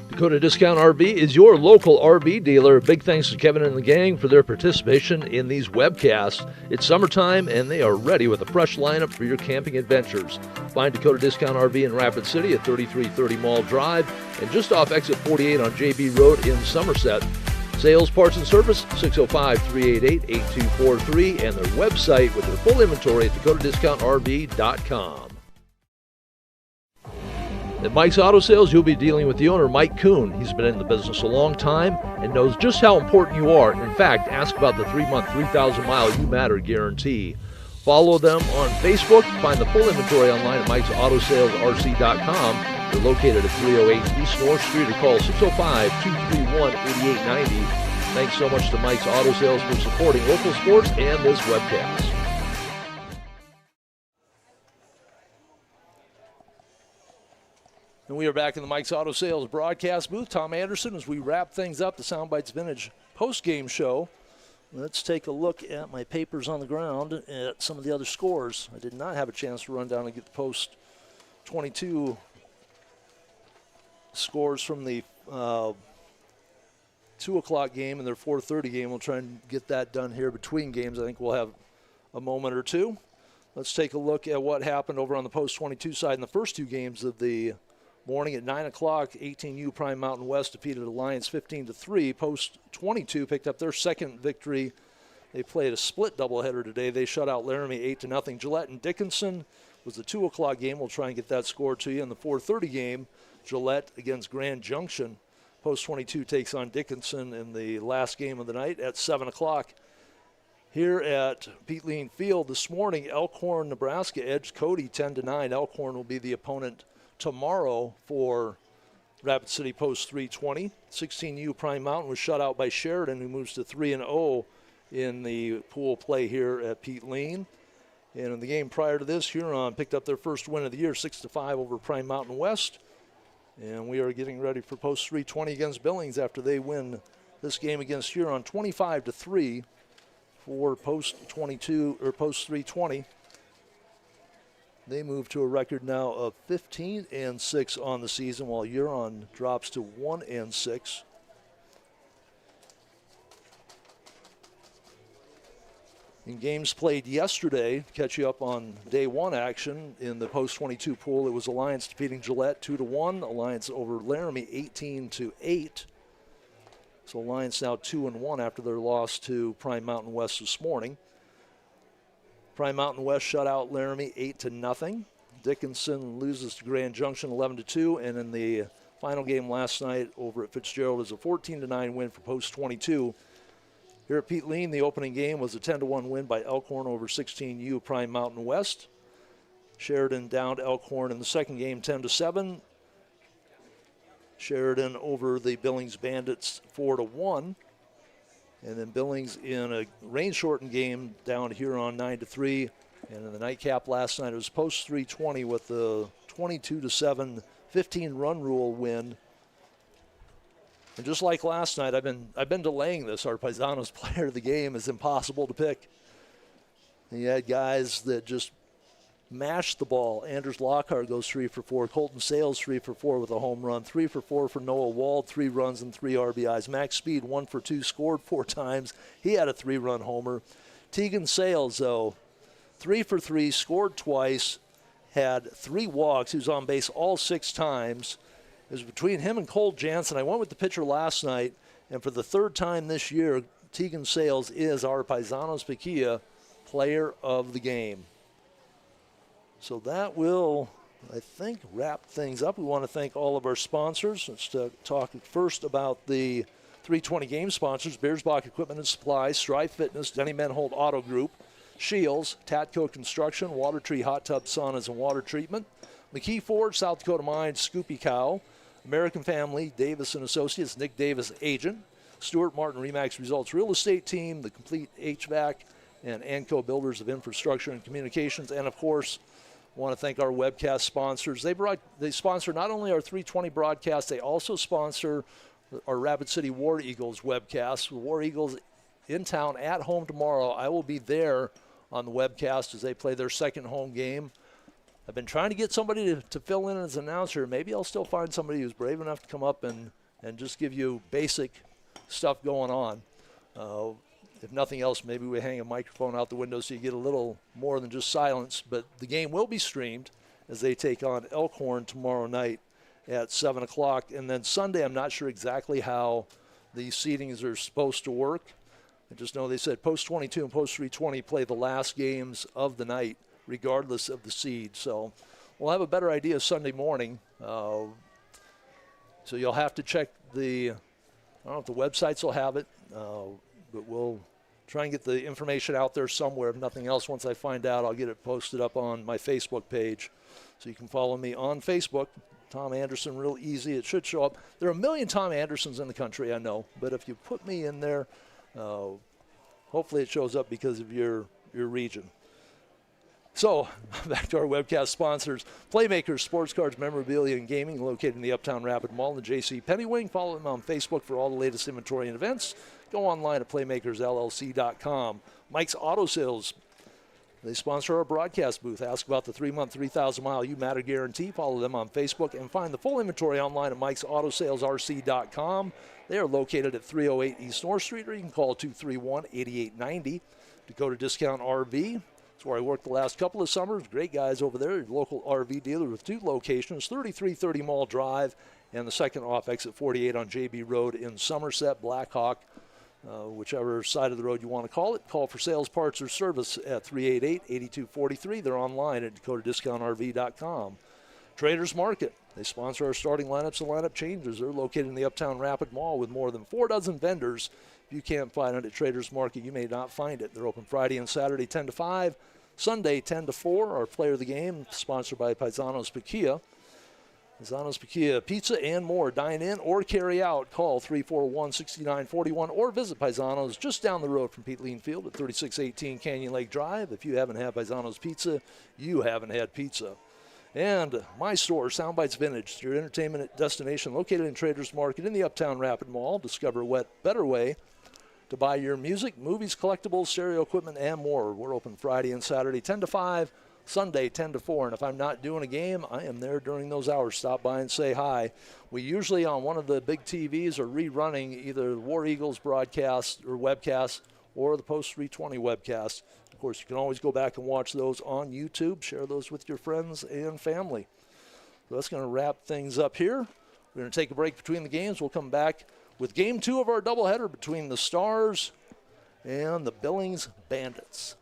Speaker 2: Dakota Discount RV is your local RV dealer. Big thanks to Kevin and the gang for their participation in these webcasts. It's summertime and they are ready with a fresh lineup for your camping adventures. Find Dakota Discount RV in Rapid City at 3330 Mall Drive and just off exit 48 on JB Road in Somerset. Sales, parts, and service, 605-388-8243, and their website with their full inventory at dakotadiscountrv.com. At Mike's Auto Sales, you'll be dealing with the owner, Mike Kuhn. He's been in the business a long time and knows just how important you are. In fact, ask about the 3-month, 3,000-mile You Matter guarantee. Follow them on Facebook. Find the full inventory online at mikesautosales.rc.com. They're located at 308 East North Street or call 605-231-8890. Thanks so much to Mike's Auto Sales for supporting local sports and this webcast.
Speaker 1: And we are back in the Mike's Auto Sales broadcast booth. Tom Anderson, as we wrap things up, the Soundbites Vintage post-game show. Let's take a look at my papers on the ground at some of the other scores. I did not have a chance to run down and get the post 22 scores from the 2 o'clock game and their 4:30 game. We'll try and get that done here between games. I think we'll have a moment or two. Let's take a look at what happened over on the post 22 side in the first 2 games of the morning. At 9 o'clock, 18U Prime Mountain West defeated Alliance 15-3. Post 22 picked up their second victory. They played a split doubleheader today. They shut out Laramie 8-0. Gillette and Dickinson was the 2 o'clock game. We'll try and get that score to you. In the 4:30 game, Gillette against Grand Junction. Post 22 takes on Dickinson in the last game of the night at 7 o'clock. Here at Pete Lean Field this morning, Elkhorn, Nebraska edged Cody 10-9. Elkhorn will be the opponent tomorrow for Rapid City Post 320. 16U Prime Mountain was shut out by Sheridan, who moves to 3-0 in the pool play here at Pete Lean. And in the game prior to this, Huron picked up their first win of the year, 6-5 over Prime Mountain West. And we are getting ready for post 320 against Billings after they win this game against Huron 25-3 for post 22 or post 320. They move to a record now of 15-6 on the season, while Huron drops to 1-6. In games played yesterday, to catch you up on day one action in the post-22 pool, it was Alliance defeating Gillette 2-1. Alliance over Laramie 18-8. So Alliance now 2-1 after their loss to Prime Mountain West this morning. Prime Mountain West shut out Laramie 8-0. Dickinson loses to Grand Junction 11-2, and in the final game last night over at Fitzgerald is a 14-9 win for post-22. Here at Pete Lean, the opening game was a 10-1 win by Elkhorn over 16U Prime Mountain West. Sheridan downed Elkhorn in the second game 10-7. Sheridan over the Billings Bandits 4-1. And then Billings in a rain-shortened game down Huron 9-3. And in the nightcap last night, it was post 320 with the 22-7 15-run rule win. And just like last night, I've been delaying this. Our Paisanos player of the game is impossible to pick. And you had guys that just mashed the ball. Anders Lockhart goes 3 for 4. Colton Sales 3 for 4 with a home run. 3 for 4 for Noah Wald, 3 runs and 3 RBIs. Max Speed 1 for 2, scored 4 times. He had a 3-run homer. Tegan Sales, though, 3 for 3, scored twice, had 3 walks. He was on base all 6 times. It was between him and Cole Jansen. I went with the pitcher last night, and for the 3rd time this year, Tegan Sales is our Paisanos Paquia player of the game. So that will, I think, wrap things up. We want to thank all of our sponsors. Let's talk first about the 320 game sponsors: Beersbach Equipment and Supplies, Strive Fitness, Denny Menhold Auto Group, Shields, Tatco Construction, Water Tree Hot Tub Saunas and Water Treatment, McKee Ford, South Dakota Mines, Scoopy Cow, American Family, Davis & Associates, Nick Davis Agent, Stuart Martin Remax Results Real Estate Team, the Complete HVAC, and Anco Builders of Infrastructure and Communications, and of course, want to thank our webcast sponsors. They sponsor not only our 320 broadcast, they also sponsor our Rapid City War Eagles webcast. The War Eagles in town at home tomorrow. I will be there on the webcast as they play their second home game. I've been trying to get somebody to fill in as an announcer. Maybe I'll still find somebody who's brave enough to come up and just give you basic stuff going on. If nothing else, maybe we hang a microphone out the window so you get a little more than just silence. But the game will be streamed as they take on Elkhorn tomorrow night at 7 o'clock. And then Sunday, I'm not sure exactly how the seedings are supposed to work. I just know they said post 22 and post 320 play the last games of the night, regardless of the seed. So we'll have a better idea Sunday morning. So you'll have to check I don't know if the websites will have it, but we'll try and get the information out there somewhere. If nothing else, once I find out, I'll get it posted up on my Facebook page. So you can follow me on Facebook, Tom Anderson, real easy. It should show up. There are a million Tom Andersons in the country, I know, but if you put me in there, hopefully it shows up because of your region. So, back to our webcast sponsors. Playmakers, Sports Cards, Memorabilia, and Gaming, located in the Uptown Rapid Mall in the J.C. Penney Wing. Follow them on Facebook for all the latest inventory and events. Go online at playmakersllc.com. Mike's Auto Sales. They sponsor our broadcast booth. Ask about the 3-month, 3,000-mile You Matter guarantee. Follow them on Facebook and find the full inventory online at mikesautosales.rc.com. They are located at 308 East North Street, or you can call 231-8890. Dakota Discount RV. That's where I worked the last couple of summers. Great guys over there. Local RV dealer with 2 locations, 3330 Mall Drive, and the second off exit 48 on JB Road in Somerset, Blackhawk. Whichever side of the road you want to call it. Call for sales, parts, or service at 388-8243. They're online at DakotaDiscountRV.com. Traders Market. They sponsor our starting lineups and lineup changes. They're located in the Uptown Rapid Mall with more than 4 dozen vendors. If you can't find it at Traders Market, you may not find it. They're open Friday and Saturday 10 to 5, Sunday 10 to 4. Our player of the game, sponsored by Paisanos Paquia. Paisanos Paquia Pizza and more. Dine in or carry out. Call 341-6941 or visit Paisanos just down the road from Pete Lean Field at 3618 Canyon Lake Drive. If you haven't had Paisanos Pizza, you haven't had pizza. And my store, Soundbites Vintage, your entertainment destination located in Traders Market in the Uptown Rapid Mall. Discover a better way to buy your music, movies, collectibles, stereo equipment, and more. We're open Friday and Saturday 10 to 5, Sunday 10 to 4. And if I'm not doing a game, I am there during those hours. Stop by and say hi. We usually on one of the big TVs are rerunning either the War Eagles broadcast or webcast or the Post 320 webcast. Of course, you can always go back and watch those on YouTube. Share those with your friends and family. So that's going to wrap things up here. We're going to take a break between the games. We'll come back with Game 2 of our doubleheader between the Stars and the Billings Bandits.